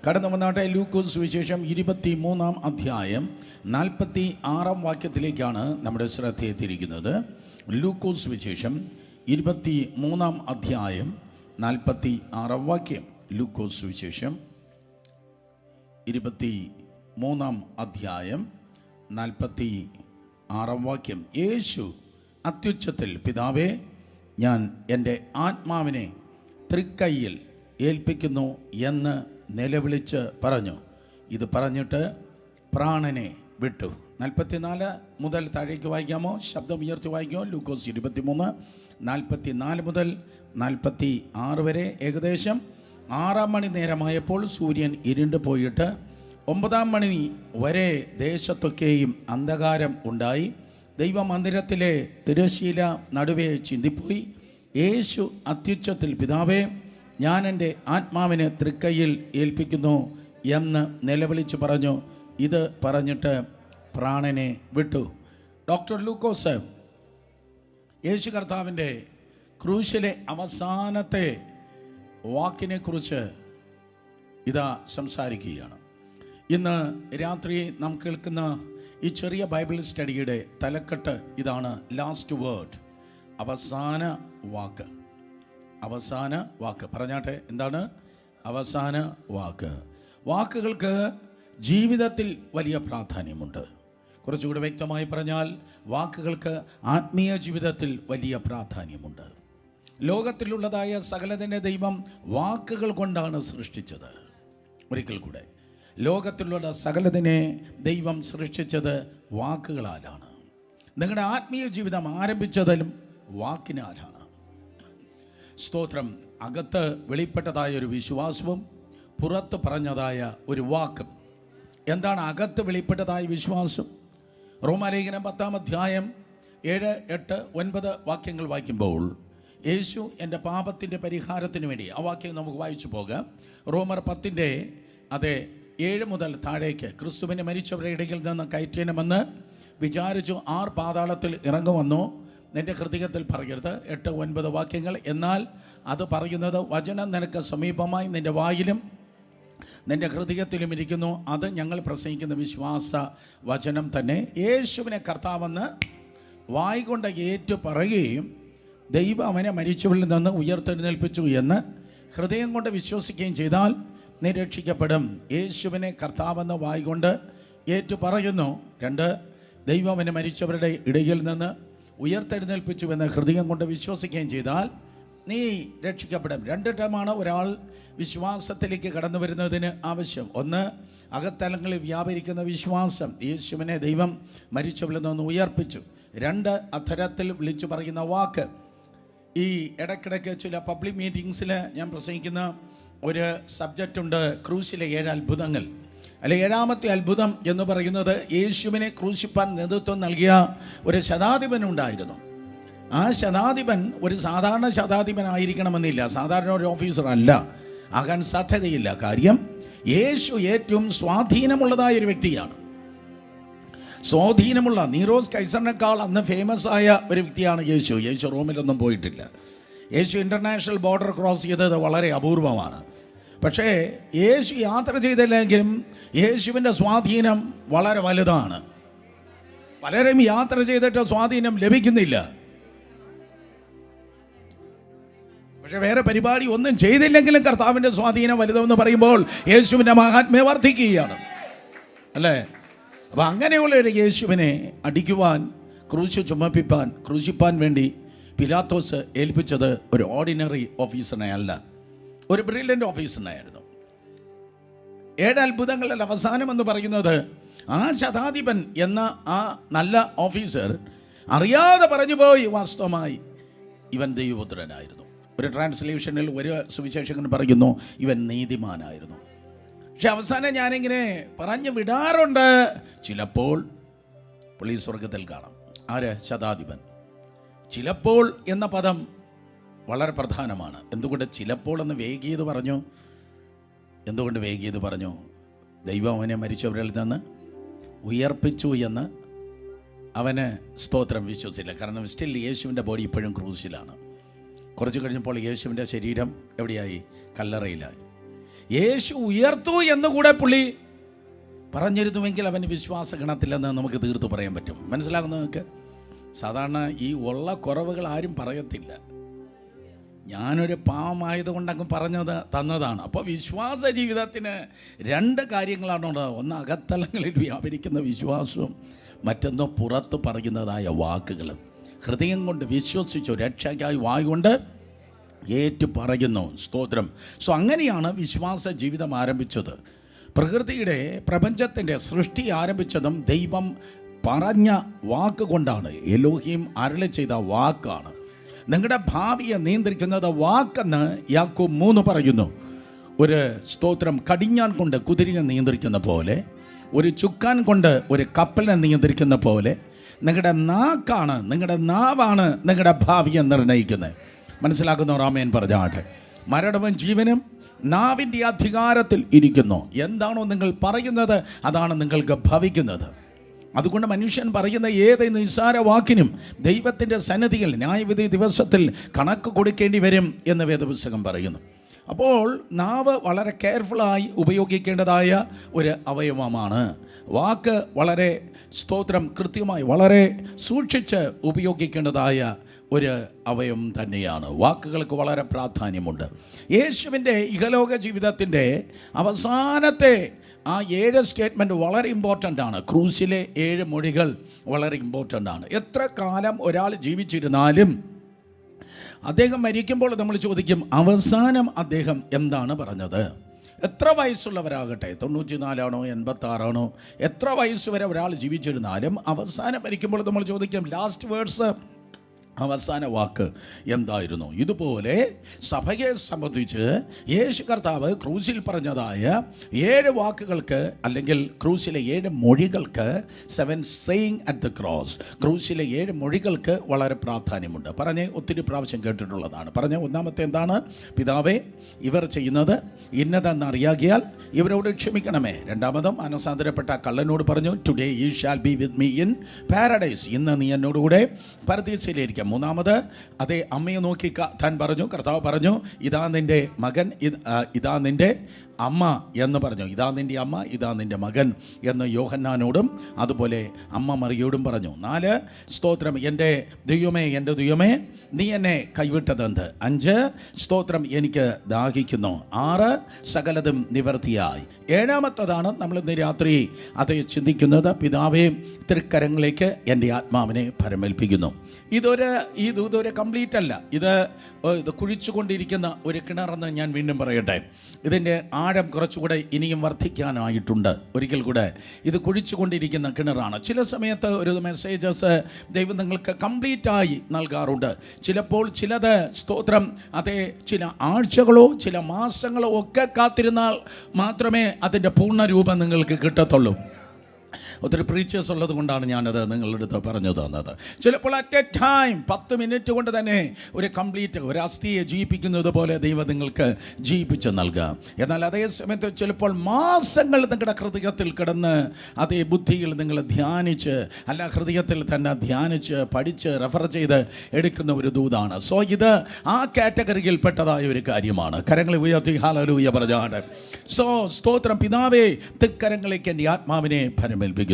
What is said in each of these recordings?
കടന്നു വന്നാട്ടെ. ലൂക്കോസ് സുവിശേഷം 23-ാം അധ്യായം 46-ാം വാക്യത്തിലേക്കാണ് നമ്മുടെ ശ്രദ്ധ എത്തിയിരിക്കുന്നത്. ലൂക്കോസ് സുവിശേഷം 23-ാം അധ്യായം 46-ാം വാക്യം. ലൂക്കോസ് സുവിശേഷം 23-ാം അധ്യായം 46-ാം വാക്യം. യേശു അത്യുച്ചത്തിൽ, പിതാവേ, ഞാൻ എൻ്റെ ആത്മാവിനെ തൃക്കൈയിൽ ഏൽപ്പിക്കുന്നു എന്ന് നിലവിളിച്ച് പറഞ്ഞു. ഇത് പറഞ്ഞിട്ട് പ്രാണനെ വിട്ടു. 44 മുതൽ താഴേക്ക് വായിക്കാമോ? ശബ്ദം ഉയർത്തി വായിക്കാമോ? ലൂക്കോസ് 23 44 മുതൽ 46 വരെ. ഏകദേശം 6 മണി നേരമായപ്പോൾ സൂര്യൻ ഇരുണ്ടു പോയിട്ട് 9 മണി വരെ ദേശത്തൊക്കെയും അന്ധകാരം ഉണ്ടായി. ദൈവമന്ദിരത്തിലെ തിരശ്ശീല നടുവേ ചിന്തിപ്പോയി. യേശു അത്യുച്ചത്തിൽ, പിതാവേ, ഞാൻ എൻ്റെ ആത്മാവിനെ തൃക്കൈയിൽ ഏൽപ്പിക്കുന്നു എന്ന് നിലവിളിച്ചു പറഞ്ഞു. ഇത് പറഞ്ഞിട്ട് പ്രാണനെ വിട്ടു. ഡോക്ടർ ലൂക്കോസ് യേശു കർത്താവിൻ്റെ ക്രൂശിലെ അവസാനത്തെ വാക്കിനെക്കുറിച്ച് ഇതാ സംസാരിക്കുകയാണ്. ഇന്ന് രാത്രി നാം കേൾക്കുന്ന ഈ ചെറിയ ബൈബിൾ സ്റ്റഡിയുടെ തലക്കെട്ട് ഇതാണ്: ലാസ്റ്റ് വേർഡ്, അവസാന വാക്ക്. അവസാന വാക്ക് പറഞ്ഞാട്ടെ, എന്താണ് അവസാന വാക്ക്? വാക്കുകൾക്ക് ജീവിതത്തിൽ വലിയ പ്രാധാന്യമുണ്ട്. കുറച്ചുകൂടി വ്യക്തമായി പറഞ്ഞാൽ, വാക്കുകൾക്ക് ആത്മീയ ജീവിതത്തിൽ വലിയ പ്രാധാന്യമുണ്ട്. ലോകത്തിലുള്ളതായ സകലതിനെ ദൈവം വാക്കുകൾ കൊണ്ടാണ് സൃഷ്ടിച്ചത്. ഒരിക്കൽ കൂടെ, ലോകത്തിലുള്ള സകലതിനെ ദൈവം സൃഷ്ടിച്ചത് വാക്കുകളാലാണ്. നിങ്ങളുടെ ആത്മീയ ജീവിതം ആരംഭിച്ചതിലും വാക്കിനാലാണ്. സ്തോത്രം. അകത്ത് വെളിപ്പെട്ടതായ ഒരു വിശ്വാസവും പുറത്ത് പറഞ്ഞതായ ഒരു വാക്കും. എന്താണ് അകത്ത് വെളിപ്പെട്ടതായ വിശ്വാസം? റോമാലേഖനം 10-ാം അധ്യായം 7, 8, 9 വാക്യങ്ങൾ വായിക്കുമ്പോൾ, യേശു എൻ്റെ പാപത്തിൻ്റെ പരിഹാരത്തിന് വേണ്ടി, ആ വാക്യം നമുക്ക് വായിച്ചു പോകാം. റോമർ 10-ന്റെ 7 മുതൽ താഴേക്ക്, ക്രിസ്തുവിനെ മരിച്ചവരുടെ ഇടയിൽ നിന്ന് കയറ്റണമെന്ന് വിചാരിച്ചു ആർ പാതാളത്തിൽ ഇറങ്ങുവന്നു, നിൻ്റെ ഹൃദയത്തിൽ പറയരുത്. 8, 9 വാക്യങ്ങൾ. എന്നാൽ അത് പറയുന്നത്, വചനം നിനക്ക് സമീപമായി നിൻ്റെ വായിലും നിൻ്റെ ഹൃദയത്തിലും ഇരിക്കുന്നു, അത് ഞങ്ങൾ പ്രസംഗിക്കുന്ന വിശ്വാസ വചനം തന്നെ. യേശുവിനെ കർത്താവെന്ന് വായ് കൊണ്ട് ഏറ്റു പറയുകയും ദൈവം അവനെ മരിച്ചവരിൽ നിന്ന് ഉയർത്തെഴുന്നേൽപ്പിച്ചു എന്ന് ഹൃദയം കൊണ്ട് വിശ്വസിക്കുകയും ചെയ്താൽ നീ രക്ഷിക്കപ്പെടും. യേശുവിനെ കർത്താവെന്ന് വായ് കൊണ്ട് ഏറ്റു പറയുന്നു. 2, ദൈവം അവനെ മരിച്ചവരുടെ ഇടയിൽ നിന്ന് ഉയർത്തെഴുന്നേൽപ്പിച്ചുവെന്ന് ഹൃദയം കൊണ്ട് വിശ്വസിക്കുകയും ചെയ്താൽ നീ രക്ഷിക്കപ്പെടും. 2 ടേമാണ് ഒരാൾ വിശ്വാസത്തിലേക്ക് കടന്നു വരുന്നതിന് ആവശ്യം. 1, അകത്തലങ്ങളിൽ വ്യാപരിക്കുന്ന വിശ്വാസം, യേശുവിനെ ദൈവം മരിച്ചവരിൽ നിന്ന് ഉയർപ്പിച്ചു. 2, അധരത്തിൽ വിളിച്ചു പറയുന്ന വാക്ക്. ഈ ഇടയ്ക്കിടയ്ക്ക് ചില പബ്ലിക് മീറ്റിങ്സിൽ ഞാൻ പ്രസംഗിക്കുന്ന ഒരു സബ്ജക്റ്റ് ഉണ്ട്, ക്രൂശിലെ 7 അത്ഭുതങ്ങൾ. അല്ലെ, 7ാമത്തെ അത്ഭുതം എന്ന് പറയുന്നത്, യേശുവിനെ ക്രൂശിപ്പാൻ നേതൃത്വം നൽകിയ ഒരു ശതാധിപനുണ്ടായിരുന്നു. ആ ശതാധിപൻ ഒരു സാധാരണ ശതാധിപനായിരിക്കണമെന്നില്ല, സാധാരണ ഒരു ഓഫീസർ അല്ല, ആകാൻ സാധ്യതയില്ല. കാര്യം, യേശു ഏറ്റവും സ്വാധീനമുള്ളതായ ഒരു വ്യക്തിയാണ്. സ്വാധീനമുള്ള, നീറോസ് കൈസറിനേക്കാൾ അന്ന് ഫേമസ് ആയ ഒരു വ്യക്തിയാണ് യേശു. യേശു റോമിലൊന്നും പോയിട്ടില്ല. യേശു ഇൻ്റർനാഷണൽ ബോർഡർ ക്രോസ് ചെയ്തത് വളരെ അപൂർവമാണ്. പക്ഷേ യേശു യാത്ര ചെയ്തില്ലെങ്കിലും യേശുവിൻ്റെ സ്വാധീനം വളരെ വലുതാണ്. പലരും യാത്ര ചെയ്തിട്ട് സ്വാധീനം ലഭിക്കുന്നില്ല. പക്ഷെ വേറെ പരിപാടി ഒന്നും ചെയ്തില്ലെങ്കിലും കർത്താവിൻ്റെ സ്വാധീനം വലുതെന്ന് പറയുമ്പോൾ യേശുവിൻ്റെ മഹാത്മ്യം വർദ്ധിക്കുകയാണ്, അല്ലേ? അപ്പം അങ്ങനെയുള്ള ഒരു യേശുവിനെ അടിക്കുവാൻ, ക്രൂശ് ചുമപ്പിപ്പാൻ, ക്രൂശിപ്പാൻ വേണ്ടി പിലാത്തോസ് ഏൽപ്പിച്ചത് ഒരു ഓർഡിനറി ഓഫീസറിനെ അല്ല, ഒരു ബ്രില്യൻ്റ് ഓഫീസറിനായിരുന്നു. 7 അത്ഭുതങ്ങളുടെ അവസാനം എന്ന് പറയുന്നത്, ആ ശതാധിപൻ എന്ന ആ നല്ല ഓഫീസർ അറിയാതെ പറഞ്ഞു പോയി, വാസ്തവമായി ഇവൻ ദൈവപുത്രനായിരുന്നു. ഒരു ട്രാൻസ്ലേഷനിൽ ഒരു സുവിശേഷകൻ പറയുന്നു, ഇവൻ നീതിമാനായിരുന്നു. പക്ഷെ അവസാനം ഞാനിങ്ങനെ പറഞ്ഞു വിടാറുണ്ട്, ചിലപ്പോൾ പുള്ളി സ്വർഗത്തിൽ കാണാം. ആര്? ശതാധിപൻ. ചിലപ്പോൾ എന്ന പദം വളരെ പ്രധാനമാണ്. എന്തുകൊണ്ട് ചിലപ്പോൾ എന്ന് വേഗിയത് പറഞ്ഞു? എന്തുകൊണ്ട് വേഗിയത് പറഞ്ഞു? ദൈവം അവനെ മരിച്ചവരിൽ നിന്ന് ഉയർപ്പിച്ചു എന്ന് അവന് സ്തോത്രം വിശ്വസിച്ചില്ല. കാരണം സ്റ്റിൽ യേശുവിൻ്റെ ബോഡി ഇപ്പോഴും ക്രൂശിലാണ്. കുറച്ച് കഴിഞ്ഞപ്പോൾ യേശുവിൻ്റെ ശരീരം എവിടെയായി? കല്ലറയിലായി. യേശു ഉയർത്തു എന്നുകൂടെ പുള്ളി പറഞ്ഞിരുന്നുവെങ്കിൽ അവന് വിശ്വാസഗണത്തില്ലെന്ന് നമുക്ക് തീർത്ത് പറയാൻ പറ്റും. മനസ്സിലാകുന്ന നിങ്ങൾക്ക്? സാധാരണ ഈ ഉള്ള കുറവുകൾ ആരും പറയത്തില്ല. ഞാനൊരു പാവമായതുകൊണ്ട് അങ്ങ് തന്നതാണ്. അപ്പോൾ വിശ്വാസ ജീവിതത്തിന് രണ്ട് കാര്യങ്ങളാണുള്ളത്. ഒന്ന് അകത്തലങ്ങളിൽ വ്യാപരിക്കുന്ന വിശ്വാസവും മറ്റൊന്ന് പുറത്ത് പറയുന്നതായ വാക്കുകളും. ഹൃദയം കൊണ്ട് വിശ്വസിച്ചു രക്ഷയ്ക്കായി വായുകൊണ്ട് ഏറ്റു പറയുന്നു. സ്തോത്രം. സോ അങ്ങനെയാണ് വിശ്വാസ ജീവിതം ആരംഭിച്ചത്. പ്രകൃതിയുടെ പ്രപഞ്ചത്തിൻ്റെ സൃഷ്ടി ആരംഭിച്ചതും ദൈവം പറഞ്ഞ വാക്ക് കൊണ്ടാണ്. എലോഹീം അരുളി ചെയ്ത വാക്കാണ്. നിങ്ങളുടെ ഭാവിയെ നിയന്ത്രിക്കുന്നത് വാക്കെന്ന് യാക്കോബ് 3 പറയുന്നു. ഒരു സ്തോത്രം കടിഞ്ഞാൻ കൊണ്ട് കുതിരയെ നിയന്ത്രിക്കുന്ന പോലെ, ഒരു ചുക്കാൻ കൊണ്ട് ഒരു കപ്പലിനെ നിയന്ത്രിക്കുന്ന പോലെ നിങ്ങളുടെ നാക്കാണ്, നിങ്ങളുടെ നാവാണ് നിങ്ങളുടെ ഭാവിയെ നിർണ്ണയിക്കുന്നത്. മനസ്സിലാക്കുന്നവർ ആമേൻ പറഞ്ഞാട്ടെ. മരണവും ജീവനും നാവിൻ്റെ അധികാരത്തിൽ ഇരിക്കുന്നു. എന്താണോ നിങ്ങൾ പറയുന്നത് അതാണ് നിങ്ങൾക്ക് ഭവിക്കുന്നത്. അതുകൊണ്ട് മനുഷ്യൻ പറയുന്ന ഏത് നിസ്സാര വാക്കിനും ദൈവത്തിൻ്റെ സന്നിധിയിൽ ന്യായവിധി ദിവസത്തിൽ കണക്ക് കൊടുക്കേണ്ടി വരും എന്ന് വേദപുസ്തകം പറയുന്നു. അപ്പോൾ നാവ് വളരെ കെയർഫുള്ളായി ഉപയോഗിക്കേണ്ടതായ ഒരു അവയവമാണ്. വാക്ക് വളരെ സ്തോത്രം കൃത്യമായി വളരെ സൂക്ഷിച്ച് ഉപയോഗിക്കേണ്ടതായ ഒരു അവയവം തന്നെയാണ്. വാക്കുകൾക്ക് വളരെ പ്രാധാന്യമുണ്ട്. യേശുവിൻ്റെ ഇഹലോക ജീവിതത്തിൻ്റെ അവസാനത്തെ ആ 7 സ്റ്റേറ്റ്മെൻറ്റ് വളരെ ഇമ്പോർട്ടൻ്റ് ആണ്. ക്രൂസിലെ 7 മൊഴികൾ വളരെ ഇമ്പോർട്ടൻ്റ് ആണ്. എത്ര കാലം ഒരാൾ ജീവിച്ചിരുന്നാലും അദ്ദേഹം മരിക്കുമ്പോൾ നമ്മൾ ചോദിക്കും അവസാനം അദ്ദേഹം എന്താണ് പറഞ്ഞത്. എത്ര വയസ്സുള്ളവരാകട്ടെ, 94 86 ആണോ, എത്ര വയസ്സ് വരെ ഒരാൾ ജീവിച്ചിരുന്നാലും അവസാനം മരിക്കുമ്പോൾ നമ്മൾ ചോദിക്കും ലാസ്റ്റ് വേർഡ്സ്, അവസാന വാക്ക് എന്തായിരുന്നു. ഇതുപോലെ സഭയെ സംബന്ധിച്ച് യേശു കർത്താവ് ക്രൂസിൽ പറഞ്ഞതായ 7 വാക്കുകൾക്ക് അല്ലെങ്കിൽ ക്രൂസിലെ 7 മൊഴികൾക്ക് 7 സെയിങ് അറ്റ് ദ ക്രോസ്, ക്രൂസിലെ 7 മൊഴികൾക്ക് വളരെ പ്രാധാന്യമുണ്ട്. പറഞ്ഞ് ഒത്തിരി പ്രാവശ്യം കേട്ടിട്ടുള്ളതാണ്. പറഞ്ഞ ഒന്നാമത്തെ എന്താണ്? പിതാവേ, ഇവർ ചെയ്യുന്നത് ഇന്നതെന്നറിയാകിയാൽ ഇവരോട് ക്ഷമിക്കണമേ. രണ്ടാമതും മനസാന്തരപ്പെട്ട കള്ളനോട് പറഞ്ഞു today you shall be with me in paradise, ഇന്ന് നീ എന്നോടുകൂടെ പരദീസയിലിരിക്കാം. മൂന്നാമത് അതേ അമ്മയെ നോക്കി താൻ പറഞ്ഞു, കർത്താവ് പറഞ്ഞു ഇതാ നിൻ്റെ മകൻ, ഇതാ നിൻ്റെ അമ്മ എന്ന് പറഞ്ഞു. ഇതാ നിൻ്റെ അമ്മ, ഇതാ നിൻ്റെ മകൻ എന്ന് യോഹന്നാനോടും അതുപോലെ അമ്മ മറിയോടും പറഞ്ഞു. 4 സ്തോത്രം എൻ്റെ ദൈവമേ, എൻ്റെ ദൈവമേ നീ എന്നെ കൈവിട്ടതെന്ത്. 5 സ്തോത്രം എനിക്ക് ദാഹിക്കുന്നു. 6 സകലതും നിവർത്തിയായി. 7ാമത്തതാണ് നമ്മൾ ഇന്ന് രാത്രി അത് ചിന്തിക്കുന്നത്. പിതാവേ, തൃക്കരങ്ങളിലേക്ക് എൻ്റെ ആത്മാവിനെ ഭരമേൽപ്പിക്കുന്നു. ഇതൊരു കംപ്ലീറ്റ് അല്ല. ഇത് കുഴിച്ചുകൊണ്ടിരിക്കുന്ന ഒരു കിണറെന്ന് ഞാൻ വീണ്ടും പറയട്ടെ. ഇതിൻ്റെ ആഴം കുറച്ചുകൂടെ ഇനിയും വർദ്ധിക്കാനായിട്ടുണ്ട്. ഒരിക്കൽ കൂടെ ഇത് കുഴിച്ചുകൊണ്ടിരിക്കുന്ന കിണറാണ്. ചില സമയത്ത് ഒരു മെസ്സേജസ് ദൈവം നിങ്ങൾക്ക് കംപ്ലീറ്റായി നൽകാറുണ്ട്. ചിലപ്പോൾ ചിലത് സ്തോത്രം അതേ ചില ആഴ്ചകളോ ചില മാസങ്ങളോ ഒക്കെ കാത്തിരുന്നാൽ മാത്രമേ അതിൻ്റെ പൂർണ്ണരൂപം നിങ്ങൾക്ക് കിട്ടത്തുള്ളൂ. ഒത്തിരി പ്രീച്ചേഴ്സ് ഉള്ളത് കൊണ്ടാണ് ഞാനത് നിങ്ങളുടെ അടുത്ത് പറഞ്ഞു തന്നത്. ചിലപ്പോൾ അറ്റ് എ ടൈം 10 മിനിറ്റ് കൊണ്ട് തന്നെ ഒരു കംപ്ലീറ്റ് ഒരു അസ്ഥിയെ ജീവിപ്പിക്കുന്നത് പോലെ ദൈവം നിങ്ങൾക്ക് ജീവിപ്പിച്ച് നൽകാം. എന്നാൽ അതേ സമയത്ത് ചിലപ്പോൾ മാസങ്ങൾ നിങ്ങളുടെ ഹൃദയത്തിൽ കിടന്ന് അതേ ബുദ്ധിയിൽ നിങ്ങൾ ധ്യാനിച്ച് അല്ല ഹൃദയത്തിൽ തന്നെ ധ്യാനിച്ച് പഠിച്ച് റെഫർ ചെയ്ത് എടുക്കുന്ന ഒരു ദൂതാണ്. സോ ഇത് ആ കാറ്റഗറിയിൽ പെട്ടതായ ഒരു കാര്യമാണ്. കരങ്ങളെ ഉയർത്തി ഹല്ലേലൂയ പറഞ്ഞാണ്. സോ സ്തോത്രം പിതാവേ, തൃക്കരങ്ങളിലേക്ക് എൻ്റെ ആത്മാവിനെ ഭരമേൽപ്പിക്കുന്നു.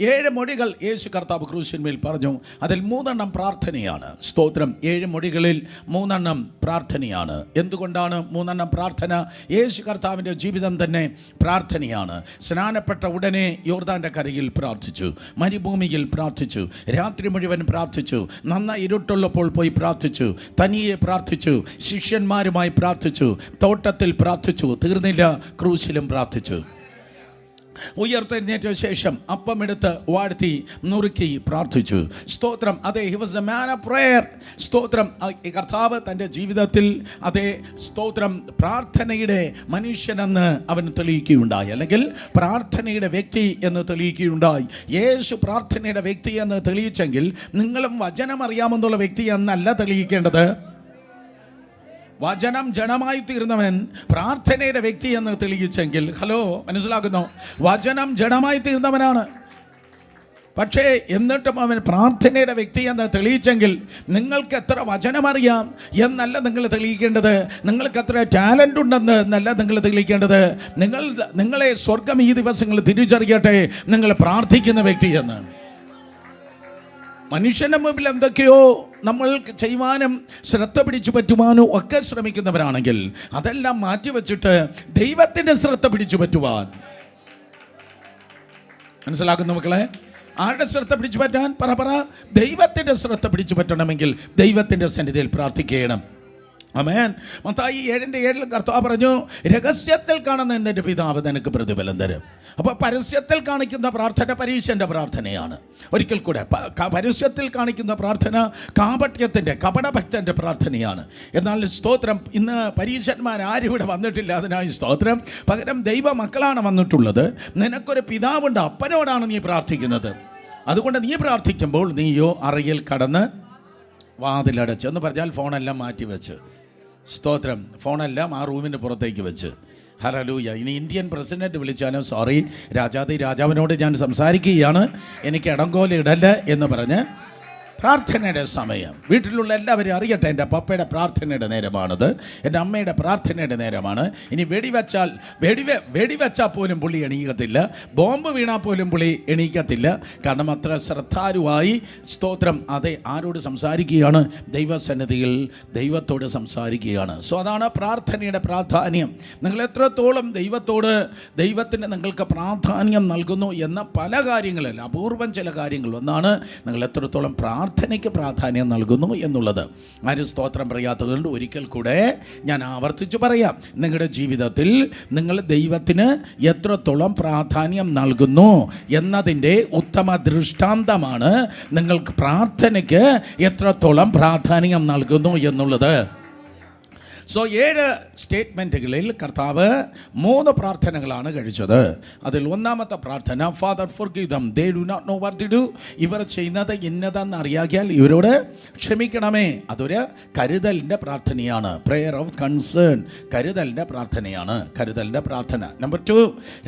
7 മൊഴികൾ യേശു കർത്താവ് ക്രൂശിന്മേൽ പറഞ്ഞു. അതിൽ 3 പ്രാർത്ഥനയാണ്. സ്തോത്രം 7 മൊഴികളിൽ 3 പ്രാർത്ഥനയാണ്. എന്തുകൊണ്ടാണ് 3 പ്രാർത്ഥന? യേശു കർത്താവിൻ്റെ ജീവിതം തന്നെ പ്രാർത്ഥനയാണ്. സ്നാനപ്പെട്ട ഉടനെ യോർദാൻ്റെ കരയിൽ പ്രാർത്ഥിച്ചു, മരുഭൂമിയിൽ പ്രാർത്ഥിച്ചു, രാത്രി മുഴുവൻ പ്രാർത്ഥിച്ചു, നന്നായി ഇരുട്ടുള്ളപ്പോൾ പോയി പ്രാർത്ഥിച്ചു, തനിയെ പ്രാർത്ഥിച്ചു, ശിഷ്യന്മാരുമായി പ്രാർത്ഥിച്ചു, തോട്ടത്തിൽ പ്രാർത്ഥിച്ചു, തീർന്നില്ല ക്രൂശിലും പ്രാർത്ഥിച്ചു. ഉയർത്തെഴുന്നേറ്റ ശേഷം അപ്പമെടുത്ത് വാഴ്ത്തി നുറുക്കി പ്രാർത്ഥിച്ചു. സ്തോത്രം. അതെ, he was a man of prayer. സ്തോത്രം. കർത്താവ് തൻ്റെ ജീവിതത്തിൽ അതേ സ്തോത്രം പ്രാർത്ഥനയുടെ മനുഷ്യനെന്ന് അവൻ തെളിയിക്കുകയുണ്ടായി, അല്ലെങ്കിൽ പ്രാർത്ഥനയുടെ വ്യക്തി എന്ന് തെളിയിക്കുകയുണ്ടായി. യേശു പ്രാർത്ഥനയുടെ വ്യക്തി എന്ന് തെളിയിച്ചെങ്കിൽ നിങ്ങളും വചനം അറിയാമെന്നുള്ള വ്യക്തി എന്നല്ല തെളിയിക്കേണ്ടത്. വചനം ജഡമായി തീർന്നവൻ പ്രാർത്ഥനയുടെ വ്യക്തി എന്ന് തെളിയിച്ചെങ്കിൽ, ഹലോ മനസ്സിലാക്കുന്നു, വചനം ജഡമായി തീർന്നവനാണ്. പക്ഷേ എന്നിട്ടും അവൻ പ്രാർത്ഥനയുടെ വ്യക്തി എന്ന് തെളിയിച്ചെങ്കിൽ നിങ്ങൾക്ക് എത്ര വചനമറിയാം എന്നല്ല നിങ്ങൾ തെളിയിക്കേണ്ടത്, നിങ്ങൾക്ക് എത്ര ടാലൻ്റ് ഉണ്ടെന്ന് എന്നല്ല നിങ്ങൾ തെളിയിക്കേണ്ടത്. നിങ്ങളെ സ്വർഗം ഈ ദിവസങ്ങൾ തിരിച്ചറിയട്ടെ നിങ്ങൾ പ്രാർത്ഥിക്കുന്ന വ്യക്തി എന്ന്. മനുഷ്യന്റെ മുമ്പിൽ എന്തൊക്കെയോ നമ്മൾ ചെയ്യുവാനും ശ്രദ്ധ പിടിച്ചു പറ്റുവാനും ഒക്കെ ശ്രമിക്കുന്നവരാണെങ്കിൽ അതെല്ലാം മാറ്റിവെച്ചിട്ട് ദൈവത്തിൻ്റെ ശ്രദ്ധ പിടിച്ചു പറ്റുവാൻ, മനസ്സിലാക്കുന്നു മക്കളെ? ആരുടെ ശ്രദ്ധ പിടിച്ചു പറ്റാൻ? പറ. ദൈവത്തിൻ്റെ ശ്രദ്ധ പിടിച്ചു പറ്റണമെങ്കിൽ ദൈവത്തിൻ്റെ സന്നിധിയിൽ പ്രാർത്ഥിക്കണം. ആമേൻ. മത്തായി 7:7 കർത്താവ് പറഞ്ഞു, രഹസ്യത്തിൽ കാണുന്ന എൻ്റെ പിതാവ് നിനക്ക് പ്രതിഫലം തരും. അപ്പോൾ പരസ്യത്തിൽ കാണിക്കുന്ന പ്രാർത്ഥന പരീശൻ്റെ പ്രാർത്ഥനയാണ്. ഒരിക്കൽ കൂടെ, പരസ്യത്തിൽ കാണിക്കുന്ന പ്രാർത്ഥന കാപട്യത്തിൻ്റെ കപടഭക്തൻ്റെ പ്രാർത്ഥനയാണ്. എന്നാൽ സ്തോത്രം, ഇന്ന് പരീശന്മാരാരും ഇവിടെ വന്നിട്ടില്ല, അതിനായി സ്തോത്രം. പകരം ദൈവ മക്കളാണ് വന്നിട്ടുള്ളത്. നിനക്കൊരു പിതാവുണ്ട്, അപ്പനോടാണ് നീ പ്രാർത്ഥിക്കുന്നത്. അതുകൊണ്ട് നീ പ്രാർത്ഥിക്കുമ്പോൾ നീയോ അറയിൽ കടന്ന് വാതിലടച്ച് എന്ന് പറഞ്ഞാൽ ഫോണെല്ലാം മാറ്റി വെച്ച്, സ്തോത്രം, ഫോണെല്ലാം ആ റൂമിന് പുറത്തേക്ക് വെച്ച്. ഹല്ലേലൂയ. ഇനി ഇന്ത്യൻ പ്രസിഡന്റ് വിളിച്ചാലും സോറി, രാജാവിനോട് ഞാൻ സംസാരിക്കുകയാണ്, എനിക്ക് ഇടങ്കോലിടല് എന്ന് പറഞ്ഞ് പ്രാർത്ഥനയുടെ സമയം. വീട്ടിലുള്ള എല്ലാവരും അറിയട്ടെ, എൻ്റെ പപ്പയുടെ പ്രാർത്ഥനയുടെ നേരമാണത്, എൻ്റെ അമ്മയുടെ പ്രാർത്ഥനയുടെ നേരമാണ്. ഇനി വെടിവെച്ചാൽ പോലും പുള്ളി എണീക്കത്തില്ല, ബോംബ് വീണാൽ പോലും പുള്ളി എണീക്കത്തില്ല. കാരണം അത്ര ശ്രദ്ധാലുവായി, സ്തോത്രം, അതെ, ആരോട് സംസാരിക്കുകയാണ്? ദൈവസന്നിധിയിൽ ദൈവത്തോട് സംസാരിക്കുകയാണ്. സോ അതാണ് പ്രാർത്ഥനയുടെ പ്രാധാന്യം. നിങ്ങൾ എത്രത്തോളം ദൈവത്തിന് നിങ്ങൾക്ക് പ്രാധാന്യം നൽകുന്നു എന്ന പല കാര്യങ്ങളല്ല, അപൂർവം ചില കാര്യങ്ങൾ ഒന്നാണ് നിങ്ങൾ എത്രത്തോളം പ്രാർത്ഥനയ്ക്ക് പ്രാധാന്യം നൽകുന്നു എന്നുള്ളത്. ആരും സ്തോത്രം പറയാത്തതുകൊണ്ട് ഒരിക്കൽ കൂടെ ഞാൻ ആവർത്തിച്ച് പറയാം, നിങ്ങളുടെ ജീവിതത്തിൽ നിങ്ങൾ ദൈവത്തിന് എത്രത്തോളം പ്രാധാന്യം നൽകുന്നു എന്നതിൻ്റെ ഉത്തമ ദൃഷ്ടാന്തമാണ് നിങ്ങൾക്ക് പ്രാർത്ഥനയ്ക്ക് എത്രത്തോളം പ്രാധാന്യം നൽകുന്നു എന്നുള്ളത്. സോ 7 സ്റ്റേറ്റ്മെൻറ്റുകളിൽ കർത്താവ് 3 പ്രാർത്ഥനകളാണ് കഴിച്ചത്. അതിൽ ഒന്നാമത്തെ പ്രാർത്ഥന, father forgive them, they do not know what to do. ഇവർ ചെയ്യുന്നത് ഇന്നതെന്ന് അറിയാകിയാൽ ഇവരോട് ക്ഷമിക്കണമേ. അതൊരു കരുതലിൻ്റെ പ്രാർത്ഥനയാണ്. പ്രെയർ ഓഫ് കൺസേൺ, കരുതലിൻ്റെ പ്രാർത്ഥനയാണ്, കരുതലിൻ്റെ പ്രാർത്ഥന. നമ്പർ 2,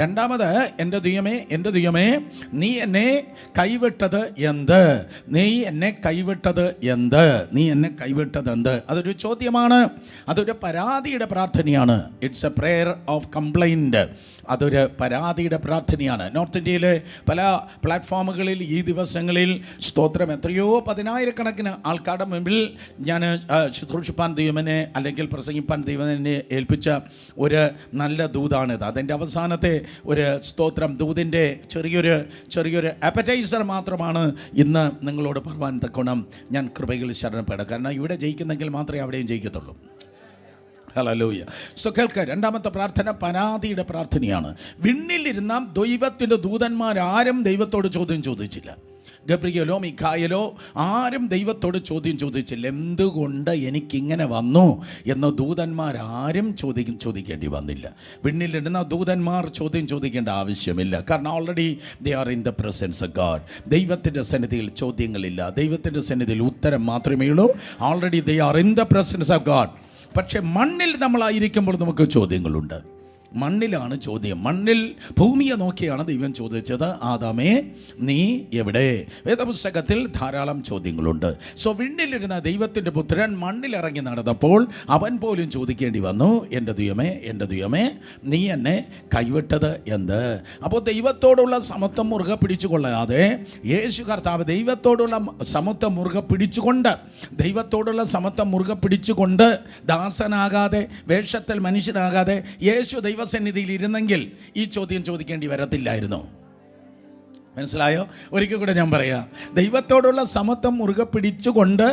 രണ്ടാമത്, എൻ്റെ ദൈവമേ നീ എന്നെ കൈവിട്ടത് എന്ത്? നീ എന്നെ കൈവിട്ടത് എന്ത്? അതൊരു ചോദ്യമാണ്, അതൊരു പരാതിയുടെ പ്രാർത്ഥനയാണ്. It's A prayer of complaint. അതൊരു പരാതിയുടെ പ്രാർത്ഥനയാണ്. നോർത്ത് ഇന്ത്യയിലെ പല പ്ലാറ്റ്ഫോമുകളിൽ ഈ ദിവസങ്ങളിൽ സ്തോത്രം എത്രയോ 10,000-കണക്കിന് ആൾക്കാരുടെ മുമ്പിൽ ഞാൻ ശുശ്രൂഷിപ്പാൻ ദൈവമനെ അല്ലെങ്കിൽ പ്രസംഗിപ്പാൻ ദൈവനെ ഏൽപ്പിച്ച ഒരു നല്ല ദൂതാണിത്. അതിൻ്റെ അവസാനത്തെ ഒരു സ്തോത്രം ദൂതിൻ്റെ ചെറിയൊരു അപ്പറ്റൈസർ മാത്രമാണ് ഇന്ന് നിങ്ങളോട് പറയുവാൻ തക്കോണം ഞാൻ കൃപയിൽ ശരണപ്പെടുക. കാരണം ഇവിടെ ജയിക്കുന്നെങ്കിൽ മാത്രമേ അവിടെയും ജയിക്കത്തുള്ളൂ. ഹല്ലേലൂയ. സോ കേൾക്കുക, രണ്ടാമത്തെ പ്രാർത്ഥന പരാതിയുടെ പ്രാർത്ഥനയാണ്. വിണ്ണിലിരുന്ന ദൈവത്തിൻ്റെ ദൂതന്മാരാരും ദൈവത്തോട് ചോദ്യം ചോദിച്ചില്ല. ഗബ്രിയേലോ മിഖായേലോ ആരും ദൈവത്തോട് ചോദ്യം ചോദിച്ചില്ല. എന്തുകൊണ്ട് എനിക്കിങ്ങനെ വന്നു എന്ന് ദൂതന്മാരാരും ചോദിക്കേണ്ടി വന്നില്ല. വിണ്ണിലിരുന്ന ദൂതന്മാർ ചോദ്യം ചോദിക്കേണ്ട ആവശ്യമില്ല. കാരണം already they are in the presence of God. ദൈവത്തിൻ്റെ സന്നിധിയിൽ ചോദ്യങ്ങളില്ല, ദൈവത്തിൻ്റെ സന്നിധിയിൽ ഉത്തരം മാത്രമേ ഉള്ളൂ. Already they are in the presence of God. പക്ഷെ മണ്ണിൽ നമ്മളായിരിക്കുമ്പോൾ നമുക്ക് ചോദ്യങ്ങളുണ്ട്. മണ്ണിലാണ് ചോദ്യം. മണ്ണിൽ ഭൂമിയെ നോക്കിയാണ് ദൈവം ചോദിച്ചത്, ആദാമേ നീ എവിടെ? വേദപുസ്തകത്തിൽ ധാരാളം ചോദ്യങ്ങളുണ്ട്. സോ വിണ്ണിലിരുന്ന ദൈവത്തിൻ്റെ പുത്രൻ മണ്ണിലിറങ്ങി നടന്നപ്പോൾ അവൻ പോലും ചോദിക്കേണ്ടി വന്നു, എൻ്റെ ദൈവമേ നീ എന്നെ കൈവിട്ടത് എന്ത്? അപ്പോൾ ദൈവത്തോടുള്ള സമത്വം മുറുകെ പിടിച്ചുകൊള്ളാതെ യേശു കർത്താവ് ദൈവത്തോടുള്ള സമത്വം മുറുകെ പിടിച്ചുകൊണ്ട് ദാസനാകാതെ വേഷത്തിൽ മനുഷ്യനാകാതെ യേശു ദൈവസന്നിധിയിൽ ഇരുന്നെങ്കിൽ ഈ ചോദ്യം ചോദിക്കേണ്ടി വരത്തില്ലായിരുന്നു. മനസ്സിലായോ? ഒരിക്കൽ കൂടെ ഞാൻ പറയാം, ദൈവത്തോടുള്ള സമത്വം മുറുകെ പിടിച്ചുകൊണ്ട്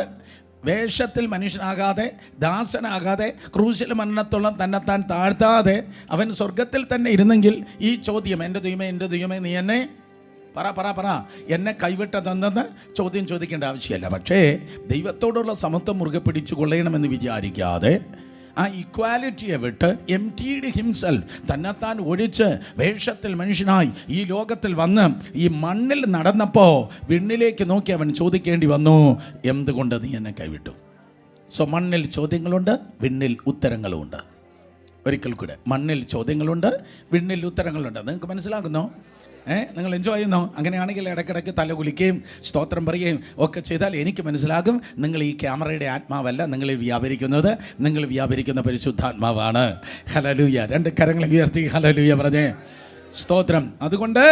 വേഷത്തിൽ മനുഷ്യനാകാതെ ദാസനാകാതെ ക്രൂശിൽ മരണത്തോളം തന്നെത്താൻ താഴ്ത്താതെ അവൻ സ്വർഗത്തിൽ തന്നെ ഇരുന്നെങ്കിൽ ഈ ചോദ്യം, എൻ്റെ ദൈവമേ നീ എന്നെ പറ എന്നെ കൈവിട്ടതെന്തെന്ന് ചോദ്യം ചോദിക്കേണ്ട ആവശ്യമല്ല. പക്ഷേ ദൈവത്തോടുള്ള സമത്വം മുറുകെ പിടിച്ചു കൊള്ളണമെന്ന് വിചാരിക്കാതെ ആ ഇക്വാലിറ്റിയെ വിട്ട് എംപ്റ്റീഡ് ഹിംസെൽഫ്, തന്നെത്താൻ ഒഴിച്ച് വേഷത്തിൽ മനുഷ്യനായി ഈ ലോകത്തിൽ വന്ന് ഈ മണ്ണിൽ നടന്നപ്പോൾ വിണ്ണിലേക്ക് നോക്കി അവൻ ചോദിക്കേണ്ടി വന്നു, എന്തുകൊണ്ട് നീ എന്നെ കൈവിട്ടു? സോ മണ്ണിൽ ചോദ്യങ്ങളുണ്ട്, വിണ്ണിൽ ഉത്തരങ്ങളുമുണ്ട്. ഒരിക്കൽ കൂടെ, മണ്ണിൽ ചോദ്യങ്ങളുണ്ട്, വിണ്ണിൽ ഉത്തരങ്ങളുണ്ട്. നിങ്ങൾക്ക് മനസ്സിലാകുന്നോ? നിങ്ങൾ എൻജോയ് ചെയ്യുന്നോ? അങ്ങനെയാണെങ്കിൽ ഇടയ്ക്കിടയ്ക്ക് തല കുലിക്കുകയും സ്തോത്രം പറയുകയും ഒക്കെ ചെയ്താൽ എനിക്ക് മനസ്സിലാകും നിങ്ങൾ ഈ ക്യാമറയുടെ ആത്മാവല്ല നിങ്ങളിൽ വ്യാപരിക്കുന്നത്, നിങ്ങൾ വ്യാപരിക്കുന്ന പരിശുദ്ധാത്മാവാണ്. ഹല്ലേലൂയ. 2 കരങ്ങൾ ഉയർത്തി ഹല്ലേലൂയ പറഞ്ഞേ. സ്തോത്രം. അതുകൊണ്ട്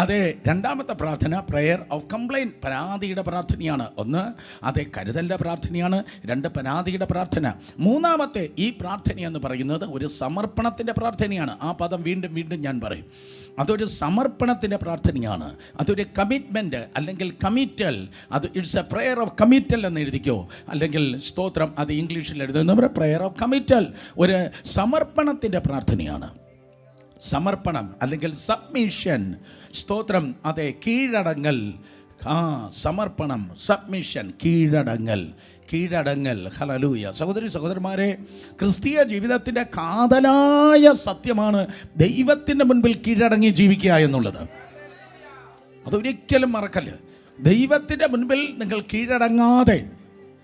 അതെ, രണ്ടാമത്തെ പ്രാർത്ഥന പ്രെയർ ഓഫ് കംപ്ലൈൻറ്റ്, പരാതിയുടെ പ്രാർത്ഥനയാണ്. 1 അതെ കരുതലിൻ്റെ പ്രാർത്ഥനയാണ്, 2 പരാതിയുടെ പ്രാർത്ഥന. മൂന്നാമത്തെ ഈ പ്രാർത്ഥന എന്ന് പറയുന്നത് ഒരു സമർപ്പണത്തിൻ്റെ പ്രാർത്ഥനയാണ്. ആ പദം വീണ്ടും വീണ്ടും ഞാൻ പറയും. അതൊരു സമർപ്പണത്തിൻ്റെ പ്രാർത്ഥനയാണ്, അതൊരു കമ്മിറ്റ്മെൻറ്റ് അല്ലെങ്കിൽ കമ്മിറ്റൽ. അത് it's A prayer of committal എന്ന് എഴുതിക്കോ, അല്ലെങ്കിൽ സ്തോത്രം അത് ഇംഗ്ലീഷിൽ എഴുതുന്നവർ പ്രെയർ ഓഫ് കമ്മിറ്റൽ. ഒരു സമർപ്പണത്തിൻ്റെ പ്രാർത്ഥനയാണ്. സമർപ്പണം അല്ലെങ്കിൽ സബ്മിഷൻ. സ്തോത്രം. അതെ, കീഴടങ്ങൽ. സമർപ്പണം, സബ്മിഷൻ, കീഴടങ്ങൽ. ഹല്ലേലൂയ. സഹോദരി സഹോദരന്മാരെ, ക്രിസ്തീയ ജീവിതത്തിൻ്റെ കാതലായ സത്യമാണ് ദൈവത്തിൻ്റെ മുൻപിൽ കീഴടങ്ങി ജീവിക്കുക എന്നുള്ളത്. അതൊരിക്കലും മറക്കല്ല്. ദൈവത്തിൻ്റെ മുൻപിൽ നിങ്ങൾ കീഴടങ്ങാതെ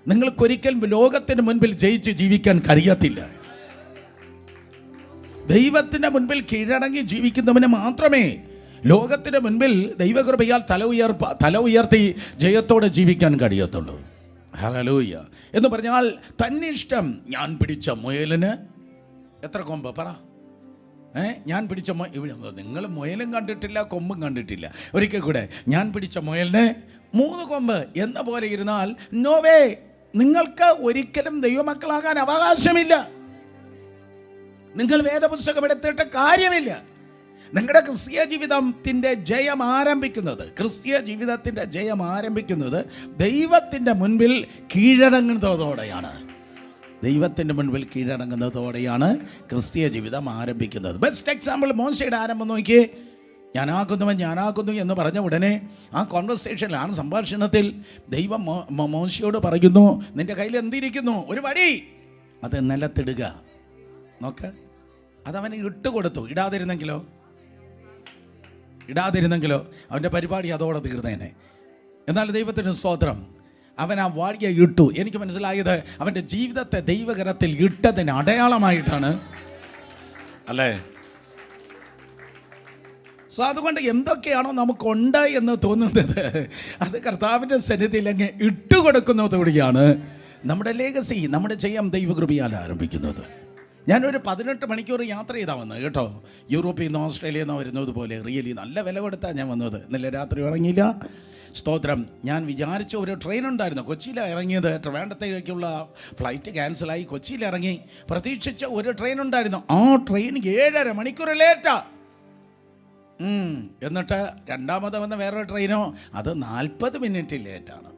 നിങ്ങൾക്കൊരിക്കലും ലോകത്തിൻ്റെ മുൻപിൽ ജയിച്ച് ജീവിക്കാൻ കഴിയത്തില്ല. ദൈവത്തിൻ്റെ മുൻപിൽ കീഴടങ്ങി ജീവിക്കുന്നവന് മാത്രമേ ലോകത്തിൻ്റെ മുൻപിൽ ദൈവകൃപയാൽ തല ഉയർത്തി ജയത്തോടെ ജീവിക്കാൻ കഴിയത്തുള്ളൂ. ഹല്ലേലൂയ. എന്ന് പറഞ്ഞാൽ തന്നിഷ്ടം. ഞാൻ പിടിച്ച മുയലിന് എത്ര കൊമ്പ് പറ? ഞാൻ പിടിച്ച ഇവിടെ നിങ്ങൾ മുയലും കണ്ടിട്ടില്ല, കൊമ്പും കണ്ടിട്ടില്ല. ഒരിക്കൽ കൂടെ, ഞാൻ പിടിച്ച മുയലിന് 3 കൊമ്പ് എന്ന പോലെ ഇരുന്നാൽ നോവേ, നിങ്ങൾക്ക് ഒരിക്കലും ദൈവമക്കളാകാൻ അവകാശമില്ല. നിങ്ങൾ വേദപുസ്തകം എടുത്തിട്ട് കാര്യമില്ല. നിങ്ങളുടെ ക്രിസ്തീയ ജീവിതത്തിൻ്റെ ജയം ആരംഭിക്കുന്നത് ദൈവത്തിൻ്റെ മുൻപിൽ കീഴടങ്ങുന്നതോടെയാണ്. ദൈവത്തിൻ്റെ മുൻപിൽ കീഴടങ്ങുന്നതോടെയാണ് ക്രിസ്തീയ ജീവിതം ആരംഭിക്കുന്നത്. ബെസ്റ്റ് എക്സാമ്പിൾ മോശയുടെ ആരംഭം നോക്കിയേ. ഞാനാകുന്നു എന്ന് പറഞ്ഞ ഉടനെ ആ കോൺവെർസേഷനിലാണ്, സംഭാഷണത്തിൽ ദൈവം മോശയോട് പറയുന്നു, നിൻ്റെ കയ്യിൽ എന്തിരിക്കുന്നു? ഒരു വടി. അത് നിലത്തിടുക. നോക്ക്, അതവന് ഇട്ടുകൊടുത്തു. ഇടാതിരുന്നെങ്കിലോ അവൻ്റെ പരിപാടി അതോടെ തീർന്നേനെ. എന്നാൽ ദൈവത്തിന് സ്തോത്രം, അവൻ ആ വാടിയെ ഇട്ടു. എനിക്ക് മനസ്സിലായത് അവൻ്റെ ജീവിതത്തെ ദൈവകരത്തിൽ ഇട്ടതിന് അടയാളമായിട്ടാണ്, അല്ലേ? സോ അതുകൊണ്ട് എന്തൊക്കെയാണോ നമുക്കുണ്ട് എന്ന് തോന്നുന്നത് അത് കർത്താവിൻ്റെ സന്നിധിയിൽ അങ്ങ് ഇട്ടുകൊടുക്കുന്നതോടെയാണ് നമ്മുടെ ലെഗസി, നമ്മുടെ ജയം ദൈവകൃപയാൽ ആരംഭിക്കുന്നത്. ഞാനൊരു 18 മണിക്കൂർ യാത്ര ചെയ്താൽ വന്നത് കേട്ടോ. യൂറോപ്പിൽ നിന്ന് ഓസ്ട്രേലിയയിൽ നിന്ന് വരുന്നത് പോലെ റിയലി നല്ല വില കൊടുത്താണ് ഞാൻ വന്നത്. ഇന്നലെ രാത്രി ഇറങ്ങിയില്ല. സ്തോത്രം. ഞാൻ വിചാരിച്ച ഒരു ട്രെയിൻ ഉണ്ടായിരുന്നു, കൊച്ചിയിലാണ് ഇറങ്ങിയത്. ട്രിവാൻഡ്രത്തേക്കുള്ള ഫ്ലൈറ്റ് ക്യാൻസലായി. കൊച്ചിയിൽ ഇറങ്ങി. പ്രതീക്ഷിച്ച ഒരു ട്രെയിൻ ഉണ്ടായിരുന്നു, ആ ട്രെയിൻ 7.5 മണിക്കൂർ ലേറ്റാ. എന്നിട്ട് രണ്ടാമത് വന്ന വേറൊരു ട്രെയിനോ അത് 40 മിനിറ്റ് ലേറ്റാണ്.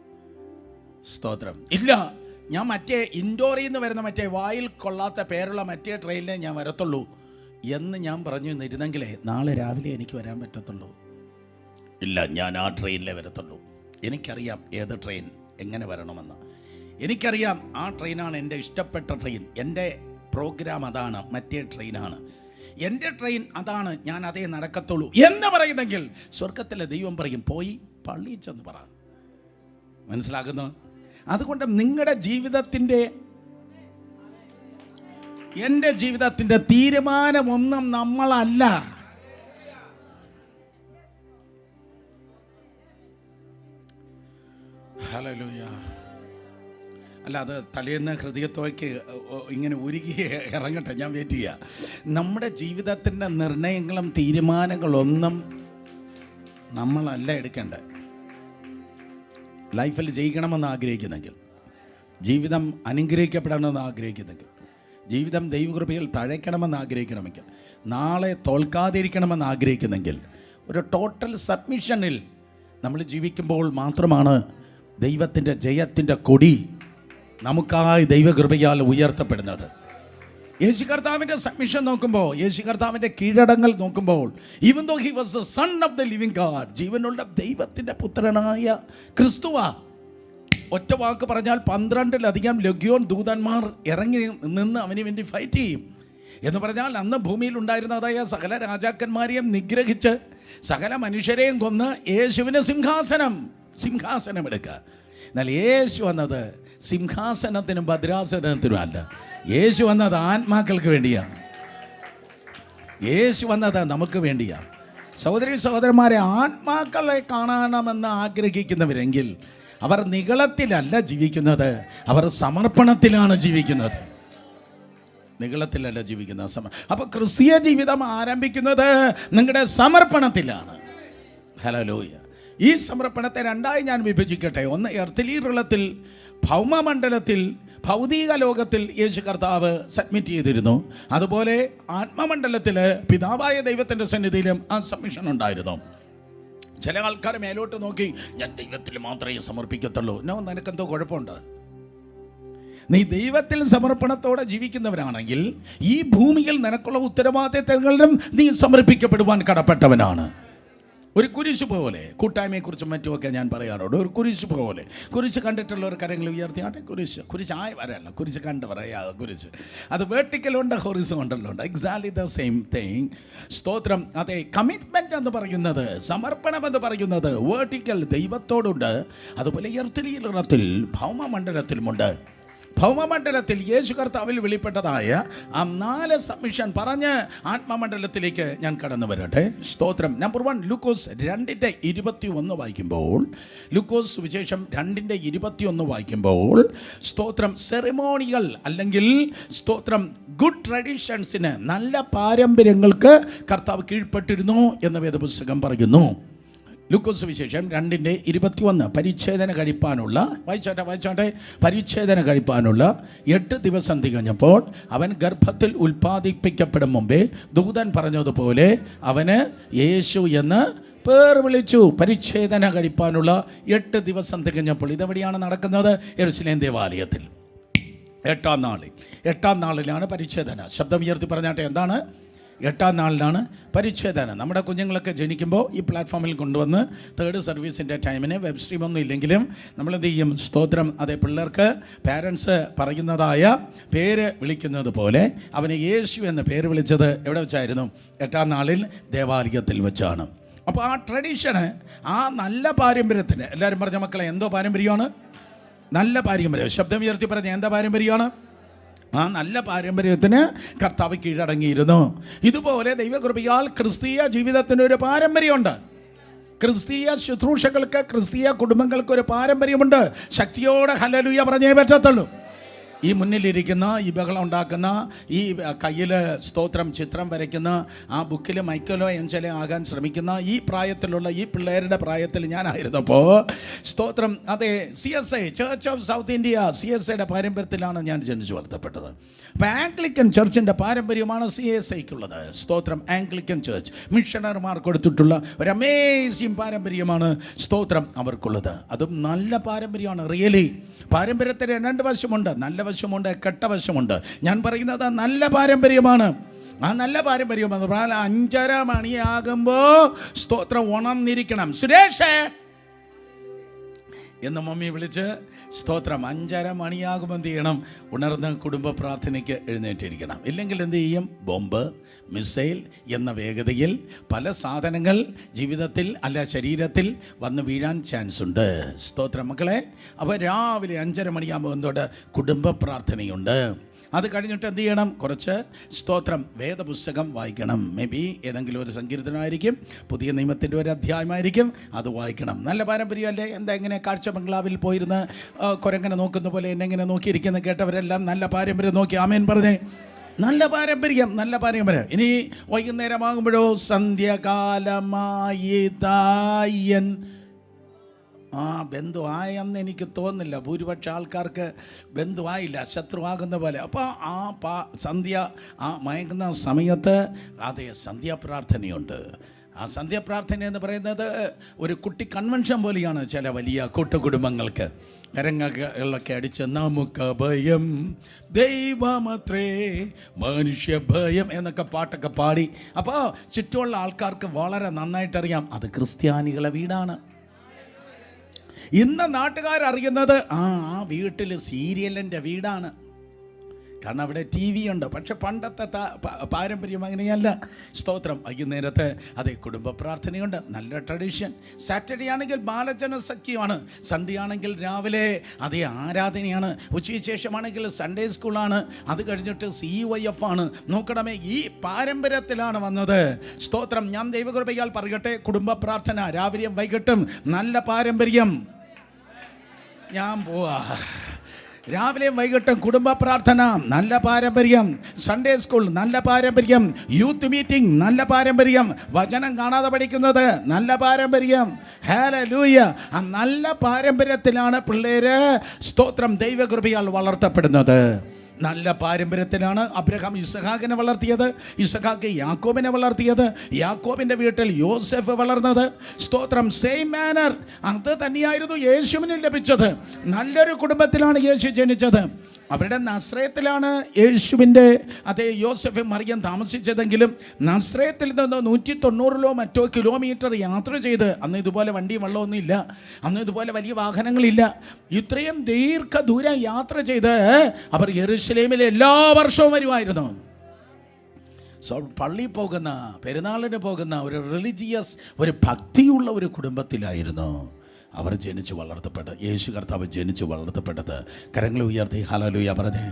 സ്തോത്രം. ഇല്ല, ഞാൻ മറ്റേ ഇൻഡോറിൽ നിന്ന് വരുന്ന മറ്റേ വായിൽ കൊള്ളാത്ത പേരുള്ള മറ്റേ ട്രെയിനിലേ ഞാൻ വരത്തുള്ളൂ എന്ന് ഞാൻ പറഞ്ഞു നിന്നിരുന്നെങ്കിലേ നാളെ രാവിലെ എനിക്ക് വരാൻ പറ്റത്തുള്ളൂ. ഇല്ല, ഞാൻ ആ ട്രെയിനിലേ വരത്തുള്ളൂ. എനിക്കറിയാം ഏത് ട്രെയിൻ എങ്ങനെ വരണമെന്ന്. എനിക്കറിയാം ആ ട്രെയിനാണ് എൻ്റെ ഇഷ്ടപ്പെട്ട ട്രെയിൻ. എൻ്റെ പ്രോഗ്രാം അതാണ്, മറ്റേ ട്രെയിനാണ് എൻ്റെ ട്രെയിൻ, അതാണ്, ഞാൻ അതേ നടക്കത്തുള്ളൂ എന്ന് പറയുന്നെങ്കിൽ സ്വർഗത്തിലെ ദൈവം പറയും, പോയി പള്ളിയിൽ ചെന്ന് പറ. മനസ്സിലാകുന്നു? അതുകൊണ്ട് നിങ്ങളുടെ ജീവിതത്തിൻ്റെ, എൻ്റെ ജീവിതത്തിൻ്റെ തീരുമാനമൊന്നും നമ്മളല്ല. ഹല്ലേലൂയ. അല്ല, അത് തലേന്ന് ഹൃദയത്തോയ്ക്ക് ഇങ്ങനെ ഉരുകി ഇറങ്ങട്ടെ, ഞാൻ വെയിറ്റ് ചെയ്യുക. നമ്മുടെ ജീവിതത്തിൻ്റെ നിർണയങ്ങളും തീരുമാനങ്ങളൊന്നും നമ്മളല്ല എടുക്കേണ്ടത്. ലൈഫിൽ ജയിക്കണമെന്ന് ആഗ്രഹിക്കുന്നെങ്കിൽ, ജീവിതം അനുഗ്രഹിക്കപ്പെടണമെന്ന് ആഗ്രഹിക്കുന്നെങ്കിൽ, ജീവിതം ദൈവകൃപയിൽ തഴയ്ക്കണമെന്ന് ആഗ്രഹിക്കണമെങ്കിൽ, നാളെ തോൽക്കാതിരിക്കണമെന്ന് ആഗ്രഹിക്കുന്നെങ്കിൽ, ഒരു ടോട്ടൽ സബ്മിഷനിൽ നമ്മൾ ജീവിക്കുമ്പോൾ മാത്രമാണ് ദൈവത്തിൻ്റെ ജയത്തിൻ്റെ കൊടി നമുക്കായി ദൈവകൃപയാൽ ഉയർത്തപ്പെടുന്നത്. യേശു കർത്താവിൻ്റെ സബ്മിഷൻ നോക്കുമ്പോൾ, യേശു കർത്താവിൻ്റെ കീഴടങ്ങൽ നോക്കുമ്പോൾ, even though he was the son of the living God, ജീവനുള്ള ദൈവത്തിൻ്റെ പുത്രനായ ക്രിസ്തുവ. ഒറ്റ വാക്ക് പറഞ്ഞാൽ 12-ലധികം ലഗ്യോൻ ദൂതന്മാർ ഇറങ്ങി നിന്ന് അവന് വേണ്ടി ഫൈറ്റ് ചെയ്യും. എന്ന് പറഞ്ഞാൽ അന്ന് ഭൂമിയിൽ ഉണ്ടായിരുന്നതായ സകല രാജാക്കന്മാരെയും നിഗ്രഹിച്ച് സകല മനുഷ്യരെയും കൊന്ന് യേശുവിന് സിംഹാസനം എടുക്കുക. എന്നാൽ യേശു വന്നത് സിംഹാസനത്തിനും ഭദ്രാസനത്തിനും അല്ല. യേശു വന്നത് ആത്മാക്കൾക്ക് വേണ്ടിയാണ്. യേശു വന്നത് നമുക്ക് വേണ്ടിയാണ്. സഹോദരി സഹോദരന്മാരെ, ആത്മാക്കളെ കാണണമെന്ന് ആഗ്രഹിക്കുന്നവരെങ്കിൽ അവർ നിഗളത്തിലല്ല ജീവിക്കുന്നത്, അവർ സമർപ്പണത്തിലാണ് ജീവിക്കുന്നത്. നിഗളത്തിലല്ല ജീവിക്കുന്നത്. അപ്പോൾ ക്രിസ്തീയ ജീവിതം ആരംഭിക്കുന്നത് നിങ്ങളുടെ സമർപ്പണത്തിലാണ്. ഹല്ലേലൂയ. ഈ സമർപ്പണത്തെ രണ്ടായി ഞാൻ വിഭജിക്കട്ടെ. ഒന്ന്, എർത്തിലി റിളത്തിൽ, ഭൗമമണ്ഡലത്തിൽ, ഭൗതിക ലോകത്തിൽ യേശു കർത്താവ് സബ്മിറ്റ് ചെയ്തിരുന്നു. അതുപോലെ ആത്മമണ്ഡലത്തിൽ പിതാവായ ദൈവത്തിൻ്റെ സന്നിധിയിലും ആ സബ്മിഷൻ ഉണ്ടായിരുന്നു. ചില ആൾക്കാർ മേലോട്ട് നോക്കി ഞാൻ ദൈവത്തിൽ മാത്രമേ സമർപ്പിക്കത്തുള്ളൂ. നിനക്കെന്തോ കുഴപ്പമുണ്ട്. നീ ദൈവത്തിൽ സമർപ്പണത്തോടെ ജീവിക്കുന്നവരാണെങ്കിൽ ഈ ഭൂമിയിൽ നിനക്കുള്ള ഉത്തരവാദിത്തങ്ങളിലും നീ സമർപ്പിക്കപ്പെടുവാൻ കടപ്പെട്ടവനാണ്. ഒരു കുരിശ് പോലെ, കൂട്ടായ്മയെക്കുറിച്ചും മറ്റുമൊക്കെ ഞാൻ പറയാറുണ്ട്. ഒരു കുരിശ് പോലെ, കുരിശ് കണ്ടിട്ടുള്ള ഒരു കരങ്ങൾ ഉയർത്തിയാട്ടെ. കുരിശ് ആയ വരല്ല, കുരിശ് കണ്ട് പറയാ. കുരിശ് അത് വേർട്ടിക്കലുണ്ട്, ഹൊറിസോണ്ടലുണ്ട്. Exactly the same thing. സ്തോത്രം. അതെ, കമ്മിറ്റ്മെൻറ്റ് എന്ന് പറയുന്നത്, സമർപ്പണം എന്ന് പറയുന്നത് വേർട്ടിക്കൽ ദൈവത്തോടുണ്ട്. അതുപോലെ എർത്തിലിയിൽ ഭൗമമണ്ഡലത്തിലുമുണ്ട്. ഭൗമമണ്ഡലത്തിൽ യേശു കർത്താവിൽ വെളിപ്പെട്ടതായ ആ 4 സബ്മിഷൻ പറഞ്ഞ് ആത്മമണ്ഡലത്തിലേക്ക് ഞാൻ കടന്നു വരട്ടെ. സ്തോത്രം. നമ്പർ 1, ലൂക്കോസ് 2:21 വായിക്കുമ്പോൾ, ലൂക്കോസ് സുവിശേഷം 2:21 വായിക്കുമ്പോൾ, സ്തോത്രം, സെറിമോണികൾ അല്ലെങ്കിൽ സ്തോത്രം ഗുഡ് ട്രഡീഷൻസിന്, നല്ല പാരമ്പര്യങ്ങൾക്ക് കർത്താവ് കീഴ്പ്പെട്ടിരുന്നു എന്ന് വേദപുസ്തകം പറയുന്നു. ലൂക്കോസ് വിശേഷം 2:21, പരിച്ഛേദന കഴിപ്പാനുള്ള, വായിച്ചാട്ടെ, പരിച്ഛേദന കഴിപ്പാനുള്ള 8 ദിവസം തികഞ്ഞപ്പോൾ അവൻ ഗർഭത്തിൽ ഉൽപ്പാദിപ്പിക്കപ്പെടും മുമ്പേ ദൂതൻ പറഞ്ഞതുപോലെ അവന് യേശു എന്ന് പേർ വിളിച്ചു. പരിച്ഛേദന കഴിപ്പാനുള്ള 8 ദിവസം തികഞ്ഞപ്പോൾ. ഇതെവിടെയാണ് നടക്കുന്നത്? യെരുശലേം ദേവാലയത്തിൽ 8ാം നാളിലാണ് പരിച്ഛേദന. ശബ്ദം ഉയർത്തി പറഞ്ഞാട്ടെ, എന്താണ്? 8ാം നാളിലാണ് പരിച്ഛേദന. നമ്മുടെ കുഞ്ഞുങ്ങളൊക്കെ ജനിക്കുമ്പോൾ ഈ പ്ലാറ്റ്ഫോമിൽ കൊണ്ടുവന്ന് 3rd സർവീസിൻ്റെ ടൈമിന് വെബ് സ്ട്രീമൊന്നും ഇല്ലെങ്കിലും നമ്മളെന്ത് ചെയ്യും? സ്തോത്രം. അതേ, പിള്ളേർക്ക് പാരൻസ് പറയുന്നതായ പേര് വിളിക്കുന്നത് പോലെ അവന് യേശു എന്ന പേര് വിളിച്ചത് എവിടെ വെച്ചായിരുന്നു? 8ാം നാളിൽ ദേവാലയത്തിൽ വെച്ചാണ്. അപ്പോൾ ആ ട്രഡീഷന്, ആ നല്ല പാരമ്പര്യത്തിന്, എല്ലാവരും പറഞ്ഞ മക്കളെ, എന്തോ പാരമ്പര്യമാണ്? നല്ല പാരമ്പര്യം. ശബ്ദം ഉയർത്തി പറഞ്ഞ എന്താ പാരമ്പര്യമാണ്? ആ നല്ല പാരമ്പര്യത്തിന് കർത്താവ് കീഴടങ്ങിയിരുന്നു. ഇതുപോലെ ദൈവകൃപയാൽ ക്രിസ്തീയ ജീവിതത്തിന് ഒരു പാരമ്പര്യമുണ്ട്. ക്രിസ്തീയ ശുശ്രൂഷകൾക്ക്, ക്രിസ്തീയ കുടുംബങ്ങൾക്ക് ഒരു പാരമ്പര്യമുണ്ട്. ശക്തിയോടെ ഹല്ലേലൂയ പറഞ്ഞേ പറ്റത്തുള്ളൂ. ഈ മുന്നിലിരിക്കുന്ന, ഈ ബഹളം ഉണ്ടാക്കുന്ന, ഈ കയ്യിൽ സ്തോത്രം ചിത്രം വരയ്ക്കുന്ന, ആ ബുക്കിൽ മൈക്കലോ എഞ്ചലോ ആകാൻ ശ്രമിക്കുന്ന ഈ പ്രായത്തിലുള്ള ഈ പിള്ളേരുടെ പ്രായത്തിൽ ഞാനായിരുന്നപ്പോൾ സ്തോത്രം, അതെ, CSI, church of south India, CSIയുടെ പാരമ്പര്യത്തിലാണ് ഞാൻ ജനിച്ചു വളർത്തപ്പെട്ടത്. അപ്പോൾ ആംഗ്ലിക്കൻ ചർച്ചിൻ്റെ പാരമ്പര്യമാണ് CSIക്കുള്ളത്. സ്തോത്രം. ആംഗ്ലിക്കൻ ചർച്ച് മിഷണർമാർ കൊടുത്തിട്ടുള്ള ഒരു അമേസിങ് പാരമ്പര്യമാണ് സ്തോത്രം അവർക്കുള്ളത്. അതും നല്ല പാരമ്പര്യമാണ്. റിയലി പാരമ്പര്യത്തിന് 2 വശമുണ്ട്. നല്ല വശമുണ്ട്, കെട്ട വശമുണ്ട്. ഞാൻ പറയുന്നത് നല്ല പാരമ്പര്യമാണ്. ആ നല്ല പാരമ്പര്യം എന്ന് പറഞ്ഞാൽ 5:30 മണിയാകുമ്പോൾ സ്തോത്രം ഉണർന്നിരിക്കണം. സുരേഷേ എന്ന് മമ്മി വിളിച്ച് സ്തോത്രം 5:30 മണിയാകുമ്പോൾ എന്ത് ചെയ്യണം? ഉണർന്ന് കുടുംബ പ്രാർത്ഥനയ്ക്ക് എഴുന്നേറ്റിരിക്കണം. ഇല്ലെങ്കിൽ എന്ത് ചെയ്യും? ബോംബ്, മിസൈൽ എന്ന വേഗതയിൽ പല സാധനങ്ങൾ ജീവിതത്തിൽ അല്ല ശരീരത്തിൽ വന്ന് വീഴാൻ ചാൻസ് ഉണ്ട്. സ്തോത്രം മക്കളെ. അപ്പോൾ രാവിലെ 5:30 മണിയാകുമ്പോൾ എന്തോട്ട്? കുടുംബ പ്രാർത്ഥനയുണ്ട്. അത് കഴിഞ്ഞിട്ട് എന്ത് ചെയ്യണം? കുറച്ച് സ്തോത്രം വേദപുസ്തകം വായിക്കണം. മേ ബി ഏതെങ്കിലും ഒരു സങ്കീർത്തനമായിരിക്കും, പുതിയ നിയമത്തിൻ്റെ ഒരു അധ്യായമായിരിക്കും, അത് വായിക്കണം. നല്ല പാരമ്പര്യമല്ലേ? എന്താ ഇങ്ങനെ കാഴ്ച ബംഗ്ലാവിൽ പോയിരുന്ന് കുരങ്ങനെ നോക്കുന്ന പോലെ എന്നെ ഇങ്ങനെ നോക്കിയിരിക്കുന്ന കേട്ടവരെല്ലാം നല്ല പാരമ്പര്യം നോക്കി ആമേൻ പറഞ്ഞേ. നല്ല പാരമ്പര്യം, നല്ല പാരമ്പര്യം. ഇനി വൈകുന്നേരമാകുമ്പോഴോ സന്ധ്യകാലമായി തായൻ ബന്ധു ആയെന്ന് എനിക്ക് തോന്നുന്നില്ല. ഭൂരിപക്ഷ ആൾക്കാർക്ക് ബന്ധുവായില്ല, ശത്രുവാകുന്ന പോലെ. അപ്പോൾ സന്ധ്യ മയങ്ങുന്ന സമയത്ത് അതേ സന്ധ്യാപ്രാർത്ഥനയുണ്ട്. ആ സന്ധ്യാപ്രാർത്ഥന എന്ന് പറയുന്നത് ഒരു കുട്ടി കൺവെൻഷൻ പോലെയാണ് ചില വലിയ കൂട്ടുകുടുംബങ്ങൾക്ക്. കരങ്ങളൊക്കെ അടിച്ച് നമുക്ക് ഭയം ദൈവമത്രേ മനുഷ്യ ഭയം എന്നൊക്കെ പാട്ടൊക്കെ പാടി. അപ്പോൾ ചുറ്റുമുള്ള ആൾക്കാർക്ക് വളരെ നന്നായിട്ടറിയാം അത് ക്രിസ്ത്യാനികളെ വീടാണ്. ഇന്ന് നാട്ടുകാരറിയുന്നത് ആ വീട്ടിൽ സീരിയലിൻ്റെ വീടാണ്. കാരണം അവിടെ ടി വി ഉണ്ട്. പക്ഷെ പണ്ടത്തെ പാരമ്പര്യം അങ്ങനെയല്ല. സ്തോത്രം. വൈകുന്നേരത്ത് അതേ കുടുംബ പ്രാർത്ഥനയുണ്ട്, നല്ല ട്രഡീഷൻ. സാറ്റർഡേ ആണെങ്കിൽ ബാലജന സഖ്യമാണ്, സൺഡേ ആണെങ്കിൽ രാവിലെ അതേ ആരാധനയാണ്, ഉച്ചയ്ക്ക് ശേഷമാണെങ്കിൽ സൺഡേ സ്കൂളാണ്, അത് കഴിഞ്ഞിട്ട് CYF ആണ്. നോക്കണമേ, ഈ പാരമ്പര്യത്തിലാണ് വന്നത്. സ്തോത്രം. ഞാൻ ദൈവകൃപയാൽ പറയട്ടെ, കുടുംബ പ്രാർത്ഥന രാവിലെയും വൈകിട്ടും നല്ല പാരമ്പര്യം. ഞാൻ പോവാ. രാവിലെയും വൈകിട്ടും കുടുംബ പ്രാർത്ഥന നല്ല പാരമ്പര്യം, സൺഡേ സ്കൂൾ നല്ല പാരമ്പര്യം, യൂത്ത് മീറ്റിംഗ് നല്ല പാരമ്പര്യം, വചനം കാണാതെ പഠിക്കുന്നത് നല്ല പാരമ്പര്യം. ഹല്ലേലൂയ. ആ നല്ല പാരമ്പര്യത്തിലാണ് പിള്ളേര് സ്തോത്രം ദൈവകൃപയാൽ വളർത്തപ്പെടുന്നത്. നല്ല പാരമ്പര്യത്തിലാണ് അബ്രഹാം ഇസഹാക്കിനെ വളർത്തിയത്, ഇസഹാക്ക് യാക്കോബിനെ വളർത്തിയത്, യാക്കോബിൻ്റെ വീട്ടിൽ യോസെഫ് വളർന്നത്. സ്തോത്രം. സെയിം മാനർ അത് തന്നെയായിരുന്നു യേശുവിന് ലഭിച്ചത്. നല്ലൊരു കുടുംബത്തിലാണ് യേശു ജനിച്ചത്. അവരുടെ നസ്രയത്തിലാണ് യേശുവിൻ്റെ അതേ യോസെഫ് മറിയം താമസിച്ചതെങ്കിലും നസ്രയത്തിൽ നിന്ന് 190 മറ്റോ കിലോമീറ്റർ യാത്ര ചെയ്ത്, അന്ന് ഇതുപോലെ വണ്ടി വെള്ളമൊന്നും ഇല്ല, അന്ന് ഇതുപോലെ വലിയ വാഹനങ്ങളില്ല, ഇത്രയും ദീർഘദൂരം യാത്ര ചെയ്ത് അവർ യെരുശലേമിൽ എല്ലാ വർഷവും വരുമായിരുന്നു. പള്ളിയിൽ പോകുന്ന, പെരുന്നാളിന് പോകുന്ന ഒരു റിലീജിയസ്, ഒരു ഭക്തിയുള്ള ഒരു കുടുംബത്തിലായിരുന്നു അവർ ജനിച്ചു വളർത്തപ്പെട്ടത്. യേശു കർത്താവ് ജനിച്ചു വളർത്തപ്പെട്ടത്. കരങ്ങൾ ഉയർത്തി ഹല്ലേലൂയ പറഞ്ഞേ.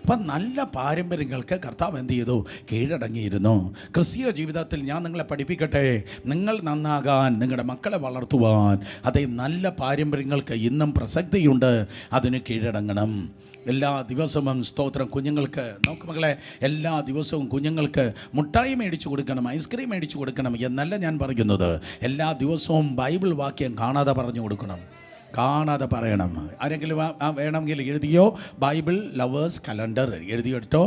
അപ്പം നല്ല പാരമ്പര്യങ്ങൾക്ക് കർത്താവ് എന്ത് ചെയ്തു? കീഴടങ്ങിയിരുന്നു. ക്രിസ്തീയ ജീവിതത്തിൽ ഞാൻ നിങ്ങളെ പഠിപ്പിക്കട്ടെ, നിങ്ങൾ നന്നാകാൻ, നിങ്ങളുടെ മക്കളെ വളർത്തുവാൻ അതേ നല്ല പാരമ്പര്യങ്ങൾക്ക് ഇന്നും പ്രസക്തിയുണ്ട്. അതിന് കീഴടങ്ങണം. എല്ലാ ദിവസവും സ്തോത്രം കുഞ്ഞുങ്ങൾക്ക്, നോക്ക് മക്കളെ, എല്ലാ ദിവസവും കുഞ്ഞുങ്ങൾക്ക് മുട്ടായി മേടിച്ചു കൊടുക്കണം, ഐസ്ക്രീം മേടിച്ചു കൊടുക്കണം എന്നല്ല ഞാൻ പറയുന്നത്. എല്ലാ ദിവസവും ബൈബിൾ വാക്യം കാണാതെ പറഞ്ഞു കൊടുക്കണം, കാണാതെ പറയണം. ആരെങ്കിലും വേണമെങ്കിൽ എഴുതിയോ, ബൈബിൾ ലവേഴ്സ് കലണ്ടർ എഴുതിയെടുത്തോ.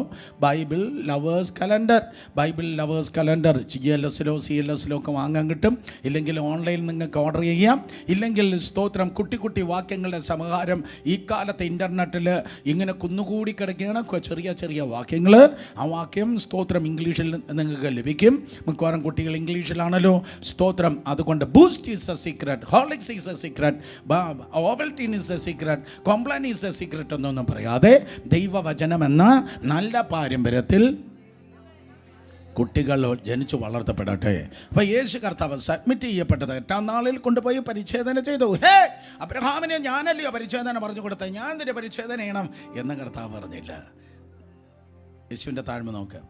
Bible lovers calendar, Bible lovers calendar GLSലോ CLSലോ ഒക്കെ വാങ്ങാൻ കിട്ടും. ഇല്ലെങ്കിൽ ഓൺലൈനിൽ നിങ്ങൾക്ക് ഓർഡർ ചെയ്യാം. ഇല്ലെങ്കിൽ സ്തോത്രം കുട്ടി കുട്ടി വാക്യങ്ങളുടെ സമാഹാരം. ഈ കാലത്ത് ഇൻ്റർനെറ്റിൽ ഇങ്ങനെ കുന്നുകൂടി കിടക്കുകയാണ് ചെറിയ ചെറിയ വാക്യങ്ങൾ. ആ വാക്യം സ്തോത്രം ഇംഗ്ലീഷിൽ നിങ്ങൾക്ക് ലഭിക്കും. മിക്കവാറും കുട്ടികൾ ഇംഗ്ലീഷിലാണല്ലോ. സ്തോത്രം. അതുകൊണ്ട് Boost is a secret, Horlicks is a secret, Ovaltine is a secret, Complan is a secret എന്നൊന്നും പറയാതെ ദൈവവചനം എന്ന നല്ല പാരമ്പര്യത്തിൽ കുട്ടികൾ ജനിച്ചു വളർത്തപ്പെടട്ടെ. അപ്പോൾ യേശു കർത്താവ് സബ്മിറ്റ് ചെയ്യപ്പെട്ടത് 8-ാം നാളിൽ കൊണ്ടുപോയി പരിച്ഛേദന ചെയ്തു. ഹേ, അബ്രഹാമിനെ ഞാനല്ലയോ പരിച്ഛേദന പറഞ്ഞു കൊടുത്തത്, ഞാൻ നിന്റെ പരിച്ഛേദന ചെയ്യണം എന്ന് കർത്താവ് പറഞ്ഞില്ല. യേശുവിൻ്റെ താഴ്മ നോക്ക്.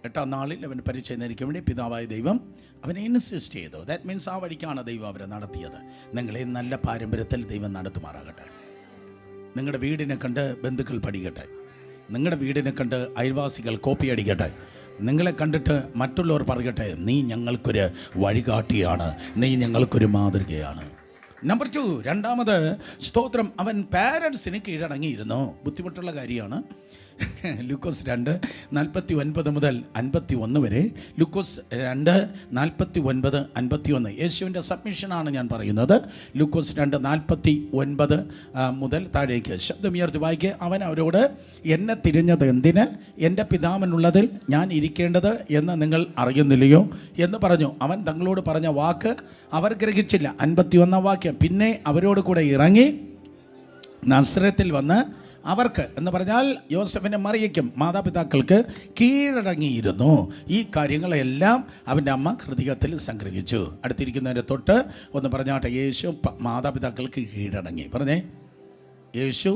8-ാം നാളിൽ അവൻ പരിച്ഛേദനയ്ക്ക് വേണ്ടി പിതാവായ ദൈവം അവനെ ഇൻസിസ്റ്റ് ചെയ്തു. ദാറ്റ് മീൻസ് ആ വഴിക്കാണ് ദൈവം അവരെ നടത്തിയത്. നിങ്ങളെ നല്ല പാരമ്പര്യത്തിൽ ദൈവം നടത്തുമാറാകട്ടെ. നിങ്ങളുടെ വീടിനെ കണ്ട് ബന്ധുക്കൾ പഠിക്കട്ടെ, നിങ്ങളുടെ വീടിനെ കണ്ട് അയൽവാസികൾ കോപ്പി അടിക്കട്ടെ, നിങ്ങളെ കണ്ടിട്ട് മറ്റുള്ളവർ പറയട്ടെ, നീ ഞങ്ങൾക്കൊരു വഴികാട്ടിയാണ്, നീ ഞങ്ങൾക്കൊരു മാതൃകയാണ്. നമ്പർ 2, രണ്ടാമത് സ്തോത്രം, അവൻ പാരൻസിന് കീഴടങ്ങിയിരുന്നു. ബുദ്ധിമുട്ടുള്ള കാര്യമാണ്. ലൂക്കോസ് 2:49 മുതൽ 51 വരെ. ലൂക്കോസ് 2:49-51 യേശുവിൻ്റെ സബ്മിഷനാണ് ഞാൻ പറയുന്നത്. ലൂക്കോസ് 2:49 മുതൽ താഴേക്ക് ശബ്ദമുയർത്തി വായിക്കുക. അവൻ അവരോട്, എന്നെ തിരിഞ്ഞത് എന്തിന്? എൻ്റെ പിതാവിനുള്ളതിൽ ഞാൻ ഇരിക്കേണ്ടത് എന്ന് നിങ്ങൾ അറിയുന്നില്ലയോ എന്ന് പറഞ്ഞു. അവൻ തങ്ങളോട് പറഞ്ഞ വാക്ക് അവർ ഗ്രഹിച്ചില്ല. 51 വാക്യം. പിന്നെ അവരോട് കൂടെ ഇറങ്ങി നസ്രത്തിൽ വന്ന് അവർക്ക് എന്ന് പറഞ്ഞാൽ യോസെഫിനെ മറിയയ്ക്കും മാതാപിതാക്കൾക്ക് കീഴടങ്ങിയിരുന്നു. ഈ കാര്യങ്ങളെല്ലാം അവൻ്റെ അമ്മ ഹൃദയത്തിൽ സംഗ്രഹിച്ചു. അടുത്തിരിക്കുന്നതിൻ്റെ തൊട്ട് ഒന്ന് പറഞ്ഞാട്ടെ, യേശു മാതാപിതാക്കൾക്ക് കീഴടങ്ങി. പറഞ്ഞേ, യേശു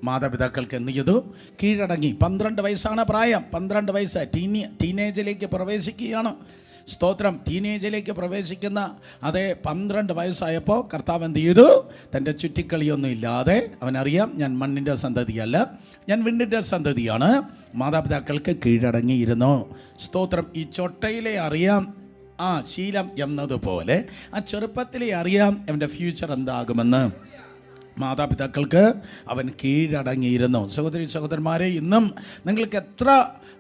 മാതാപിതാക്കൾക്ക് എന്ത് ചെയ്തു? കീഴടങ്ങി. 12 വയസ്സാണ് പ്രായം. 12 വയസ്സ് ടീനേജിലേക്ക് പ്രവേശിക്കുകയാണ്. സ്തോത്രം. ടീനേജിലേക്ക് പ്രവേശിക്കുന്ന അതേ 12 വയസ്സായപ്പോൾ കർത്താവ് എന്ത് ചെയ്തു? തൻ്റെ ചുറ്റിക്കളിയൊന്നും ഇല്ലാതെ അവനറിയാം, ഞാൻ മണ്ണിൻ്റെ സന്തതിയല്ല, ഞാൻ വിണ്ണിൻ്റെ സന്തതിയാണ്. മാതാപിതാക്കൾക്ക് കീഴടങ്ങിയിരുന്നു. സ്തോത്രം. ഈ ചൊട്ടയിലെ അറിയാം ശീലം എന്നതുപോലെ ആ ചെറുപ്പത്തിലെ അറിയാം അവൻ്റെ ഫ്യൂച്ചർ എന്താകുമെന്ന്. മാതാപിതാക്കൾക്ക് അവൻ കീഴടങ്ങിയിരുന്നു. സഹോദരി സഹോദരന്മാരെ, ഇന്നും നിങ്ങൾക്ക് എത്ര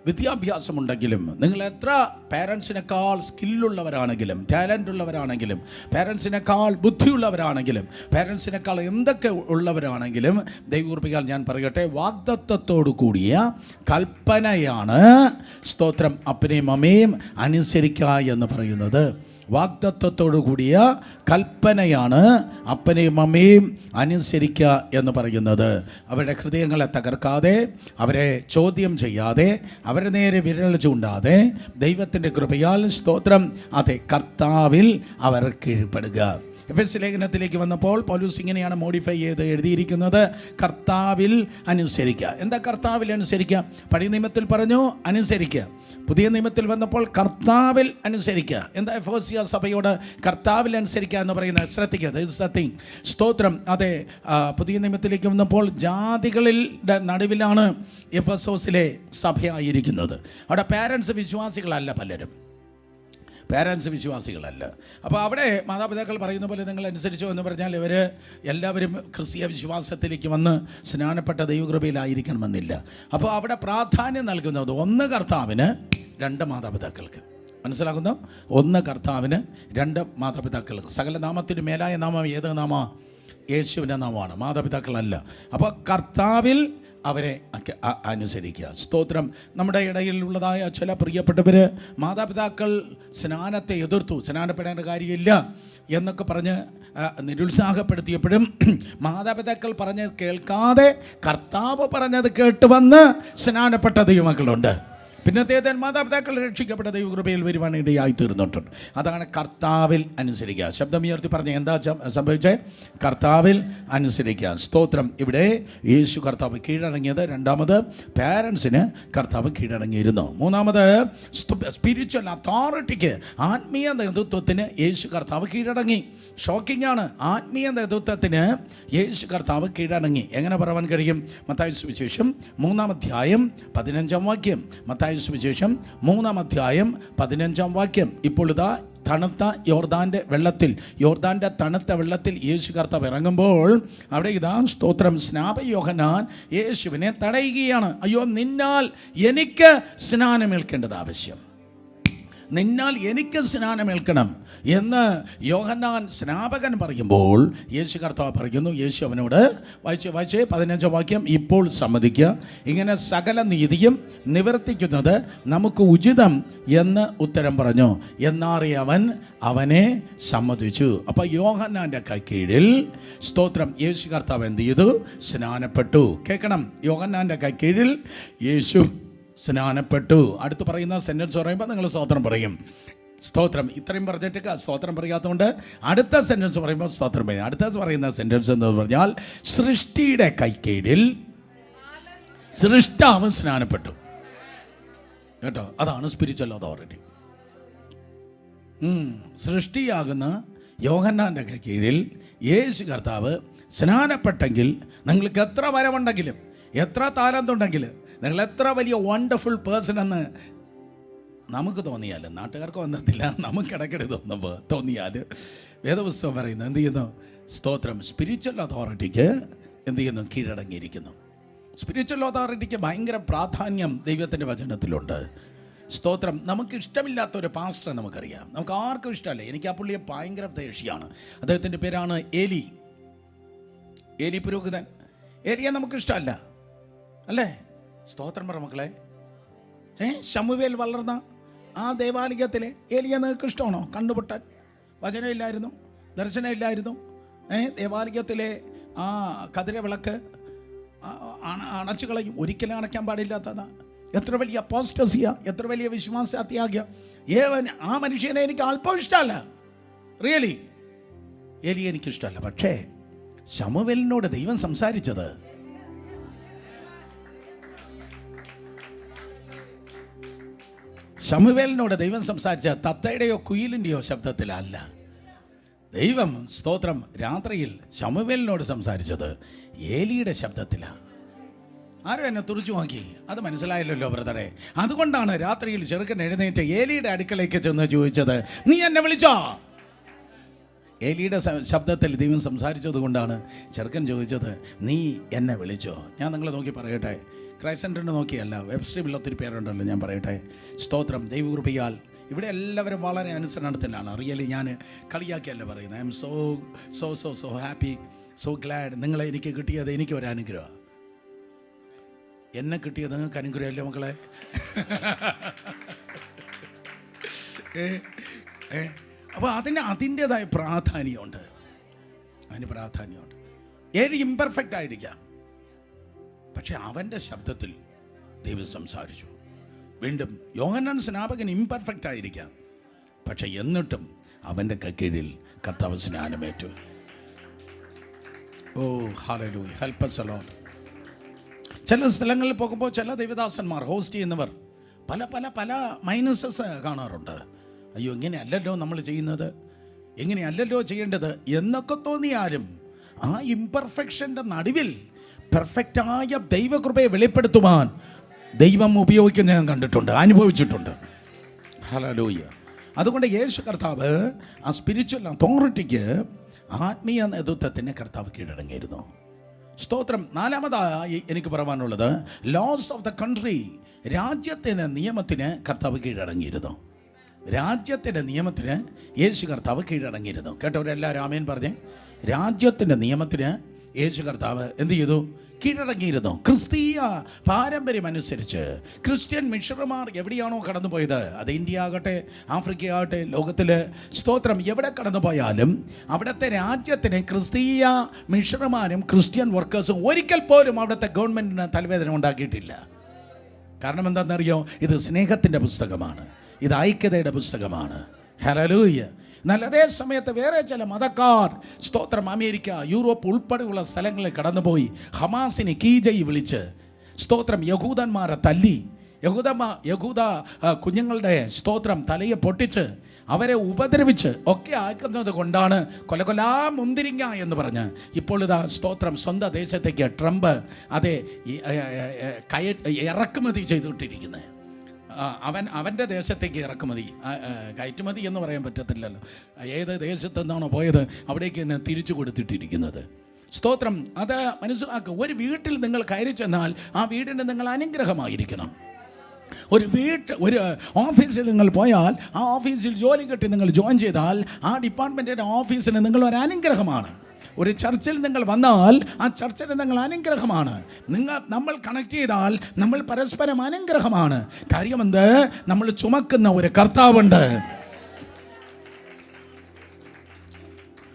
വിദ്യാഭ്യാസമുണ്ടെങ്കിലും, നിങ്ങൾ എത്ര പാരൻസിനേക്കാൾ സ്കില്ലുള്ളവരാണെങ്കിലും, ടാലൻ്റ് ഉള്ളവരാണെങ്കിലും, പാരൻസിനേക്കാൾ ബുദ്ധിയുള്ളവരാണെങ്കിലും, പാരൻസിനേക്കാൾ എന്തൊക്കെ ഉള്ളവരാണെങ്കിലും, ദൈവകൃപയാൽ ഞാൻ പറയട്ടെ, വാഗ്ദത്തത്തോടു കൂടിയ കൽപ്പനയാണ് സ്തോത്രം അപ്പനെയും അമ്മയും അനുസരിക്കുക എന്ന് പറയുന്നത്. വാഗ്ദത്തത്തോടു കൂടിയ കൽപ്പനയാണ് അപ്പനെയും അമ്മയും അനുസരിക്കുക എന്ന് പറയുന്നത്. അവരുടെ ഹൃദയങ്ങളെ തകർക്കാതെ, അവരെ ചോദ്യം ചെയ്യാതെ, അവരെ നേരെ വിരൽ ചൂണ്ടാതെ, ദൈവത്തിൻ്റെ കൃപയാൽ സ്തോത്രം, അതെ, കർത്താവിൽ അവർ കീഴ്പ്പെടുക. എഫെസ്യ ലേഖനത്തിലേക്ക് വന്നപ്പോൾ പൗലോസ് ഇങ്ങനെയാണ് മോഡിഫൈ ചെയ്ത് എഴുതിയിരിക്കുന്നത്, കർത്താവിൽ അനുസരിക്കുക. എന്താ കർത്താവിൽ അനുസരിക്കുക? പഴയ നിയമത്തിൽ പറഞ്ഞു അനുസരിക്കുക. പുതിയ നിയമത്തിൽ വന്നപ്പോൾ കർത്താവിൽ അനുസരിക്കുക. എന്താ എഫെസ്യ സഭയോട് കർത്താവിൽ അനുസരിക്കുക എന്ന് പറയുന്നത്? ശ്രദ്ധിക്കുക, സ്തോത്രം. അതെ, പുതിയ നിയമത്തിലേക്ക് വന്നപ്പോൾ ജാതികളുടെ നടുവിലാണ് എഫെസോസിലെ സഭയായിരിക്കുന്നത്. അവിടെ പാരൻസ് വിശ്വാസികളല്ല, പലരും പാരൻസ് വിശ്വാസികളല്ല. അപ്പോൾ അവിടെ മാതാപിതാക്കൾ പറയുന്ന പോലെ നിങ്ങൾ അനുസരിച്ചോ എന്ന് പറഞ്ഞാൽ ഇവർ എല്ലാവരും ക്രിസ്തീയ വിശ്വാസത്തിലേക്ക് വന്ന് സ്നാനപ്പെട്ട ദൈവകൃപയിലായിരിക്കണമെന്നില്ല. അപ്പോൾ അവിടെ പ്രാധാന്യം നൽകുന്നത് ഒന്ന് കർത്താവിന്, രണ്ട് മാതാപിതാക്കൾക്ക്. മനസ്സിലാക്കുന്നു? ഒന്ന് കർത്താവിന്, രണ്ട് മാതാപിതാക്കൾക്ക്. സകല നാമത്തിന് മേലായ നാമം ഏത് നാമം? യേശുവിൻ്റെ നാമമാണ്, മാതാപിതാക്കളല്ല. അപ്പോൾ കർത്താവിൽ അവരെ അനുസരിക്കുക. സ്തോത്രം. നമ്മുടെ ഇടയിലുള്ളതായ ചില പ്രിയപ്പെട്ടവർ മാതാപിതാക്കൾ സ്നാനത്തെ എതിർത്തു, സ്നാനപ്പെടേണ്ട കാര്യമില്ല എന്നൊക്കെ പറഞ്ഞ് നിരുത്സാഹപ്പെടുത്തിയപ്പോഴും മാതാപിതാക്കൾ പറഞ്ഞത് കേൾക്കാതെ കർത്താവ് പറഞ്ഞത് കേട്ട് വന്ന് സ്നാനപ്പെട്ട ദൈവമക്കളുണ്ട്. പിന്നത്തേതൻ മാതാപിതാക്കൾ രക്ഷിക്കപ്പെട്ട ദൈവകൃപയിൽ വരുവാൻ ഇടയായി തീർന്നിട്ടുണ്ട്. അതാണ് കർത്താവിൽ അനുസരിക്കുക. ശബ്ദമുയർത്തി പറഞ്ഞ് എന്താ സംഭവിച്ചത്? കർത്താവിൽ അനുസരിക്കുക. സ്തോത്രം. ഇവിടെ യേശു കർത്താവ് കീഴടങ്ങിയത്. രണ്ടാമത് പാരൻസിന് കർത്താവ് കീഴടങ്ങിയിരുന്നു. മൂന്നാമത് സ്പിരിച്വൽ അതോറിറ്റിക്ക്, ആത്മീയ നേതൃത്വത്തിന് യേശു കർത്താവ് കീഴടങ്ങി. ഷോക്കിംഗ് ആണ്. ആത്മീയ നേതൃത്വത്തിന് യേശു കർത്താവ് കീഴടങ്ങി. എങ്ങനെ പറയാൻ കഴിയും? മത്തായി സുവിശേഷം 3-ാം അധ്യായം 15-ാം വാക്യം. മത്തായി സുവിശേഷം 3-ാം അധ്യായം 15-ാം വാക്യം. ഇപ്പോൾ ഇതാ തണുത്ത യോർദാൻ്റെ തണുത്ത വെള്ളത്തിൽ യേശു കർത്താവ് ഇറങ്ങുമ്പോൾ അവിടെ ഇതാ സ്തോത്രം, സ്നാപക യോഹന്നാൻ യേശുവിനെ തടയുകയാണ്. അയ്യോ, നിന്നാൽ എനിക്ക് സ്നാനമേൽക്കേണ്ടത് ആവശ്യം, നിന്നാൽ എനിക്ക് സ്നാനമേൽക്കണം എന്ന് യോഹന്നാൻ സ്നാപകൻ പറയുമ്പോൾ യേശു കർത്താവ് പറയുന്നു, യേശു അവനോട് വായിച്ച് 15-ാം വാക്യം, ഇപ്പോൾ സമ്മതിക്കുക, ഇങ്ങനെ സകല നീതിയും നിവർത്തിക്കുന്നത് നമുക്ക് ഉചിതം എന്ന് ഉത്തരം പറഞ്ഞു. എന്നറിയ അവനെ സമ്മതിച്ചു. അപ്പോൾ യോഹന്നാൻ്റെ കൈക്കീഴിൽ സ്തോത്രം യേശു കർത്താവ് എന്ത് ചെയ്തു? സ്നാനപ്പെട്ടു. കേൾക്കണം, യോഹന്നാൻ്റെ കൈക്കീഴിൽ യേശു സ്നാനപ്പെട്ടു. അടുത്ത് പറയുന്ന സെൻറ്റൻസ് പറയുമ്പോൾ നിങ്ങൾ സ്തോത്രം പറയും. സ്തോത്രം. ഇത്രയും പറഞ്ഞിട്ട് സ്തോത്രം പറയാത്തതുകൊണ്ട് അടുത്ത സെൻറ്റൻസ് പറയുമ്പോൾ സ്തോത്രം പറയും. അടുത്ത പറയുന്ന സെൻറ്റൻസ് എന്ന് പറഞ്ഞാൽ സൃഷ്ടിയുടെ കൈക്കീഴിൽ സൃഷ്ടാവ് സ്നാനപ്പെട്ടു. കേട്ടോ, അതാണ് സ്പിരിച്വൽ അതോറിറ്റി. സൃഷ്ടിയാകുന്ന യോഹന്നാൻ്റെ കീഴിൽ യേശു കർത്താവ് സ്നാനപ്പെട്ടെങ്കിൽ നിങ്ങൾക്ക് എത്ര വരവുണ്ടെങ്കിലും, എത്ര താലന്തുണ്ടെങ്കിലും, നിങ്ങൾ എത്ര വലിയ വണ്ടർഫുൾ പേഴ്സൺ എന്ന് നമുക്ക് തോന്നിയാൽ, നാട്ടുകാർക്ക് വന്നിട്ടില്ല, നമുക്കിടയ്ക്കിടെ തോന്നിയാൽ വേദപുസ്തകം പറയുന്നു എന്ത് ചെയ്യുന്നു? സ്തോത്രം. സ്പിരിച്വൽ അതോറിറ്റിക്ക് എന്ത് ചെയ്യുന്നു? കീഴടങ്ങിയിരിക്കുന്നു. സ്പിരിച്വൽ അതോറിറ്റിക്ക് ഭയങ്കര പ്രാധാന്യം ദൈവത്തിൻ്റെ വചനത്തിലുണ്ട്. സ്തോത്രം. നമുക്ക് ഇഷ്ടമില്ലാത്തൊരു പാസ്റ്റർ നമുക്കറിയാം, നമുക്ക് ആർക്കും ഇഷ്ടമല്ല. എനിക്ക് ആ പുള്ളിയെ ഭയങ്കര ദേഷ്യമാണ്. അദ്ദേഹത്തിൻ്റെ പേരാണ് ഏലി പുരോഹിതൻ. ഏലിയെ നമുക്കിഷ്ടമല്ല അല്ലേ? സ്തോത്രം പറ മക്കളെ. ശമൂവേൽ വളർന്ന ആ ദേവാലയത്തിലെ ഏലിയെ നിങ്ങൾക്ക് ഇഷ്ടമാണോ? കണ്ടുപൊട്ടാൻ വചനമില്ലായിരുന്നു, ദർശനമില്ലായിരുന്നു. ദേവാലയത്തിലെ ആ കതിര വിളക്ക് അണച്ചു കളയും. ഒരിക്കലും അണയ്ക്കാൻ പാടില്ലാത്തതാ. എത്ര വലിയ അപ്പോസ്റ്റസിയ, എത്ര വലിയ വിശ്വാസത്യാഗ്യ. ആ മനുഷ്യനെ എനിക്ക് അല്പം ഇഷ്ടമല്ല, റിയലി ഏലി എനിക്കിഷ്ടമല്ല. പക്ഷേ ശമൂവേലിനോട് ദൈവം സംസാരിച്ചത് ശമൂവേലിനോട് ദൈവം സംസാരിച്ച തത്തയുടെയോ കുയിലിൻ്റെയോ ശബ്ദത്തിലല്ല. ദൈവം സ്തോത്രം രാത്രിയിൽ ശമൂവേലിനോട് സംസാരിച്ചത് ഏലിയുടെ ശബ്ദത്തിലാണ്. ആരും എന്നെ തുറച്ചു നോക്കി, അത് മനസ്സിലായല്ലോ ബ്രദറെ. അതുകൊണ്ടാണ് രാത്രിയിൽ ചെറുക്കൻ എഴുന്നേറ്റ് ഏലിയുടെ അടുക്കളയ്ക്ക് ചെന്ന് ചോദിച്ചത്, നീ എന്നെ വിളിച്ചോ? ഏലിയുടെ ശബ്ദത്തിൽ ദൈവം സംസാരിച്ചത് കൊണ്ടാണ് ചെറുക്കൻ ചോദിച്ചത്, നീ എന്നെ വിളിച്ചോ? ഞാൻ നിങ്ങളെ നോക്കി പറയട്ടെ, ക്രൈസ്റ്റ് സെൻ്ററിനെ നോക്കിയല്ല, വെബ് സ്ട്രീമിൽ ഒത്തിരി പേരുണ്ടല്ലോ. ഞാൻ പറയട്ടെ, സ്തോത്രം. ദൈവകൃപയാൽ ഇവിടെ എല്ലാവരും വളരെ അനുസരണത്തിലാണ്. റിയലി ഞാൻ കളിയാക്കിയല്ല പറയുന്നത്. I M so so so so happy, so GLAAD. നിങ്ങളെ എനിക്ക് കിട്ടിയത് എനിക്ക് ഒരു അനുഗ്രഹമാണ്. എന്നെ കിട്ടിയത് നിങ്ങൾക്ക് അനുഗ്രഹമല്ലേ മക്കളെ? അപ്പോൾ അതിൻ്റെതായ പ്രാധാന്യമുണ്ട്. ഏത് ഇംപെർഫെക്റ്റ് ആയിരിക്കാം, പക്ഷെ അവൻ്റെ ശബ്ദത്തിൽ ദൈവം സംസാരിച്ചു. വീണ്ടും യോഹന്നാൻ സ്നാപകൻ ഇംപെർഫെക്റ്റ് ആയിരിക്കാം, പക്ഷെ എന്നിട്ടും അവൻ്റെ കീഴിൽ കർത്താവ് സ്നാനമേറ്റു. ഓ ഹല്ലേലൂയ, ഹെൽപ്പ് us Lord. ചില സ്ഥലങ്ങളിൽ പോകുമ്പോൾ ചില ദൈവദാസന്മാർ ഹോസ്റ്റ് ചെയ്യുന്നവർ പല പല പല മൈനസസ് കാണാറുണ്ട്. അയ്യോ ഇങ്ങനെയല്ലല്ലോ നമ്മൾ ചെയ്യുന്നത്, എങ്ങനെയല്ലല്ലോ ചെയ്യേണ്ടത് എന്നൊക്കെ തോന്നിയാലും ആ ഇംപെർഫെക്ഷൻ്റെ നടുവിൽ പെർഫെക്റ്റായ ദൈവകൃപയെ വെളിപ്പെടുത്തുവാൻ ദൈവം ഉപയോഗിക്കുന്നത് ഞാൻ കണ്ടിട്ടുണ്ട്, അനുഭവിച്ചിട്ടുണ്ട്. ഹല്ലേലൂയ. അതുകൊണ്ട് യേശു കർത്താവ് ആ സ്പിരിച്വൽ അതോറിറ്റിക്ക്, ആത്മീയ നേതൃത്വത്തിന് കർത്താവ് കീഴടങ്ങിയിരുന്നു. സ്തോത്രം. നാലാമതായി എനിക്ക് പറയാനുള്ളത് ലോസ് ഓഫ് ദ കൺട്രി. രാജ്യത്തിന് നിയമത്തിന് കർത്താവ് കീഴടങ്ങിയിരുന്നു. രാജ്യത്തിൻ്റെ നിയമത്തിന് യേശു കർത്താവ് കീഴടങ്ങിയിരുന്നു. കേട്ടവരെല്ലാവരും ആമേൻ പറഞ്ഞേ. രാജ്യത്തിൻ്റെ നിയമത്തിന് യേശു കർത്താവ് എന്ത് ചെയ്തു? കീഴടങ്ങിയിരുന്നു. ക്രിസ്തീയ പാരമ്പര്യം അനുസരിച്ച് ക്രിസ്ത്യൻ മിഷണറിമാർ എവിടെയാണോ കടന്നുപോയത്, അത് ഇന്ത്യ ആകട്ടെ, ആഫ്രിക്ക ആകട്ടെ, ലോകത്തിൽ സ്തോത്രം എവിടെ കടന്നു പോയാലും അവിടുത്തെ രാജ്യത്തിന് ക്രിസ്തീയ മിഷണറിമാരും ക്രിസ്ത്യൻ വർക്കേഴ്സും ഒരിക്കൽ പോലും അവിടുത്തെ ഗവൺമെൻറ്റിന് തലവേദന ഉണ്ടാക്കിയിട്ടില്ല. കാരണം എന്താണെന്നറിയോ? ഇത് സ്നേഹത്തിൻ്റെ പുസ്തകമാണ്, ഇത് ഐക്യതയുടെ പുസ്തകമാണ്. ഹല്ലേലൂയ. എന്നാൽ അതേ സമയത്ത് വേറെ ചില മതക്കാർ സ്തോത്രം അമേരിക്ക, യൂറോപ്പ് ഉൾപ്പെടെയുള്ള സ്ഥലങ്ങളിൽ കടന്നുപോയി ഹമാസിനെ കീജയി വിളിച്ച് സ്തോത്രം യഹൂദന്മാരെ തല്ലി, യഹൂദ കുഞ്ഞുങ്ങളുടെ സ്തോത്രം തലയെ പൊട്ടിച്ച് അവരെ ഉപദ്രവിച്ച് ഒക്കെ ആക്കുന്നത് കൊണ്ടാണ് കൊലകൊലാ മുന്തിരിങ്ങ എന്ന് പറഞ്ഞ് ഇപ്പോൾ ഇതാ സ്തോത്രം സ്വന്തം ദേശത്തേക്ക് ട്രംപ് അതെ ഇറക്കുമതി ചെയ്തുകൊണ്ടിരിക്കുന്നത്. അവൻ്റെ ദേശത്തേക്ക് ഇറക്കുമതി, കയറ്റുമതി എന്ന് പറയാൻ പറ്റത്തില്ലല്ലോ. ഏത് ദേശത്തു നിന്നാണോ പോയത് അവിടേക്ക് തന്നെ തിരിച്ചു കൊടുത്തിട്ടിരിക്കുന്നത്. സ്തോത്രം. അത് മനസ്സിലാക്കുക. ഒരു വീട്ടിൽ നിങ്ങൾ കയറി ചെന്നാൽ ആ വീടിന് നിങ്ങൾ അനുഗ്രഹമായിരിക്കണം. ഒരു ഓഫീസിൽ നിങ്ങൾ പോയാൽ ആ ഓഫീസിൽ ജോലി കിട്ടി നിങ്ങൾ ജോയിൻ ചെയ്താൽ ആ ഡിപ്പാർട്ട്മെൻറ്റിൻ്റെ ഓഫീസിന് നിങ്ങൾ ഒരു അനുഗ്രഹമാണ്. ഒരു ചർച്ചിൽ നിങ്ങൾ വന്നാൽ ആ ചർച്ചിന് നിങ്ങൾ അനുഗ്രഹമാണ്. നമ്മൾ കണക്ട് ചെയ്താൽ നമ്മൾ പരസ്പരം അനുഗ്രഹമാണ്. കാര്യമെന്ത്? നമ്മൾ ചുമക്കുന്ന ഒരു കർത്താവുണ്ട്.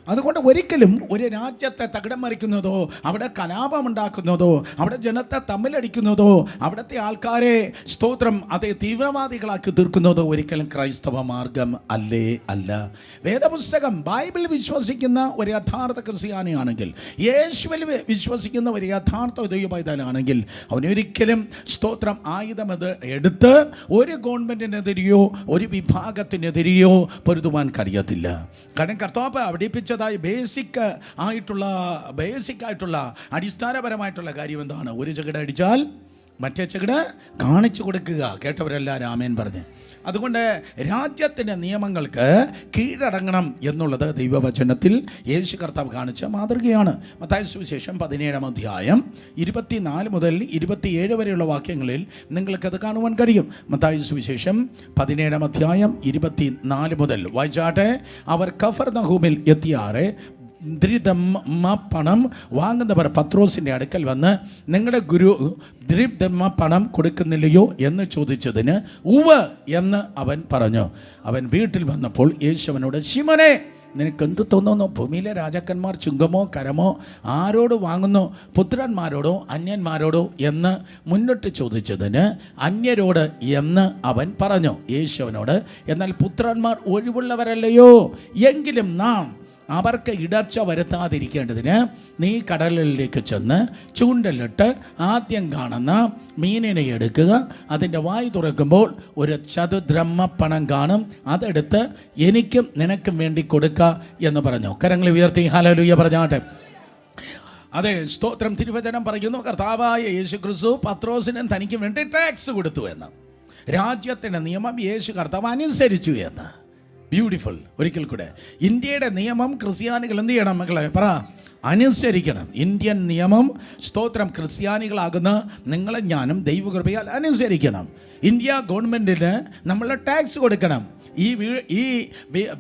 അതുകൊണ്ട് ഒരിക്കലും ഒരു രാജ്യത്തെ തകിടം മറിക്കുന്നതോ അവിടെ കലാപമുണ്ടാക്കുന്നതോ അവിടെ ജനത്തെ തമ്മിലടിക്കുന്നതോ അവിടുത്തെ ആൾക്കാരെ സ്തോത്രം അതേ തീവ്രവാദികളാക്കി തീർക്കുന്നതോ ഒരിക്കലും ക്രൈസ്തവ മാർഗം അല്ല. വേദപുസ്തകം ബൈബിൾ വിശ്വസിക്കുന്ന ഒരു യഥാർത്ഥ ക്രിസ്ത്യാനിയാണെങ്കിൽ, യേശുവിൽ വിശ്വസിക്കുന്ന ഒരു യഥാർത്ഥ ദൈവപൈതലാണെങ്കിൽ അവനൊരിക്കലും സ്തോത്രം ആയുധം എടുത്ത് ഒരു ഗവൺമെൻറ്റിനെതിരെയോ ഒരു വിഭാഗത്തിനെതിരെയോ പൊരുതുവാൻ കഴിയത്തില്ല. കാരണം കർത്താവ് പഠിപ്പിച്ചതായി ബേസിക് ആയിട്ടുള്ള അടിസ്ഥാനപരമായിട്ടുള്ള കാര്യം എന്താണ്? ഒരു ചകിട അടിച്ചാൽ മറ്റേ ചകിട കാണിച്ചു കൊടുക്കുക. കേട്ടവരെല്ലാവരും ആമേൻ പറഞ്ഞ്. അതുകൊണ്ട് രാജ്യത്തിൻ്റെ നിയമങ്ങൾക്ക് കീഴടങ്ങണം എന്നുള്ളത് ദൈവവചനത്തിൽ യേശു കർത്താവ് കാണിച്ച മാതൃകയാണ്. മത്തായി സുവിശേഷം 17-ാം അധ്യായം 24 മുതൽ 27 വരെയുള്ള വാക്യങ്ങളിൽ നിങ്ങൾക്കത് കാണുവാൻ കഴിയും. മത്തായി സുവിശേഷം 17-ാം അധ്യായം 24 മുതൽ വായിച്ചാട്ടെ. അവർ കഫർനഹൂമിൽ എത്തിയാറെ പണം വാങ്ങുന്നവർ പത്രോസിൻ്റെ അടുക്കൽ വന്ന് നിങ്ങളുടെ ഗുരു ദ്രിബ്ദമ്മ പണം കൊടുക്കുന്നില്ലയോ എന്ന് ചോദിച്ചതിന് ഉവ്വ് എന്ന് അവൻ പറഞ്ഞു. അവൻ വീട്ടിൽ വന്നപ്പോൾ യേശു അവനോട്, ശിമോനേ, നിനക്കെന്ത് തോന്നുന്നു? ഭൂമിയിലെ രാജാക്കന്മാർ ചുങ്കമോ കരമോ ആരോട് വാങ്ങുന്നു? പുത്രന്മാരോടോ അന്യന്മാരോടോ എന്ന് മുന്നിട്ട് ചോദിച്ചതിന് അന്യരോട് എന്ന് അവൻ പറഞ്ഞു. യേശു അവനോട്, എന്നാൽ പുത്രന്മാർ ഒഴിവുള്ളവരല്ലയോ? എങ്കിലും നാം അവർക്ക് ഇടർച്ച വരുത്താതിരിക്കേണ്ടതിന് നീ കടലിലേക്ക് ചെന്ന് ചൂണ്ടലിട്ട് ആദ്യം കാണുന്ന മീനിനെ എടുക്കുക. അതിൻ്റെ വായ് തുറക്കുമ്പോൾ ഒരു ചതുദ്രഹ്മ പണം കാണും. അതെടുത്ത് എനിക്കും നിനക്കും വേണ്ടി കൊടുക്കുക എന്ന് പറഞ്ഞു. കരങ്ങൾ ഉയർത്തി ഹല്ലേലൂയ പറഞ്ഞാട്ടെ. അതെ, സ്തോത്രം. തിരുവചനം പറയുന്നു, കർത്താവായ യേശു ക്രിസ്തു പത്രോസിനും തനിക്ക് വേണ്ടി ടാക്സ് കൊടുത്തു എന്ന്. രാജ്യത്തിൻ്റെ നിയമം യേശു കർത്താവ് അനുസരിച്ചു എന്ന്. ബ്യൂട്ടിഫുൾ. ഒരിക്കൽ കൂടെ, ഇന്ത്യയുടെ നിയമം ക്രിസ്ത്യാനികൾ എന്ത് ചെയ്യണം മക്കളെ? പറ, അനുസരിക്കണം. ഇന്ത്യൻ നിയമം സ്തോത്രം ക്രിസ്ത്യാനികളാകുന്ന നിങ്ങളെ ഞാനും ദൈവകൃപയാൽ അനുസരിക്കണം. ഇന്ത്യ ഗവൺമെൻറ്റിന് നമ്മൾ ടാക്സ് കൊടുക്കണം. ഈ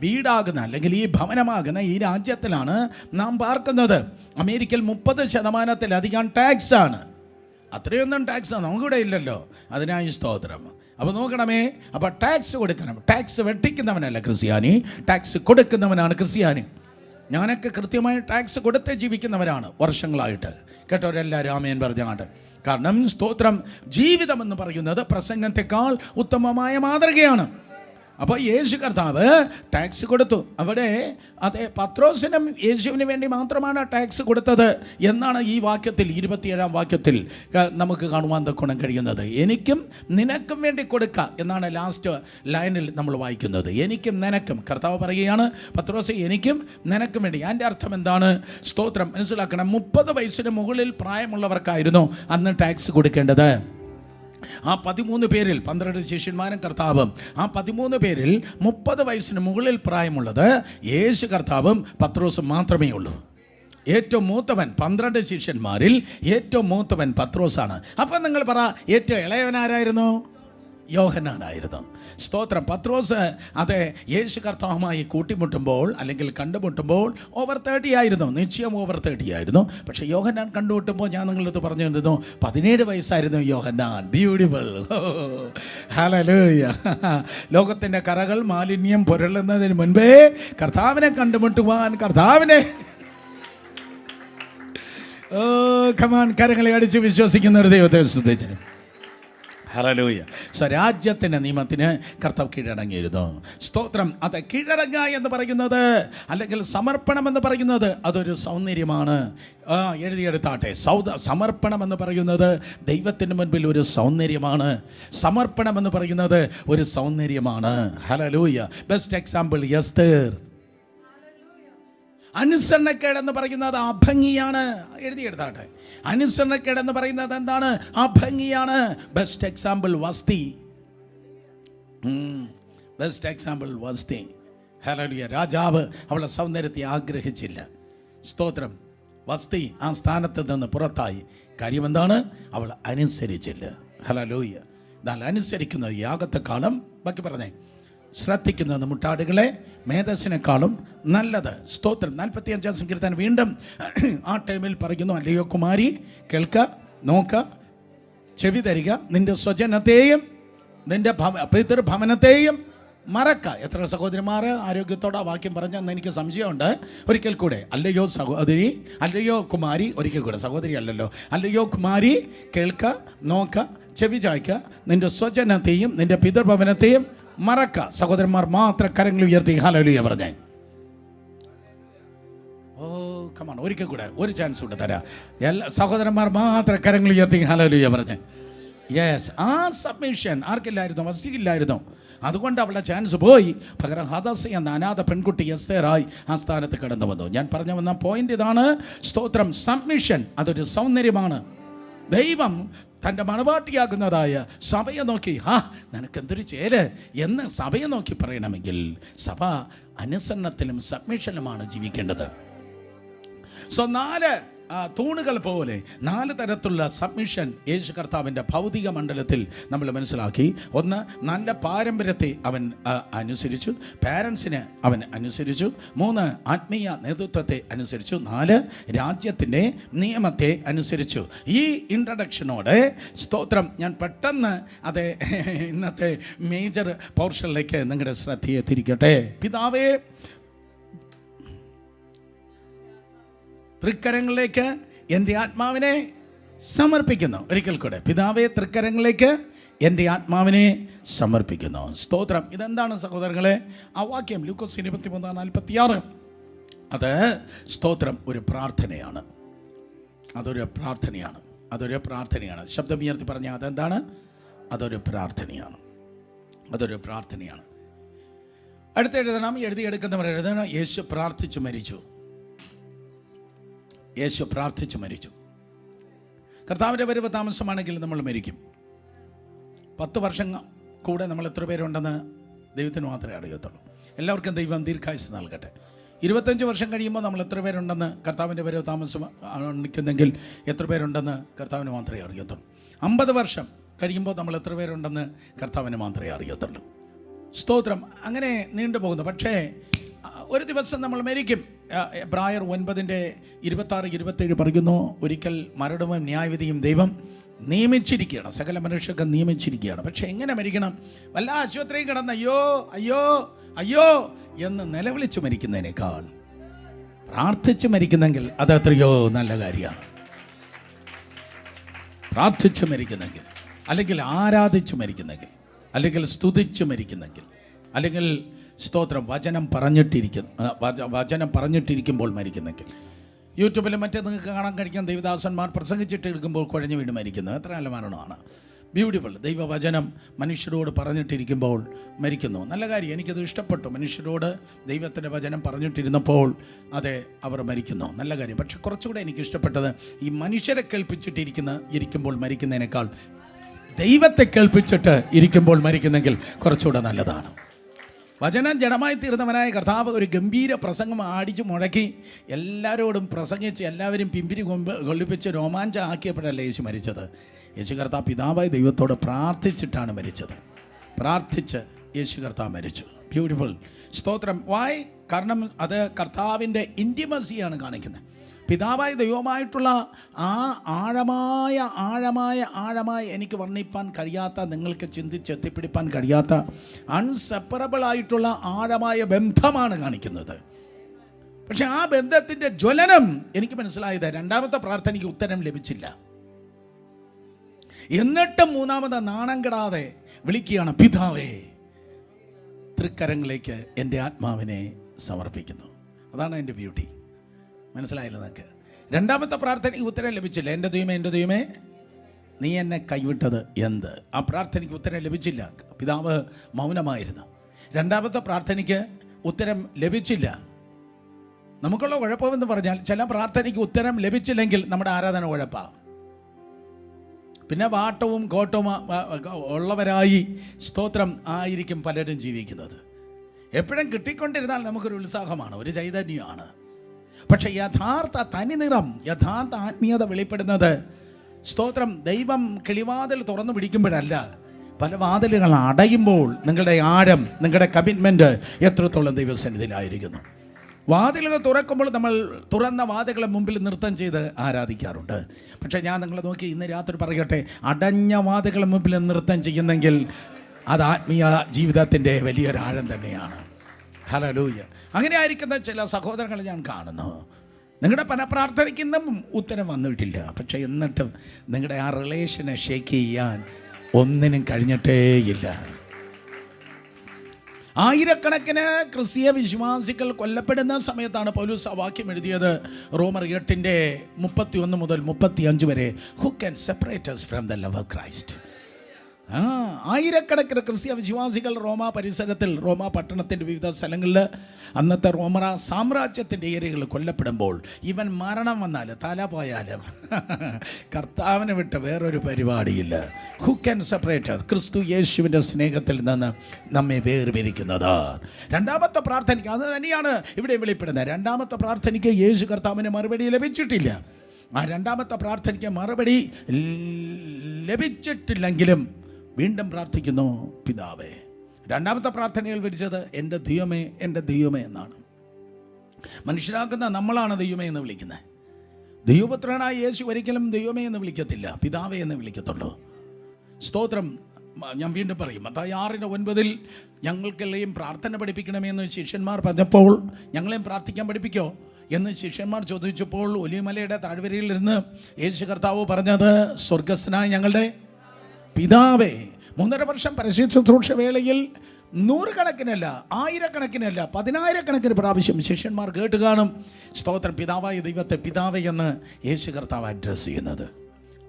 വീടാകുന്ന അല്ലെങ്കിൽ ഈ ഭവനമാകുന്ന ഈ രാജ്യത്തിലാണ് നാം പാർക്കുന്നത്. അമേരിക്കയിൽ 30% ടാക്സാണ്. അത്രയൊന്നും ടാക്സ് നമുക്കിവിടെ ഇല്ലല്ലോ. അതിനായി സ്തോത്രം. അപ്പോൾ നോക്കണമേ, അപ്പോൾ ടാക്സ് കൊടുക്കണം. ടാക്സ് വെട്ടിക്കുന്നവനല്ല ക്രിസ്ത്യാനി, ടാക്സ് കൊടുക്കുന്നവനാണ് ക്രിസ്ത്യാനി. ഞാനൊക്കെ കൃത്യമായി ടാക്സ് കൊടുത്ത് ജീവിക്കുന്നവരാണ് വർഷങ്ങളായിട്ട്. കേട്ടവരെല്ലാവരും ആമേൻ പറഞ്ഞാണ്ട്. കാരണം സ്തോത്രം, ജീവിതമെന്ന് പറയുന്നത് പ്രസംഗത്തെക്കാൾ ഉത്തമമായ മാതൃകയാണ്. അപ്പോൾ യേശു കർത്താവ് ടാക്സ് കൊടുത്തു. അവിടെ അതെ, പത്രോസിനും യേശുവിന് വേണ്ടി മാത്രമാണ് ടാക്സ് കൊടുത്തത് എന്നാണ് ഈ വാക്യത്തിൽ 27-ാം വാക്യത്തിൽ നമുക്ക് കാണുവാൻ തക്കണം കഴിയുന്നത്. എനിക്കും നിനക്കും വേണ്ടി കൊടുക്കുക എന്നാണ് ലാസ്റ്റ് ലൈനിൽ നമ്മൾ വായിക്കുന്നത്. എനിക്കും നിനക്കും. കർത്താവ് പറയുകയാണ്, പത്രോസ് എനിക്കും നിനക്കും വേണ്ടി. അതിൻ്റെ അർത്ഥം എന്താണ്? സ്തോത്രം മനസ്സിലാക്കണം. 30 വയസ്സിന് മുകളിൽ പ്രായമുള്ളവർക്കായിരുന്നു അന്ന് ടാക്സ് കൊടുക്കേണ്ടത്. ആ 13 പേരിൽ 12 ശിഷ്യന്മാരും കർത്താവും, ആ 13 പേരിൽ 30 വയസ്സിന് മുകളിൽ പ്രായമുള്ളത് യേശു കർത്താവും പത്രോസും മാത്രമേ ഉള്ളൂ. ഏറ്റവും മൂത്തവൻ 12 ശിഷ്യന്മാരിൽ ഏറ്റവും മൂത്തവൻ പത്രോസാണ്. അപ്പം നിങ്ങൾ പറ, ഏറ്റവും ഇളയവനാരായിരുന്നു? യോഹന്നാനായിരുന്നു. സ്തോത്രം. പത്രോസ് അതെ യേശു കർത്താവുമായി കൂട്ടിമുട്ടുമ്പോൾ അല്ലെങ്കിൽ കണ്ടുമുട്ടുമ്പോൾ ഓവർ 30 ആയിരുന്നു, നിശ്ചയം ഓവർ 30 ആയിരുന്നു. പക്ഷേ യോഹന്നാൻ കണ്ടുമുട്ടുമ്പോൾ ഞാൻ നിങ്ങളടുത്ത് പറഞ്ഞിരുന്നു 17 വയസ്സായിരുന്നു യോഹന്നാൻ. ബ്യൂട്ടിഫുൾ. ഹല്ലേലൂയ. ലോകത്തിൻ്റെ കറകൾ മാലിന്യം പുരളുന്നതിന് മുൻപേ കർത്താവിനെ കണ്ടുമുട്ടുവാൻ, കർത്താവിനെ കമാൻ കരങ്ങളെ അടിച്ച് വിശ്വസിക്കുന്ന ഒരു ദൈവത്തെ സ്തുതിച്ച്. ഹല്ലേലൂയ. സ്വരാജ്യത്തിൻ്റെ നിയമത്തിന് കർത്താവ് കീഴടങ്ങിയിരുന്നു. സ്തോത്രം. അത് കീഴടങ്ങുക എന്ന് പറയുന്നത് അല്ലെങ്കിൽ സമർപ്പണം എന്ന് പറയുന്നത് അതൊരു സൗന്ദര്യമാണ്. എഴുതിയെടുത്താട്ടെ. സമർപ്പണം എന്ന് പറയുന്നത് ദൈവത്തിന് മുൻപിൽ ഒരു സൗന്ദര്യമാണ്. സമർപ്പണം എന്ന് പറയുന്നത് ഒരു സൗന്ദര്യമാണ്. ഹല്ലേലൂയ. Best example Esther. അനുസരണക്കേടെന്ന് പറയുന്നത് അഭംഗിയാണ്. എഴുതിയെടുത്താട്ടെ. അനുസരണക്കേടെന്ന് പറയുന്നത് എന്താണ്? അഭംഗിയാണ്. Best example Vashti. Best example Vashti. Hallelujah. രാജാവ് അവളുടെ സൗന്ദര്യത്തെ ആഗ്രഹിച്ചില്ല. സ്തോത്രം. വസ്തി ആ സ്ഥാനത്ത് നിന്ന് പുറത്തായി. കാര്യം എന്താണ്? അവൾ അനുസരിച്ചില്ല. ഹല്ലേലൂയ. എന്നാൽ അനുസരിക്കുന്നത് യാഗത്തെക്കാളും, ബാക്കി പറഞ്ഞേ, ശ്രദ്ധിക്കുന്നത് മുട്ടാടുകളെ മേധസ്സിനേക്കാളും നല്ലത്. സ്തോത്രം. 45-ാം സങ്കീർത്തനം വീണ്ടും ആ ടൈമിൽ പറയുന്നു, അല്ലയോ കുമാരി, കേൾക്ക, നോക്ക, ചെവി തരിക, നിന്റെ സ്വജനത്തെയും നിന്റെ പിതൃഭവനത്തെയും മറക്ക. എത്ര സഹോദരിമാർ ആരോഗ്യത്തോടെ വാക്യം പറഞ്ഞെന്ന് എനിക്ക് സംശയമുണ്ട്. ഒരിക്കൽ കൂടെ, അല്ലയോ സഹോദരി, അല്ലയോ കുമാരി, ഒരിക്കൽ കൂടെ, സഹോദരി അല്ലല്ലോ, അല്ലയോ കുമാരി, കേൾക്ക, നോക്ക, ചെവി ചായ്ക്ക, നിന്റെ സ്വജനത്തെയും നിന്റെ പിതൃഭവനത്തെയും മറക്ക. സഹോദരന്മാർ മാത്രം കരങ്ങൾ ഉയർത്തി ഹല്ലേലൂയ പറഞ്ഞേ. ഓ കമാൺ, ഒരിക്കൽ കൂടെ ഒരു ചാൻസ് കൂടെ തരാം. എല്ലാ സഹോദരന്മാർ മാത്രം കരങ്ങൾ ഉയർത്തി ഹല്ലേലൂയ പറഞ്ഞേ. യെസ്. ആ സബ്മിഷൻ ആർക്കില്ലായിരുന്നു? വസ്തിക്കില്ലായിരുന്നു. അതുകൊണ്ട് അവളുടെ ചാൻസ് പോയി. പകരം ഹദാസ എന്ന അനാഥ പെൺകുട്ടി എസ്തേറായി ആ സ്ഥാനത്ത് കടന്നു വന്നു. ഞാൻ പറഞ്ഞു വന്ന പോയിന്റ് ഇതാണ്. സ്തോത്രം. സബ്മിഷൻ അതൊരു സൗന്ദര്യമാണ്. ദൈവം തൻ്റെ മണവാട്ടിയാകുന്നതായ സഭയെ നോക്കി, നിനക്കെന്തൊരു ചേര് എന്ന് സഭയെ നോക്കി പറയണമെങ്കിൽ സഭ അനുസരണത്തിലും സബ്മിഷനിലുമാണ് ജീവിക്കേണ്ടത്. സോ 4 തൂണുകൾ പോലെ 4 തരത്തിലുള്ള സബ്മിഷൻ യേശു കർത്താവിൻ്റെ ഭൗതിക മണ്ഡലത്തിൽ നമ്മൾ മനസ്സിലാക്കി. ഒന്ന്, നല്ല പാരമ്പര്യത്തെ അവൻ അനുസരിച്ചു, പാരൻസിനെ അവൻ അനുസരിച്ചു. 3, ആത്മീയ നേതൃത്വത്തെ അനുസരിച്ചു. 4, രാജ്യത്തിൻ്റെ നിയമത്തെ അനുസരിച്ചു. ഈ ഇൻട്രഡക്ഷനോടെ സ്തോത്രം ഞാൻ പെട്ടെന്ന് അതെ ഇന്നത്തെ മേജർ പോർഷനിലേക്ക് നിങ്ങളുടെ ശ്രദ്ധയെ തിരിക്കട്ടെ. പിതാവേ, തൃക്കരങ്ങളിലേക്ക് എൻ്റെ ആത്മാവിനെ സമർപ്പിക്കുന്നു. ഒരിക്കൽ കൂടെ, പിതാവേ, തൃക്കരങ്ങളിലേക്ക് എൻ്റെ ആത്മാവിനെ സമർപ്പിക്കുന്നു. സ്തോത്രം. ഇതെന്താണ് സഹോദരങ്ങളെ? ആ വാക്യം ലൂക്കോസ് 23:46. അത് സ്തോത്രം ഒരു പ്രാർത്ഥനയാണ്. അതൊരു പ്രാർത്ഥനയാണ്. അതൊരു പ്രാർത്ഥനയാണ്. ശബ്ദം ഉയർത്തി പറഞ്ഞാൽ അതെന്താണ്? അതൊരു പ്രാർത്ഥനയാണ്. അതൊരു പ്രാർത്ഥനയാണ്. അടുത്ത് എഴുതണം, എഴുതിയെടുക്കുന്നവർ എഴുതണം, യേശു പ്രാർത്ഥിച്ചു മരിച്ചു. യേശു പ്രാർത്ഥിച്ചു മരിച്ചു. കർത്താവിൻ്റെ വരവ് താമസമാണെങ്കിൽ നമ്മൾ മരിക്കും. 10 വർഷം കൂടെ നമ്മൾ എത്ര പേരുണ്ടെന്ന് ദൈവത്തിന് മാത്രമേ അറിയത്തുള്ളൂ. എല്ലാവർക്കും ദൈവം ദീർഘായുസ് നൽകട്ടെ. 25 വർഷം കഴിയുമ്പോൾ നമ്മൾ എത്ര പേരുണ്ടെന്ന്, കർത്താവിൻ്റെ വരവ് താമസം നിൽക്കുന്നെങ്കിൽ എത്ര പേരുണ്ടെന്ന് കർത്താവിന് മാത്രമേ അറിയത്തുള്ളൂ. 50 വർഷം കഴിയുമ്പോൾ നമ്മൾ എത്ര പേരുണ്ടെന്ന് കർത്താവിന് മാത്രമേ അറിയത്തുള്ളൂ. സ്തോത്രം. അങ്ങനെ നീണ്ടുപോകുന്നു. പക്ഷേ ഒരു ദിവസം നമ്മൾ മരിക്കും. എബ്രായർ 9:26-27 പറയുന്നു, ഒരിക്കൽ മരണവും ന്യായവിധിയും ദൈവം നിയമിച്ചിരിക്കുകയാണ്, സകല മനുഷ്യർക്ക് നിയമിച്ചിരിക്കുകയാണ്. പക്ഷെ എങ്ങനെ മരിക്കണം? വല്ല ആശുപത്രിയും കിടന്ന് അയ്യോ അയ്യോ അയ്യോ എന്ന് നിലവിളിച്ച് മരിക്കുന്നതിനേക്കാൾ പ്രാർത്ഥിച്ച് മരിക്കുന്നെങ്കിൽ അത് എത്രയോ നല്ല കാര്യമാണ്. പ്രാർത്ഥിച്ച് മരിക്കുന്നെങ്കിൽ, അല്ലെങ്കിൽ ആരാധിച്ച് മരിക്കുന്നെങ്കിൽ, അല്ലെങ്കിൽ സ്തുതിച്ച് മരിക്കുന്നെങ്കിൽ, അല്ലെങ്കിൽ സ്തോത്രം വചനം പറഞ്ഞിട്ടിരിക്കുമ്പോൾ മരിക്കുന്നെങ്കിൽ. യൂട്യൂബിൽ മറ്റേ നിങ്ങൾക്ക് കാണാൻ കഴിക്കാൻ ദൈവദാസന്മാർ പ്രസംഗിച്ചിട്ട് ഇരിക്കുമ്പോൾ കുഴഞ്ഞു വീണ് മരിക്കുന്നത് എത്ര നല്ല മരണമാണ്. ബ്യൂട്ടിഫുൾ. ദൈവവചനം മനുഷ്യരോട് പറഞ്ഞിട്ടിരിക്കുമ്പോൾ മരിക്കുന്നു. നല്ല കാര്യം, എനിക്കത് ഇഷ്ടപ്പെട്ടു. മനുഷ്യരോട് ദൈവത്തിൻ്റെ വചനം പറഞ്ഞിട്ടിരുന്നപ്പോൾ അതെ അവർ മരിക്കുന്നു, നല്ല കാര്യം. പക്ഷെ കുറച്ചുകൂടെ എനിക്ക് ഇഷ്ടപ്പെട്ടത് ഈ മനുഷ്യരെ ഇരിക്കുമ്പോൾ മരിക്കുന്നതിനേക്കാൾ ദൈവത്തെ കേൾപ്പിച്ചിട്ട് ഇരിക്കുമ്പോൾ മരിക്കുന്നെങ്കിൽ കുറച്ചുകൂടെ നല്ലതാണ്. വചനം ജഡമായി തീർന്നവനായ കർത്താവ് ഒരു ഗംഭീര പ്രസംഗം അടിച്ചു മുഴക്കി എല്ലാവരോടും പ്രസംഗിച്ച് എല്ലാവരും പിമ്പിരി കൊള്ളിപ്പിച്ച് രോമാഞ്ചം ആക്കിയപ്പോഴല്ല യേശു മരിച്ചത്. യേശു കർത്താവ് പിതാവായ ദൈവത്തോട് പ്രാർത്ഥിച്ചിട്ടാണ് മരിച്ചത്. പ്രാർത്ഥിച്ച് യേശു കർത്താവ് മരിച്ചു. ബ്യൂട്ടിഫുൾ. സ്തോത്രം. വായ്? കാരണം അത് കർത്താവിൻ്റെ ഇൻറ്റിമസിയാണ് കാണിക്കുന്നത്. പിതാവായ ദൈവമായിട്ടുള്ള ആ ആഴമായ എനിക്ക് വർണ്ണിപ്പാൻ കഴിയാത്ത, നിങ്ങൾക്ക് ചിന്തിച്ചെത്തിപ്പിടിപ്പാൻ കഴിയാത്ത അൺസെപ്പറബിളായിട്ടുള്ള ആഴമായ ബന്ധമാണ് കാണിക്കുന്നത്. പക്ഷെ ആ ബന്ധത്തിൻ്റെ ജ്വലനം എനിക്ക് മനസ്സിലായത് രണ്ടാമത്തെ പ്രാർത്ഥനയ്ക്ക് ഉത്തരം ലഭിച്ചില്ല. എന്നിട്ടും മൂന്നാമത് നാണം കെടാതെ വിളിക്കുകയാണ്, പിതാവേ തൃക്കരങ്ങളിലേക്ക് എൻ്റെ ആത്മാവിനെ സമർപ്പിക്കുന്നു. അതാണ് എൻ്റെ ബ്യൂട്ടി. മനസ്സിലായില്ല നിങ്ങൾക്ക്? രണ്ടാമത്തെ പ്രാർത്ഥനയ്ക്ക് ഉത്തരം ലഭിച്ചില്ല. എൻ്റെ ദൈവമേ നീ എന്നെ കൈവിട്ടത് എന്ത്? ആ പ്രാർത്ഥനയ്ക്ക് ഉത്തരം ലഭിച്ചില്ല. പിതാവ് മൗനമായിരുന്നു. രണ്ടാമത്തെ പ്രാർത്ഥനയ്ക്ക് ഉത്തരം ലഭിച്ചില്ല. നമുക്കുള്ള കുഴപ്പമെന്ന് പറഞ്ഞാൽ ചില പ്രാർത്ഥനയ്ക്ക് ഉത്തരം ലഭിച്ചില്ലെങ്കിൽ നമ്മുടെ ആരാധന കുഴപ്പമാണ്. പിന്നെ വാട്ടവും കോട്ടവും ഉള്ളവരായി സ്തോത്രം ആയിരിക്കും പലരും ജീവിക്കുന്നത്. എപ്പോഴും കിട്ടിക്കൊണ്ടിരുന്നാൽ നമുക്കൊരു ഉത്സാഹമാണ്, ഒരു ചൈതന്യമാണ്. പക്ഷെ യഥാർത്ഥ തനിനിറം, യഥാർത്ഥ ആത്മീയത വെളിപ്പെടുന്നത് സ്തോത്രം ദൈവം കിളിവാതിൽ തുറന്നു പിടിക്കുമ്പോഴല്ല, പല വാതിലുകൾ അടയുമ്പോൾ നിങ്ങളുടെ ആഴം, നിങ്ങളുടെ കമ്മിറ്റ്മെൻറ്റ് എത്രത്തോളം ദൈവസന്നിധിയിലായിരിക്കുന്നു. വാതിലുകൾ തുറക്കുമ്പോൾ നമ്മൾ തുറന്ന വാതിലുകളെ മുമ്പിൽ നൃത്തം ചെയ്ത് ആരാധിക്കാറുണ്ട്. പക്ഷേ ഞാൻ നിങ്ങളെ നോക്കി ഇന്ന് രാത്രി പറയട്ടെ, അടഞ്ഞ വാതിലുകളെ മുമ്പിൽ നൃത്തം ചെയ്യുന്നെങ്കിൽ അത് ആത്മീയ ജീവിതത്തിൻ്റെ വലിയൊരാഴം തന്നെയാണ്. ഹല്ലേലൂയ. അങ്ങനെ ആയിരിക്കുന്ന ചില സഹോദരങ്ങളെ ഞാൻ കാണുന്നു. നിങ്ങളുടെ പല പ്രാർത്ഥനയ്ക്കൊന്നും ഉത്തരം വന്നിട്ടില്ല. പക്ഷേ എന്നിട്ടും നിങ്ങളുടെ ആ റിലേഷനെ ഷേക്ക് ചെയ്യാൻ ഒന്നിനും കഴിഞ്ഞിട്ടേയില്ല. ആയിരക്കണക്കിന് ക്രിസ്തീയ വിശ്വാസികൾ കൊല്ലപ്പെടുന്ന സമയത്താണ് പൗലോസ് ആ വാക്യം എഴുതിയത്. റോമർ 8:31 മുതൽ 35 വരെ. Who can separate us from the love of Christ? ആയിരക്കണക്കിന് ക്രിസ്തീയ വിശ്വാസികൾ റോമാ പരിസരത്തിൽ, റോമാ പട്ടണത്തിൻ്റെ വിവിധ സ്ഥലങ്ങളിൽ, അന്നത്തെ റോമറ സാമ്രാജ്യത്തിൻ്റെ ഏരിയകളിൽ കൊല്ലപ്പെടുമ്പോൾ ഇവൻ മരണം വന്നാൽ തല പോയാലും കർത്താവിനെ വിട്ട് വേറൊരു പരിപാടിയില്ല. Who can separate us? ക്രിസ്തു യേശുവിൻ്റെ സ്നേഹത്തിൽ നിന്ന് നമ്മെ വേർപിരിക്കുന്നത്. രണ്ടാമത്തെ പ്രാർത്ഥനയ്ക്ക് അത് തന്നെയാണ് ഇവിടെ വെളിപ്പെടുന്നത്. രണ്ടാമത്തെ പ്രാർത്ഥനയ്ക്ക് യേശു കർത്താവിന് മറുപടി ലഭിച്ചിട്ടില്ല. ആ രണ്ടാമത്തെ പ്രാർത്ഥനയ്ക്ക് മറുപടി ലഭിച്ചിട്ടില്ലെങ്കിലും വീണ്ടും പ്രാർത്ഥിക്കുന്നു, പിതാവേ. രണ്ടാമത്തെ പ്രാർത്ഥനയിൽ വിളിച്ചത് എൻ്റെ ദൈവമേ എന്നാണ്. മനുഷ്യരാക്കുന്ന നമ്മളാണ് ദൈവമേ എന്ന് വിളിക്കുന്നത്. ദൈവപുത്രനായ യേശു ഒരിക്കലും ദൈവമേ എന്ന് വിളിക്കത്തില്ല, പിതാവേ എന്ന് വിളിക്കത്തുള്ളൂ. സ്തോത്രം. ഞാൻ വീണ്ടും പറയും, മത്തായി 6:9 ഞങ്ങൾക്കെല്ലാം പ്രാർത്ഥന പഠിപ്പിക്കണമെന്ന് ശിഷ്യന്മാർ പറഞ്ഞപ്പോൾ, ഞങ്ങളെയും പ്രാർത്ഥിക്കാൻ പഠിപ്പിക്കോ എന്ന് ശിഷ്യന്മാർ ചോദിച്ചപ്പോൾ ഒലിമലയുടെ താഴ്വരയിലിരുന്ന് യേശു കർത്താവ് പറഞ്ഞത്, സ്വർഗസ്ഥനായ ഞങ്ങളുടെ പിതാവേ. 3.5 വർഷം പരസ്യ ശുശ്രൂഷ വേളയിൽ നൂറുകണക്കിനല്ല, ആയിരക്കണക്കിനല്ല, 10,000-കണക്കിന് പ്രാവശ്യം ശിഷ്യന്മാർ കേട്ട് കാണും സ്തോത്രം പിതാവായ ദൈവത്തെ പിതാവേ എന്ന് യേശു കർത്താവ് അഡ്രസ്സ് ചെയ്യുന്നത്.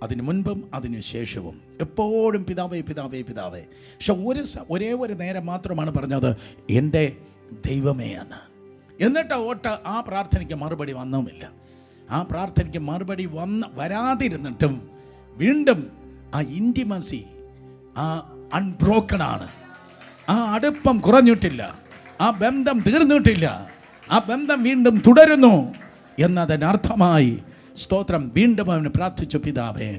അതിനു മുൻപും അതിനു ശേഷവും എപ്പോഴും പിതാവേ പിതാവേ പിതാവേ. പക്ഷെ ഒരേ ഒരു നേരം മാത്രമാണ് പറഞ്ഞത് എൻ്റെ ദൈവമേ എന്ന്. എന്നിട്ട് ആ പ്രാർത്ഥനയ്ക്ക് മറുപടി വന്നുമില്ല. ആ പ്രാർത്ഥനയ്ക്ക് മറുപടി വരാതിരുന്നിട്ടും വീണ്ടും ആ ഇൻറ്റിമസി, ആ അൺബ്രോക്കണാണ്. ആ അടുപ്പം കുറഞ്ഞിട്ടില്ല, ആ ബന്ധം തീർന്നിട്ടില്ല, ആ ബന്ധം വീണ്ടും തുടരുന്നു എന്നതിനർത്ഥമായി സ്തോത്രം വീണ്ടും അവന് പ്രാർത്ഥിച്ചു, പിതാവേ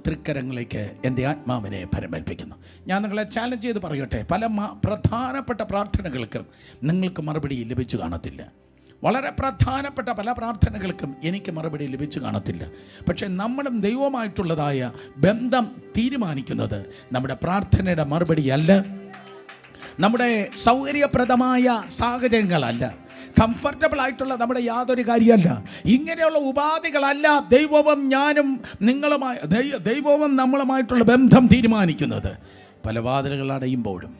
തൃക്കരങ്ങളിലേക്ക് എൻ്റെ ആത്മാവിനെ ഫലമേൽപ്പിക്കുന്നു. ഞാൻ നിങ്ങളെ ചാലഞ്ച് ചെയ്ത് പറയട്ടെ, പല പ്രധാനപ്പെട്ട പ്രാർത്ഥനകൾക്ക് നിങ്ങൾക്ക് മറുപടി ലഭിച്ചു കാണത്തില്ല. വളരെ പ്രധാനപ്പെട്ട പല പ്രാർത്ഥനകൾക്കും എനിക്ക് മറുപടി ലഭിച്ചു കാണത്തില്ല. പക്ഷെ നമ്മളും ദൈവവുമായിട്ടുള്ളതായ ബന്ധം തീരുമാനിക്കുന്നത് നമ്മുടെ പ്രാർത്ഥനയുടെ മറുപടിയല്ല, നമ്മുടെ സൗകര്യപ്രദമായ സാഹചര്യങ്ങളല്ല, കംഫർട്ടബിൾ ആയിട്ടുള്ള നമ്മുടെ യാതൊരു കാര്യമല്ല. ഇങ്ങനെയുള്ള ഉപാധികളല്ല ദൈവവും ഞാനും ദൈവവും നമ്മളുമായിട്ടുള്ള ബന്ധം തീരുമാനിക്കുന്നത്. പല വാതിലുകൾ അടയുമ്പോഴും,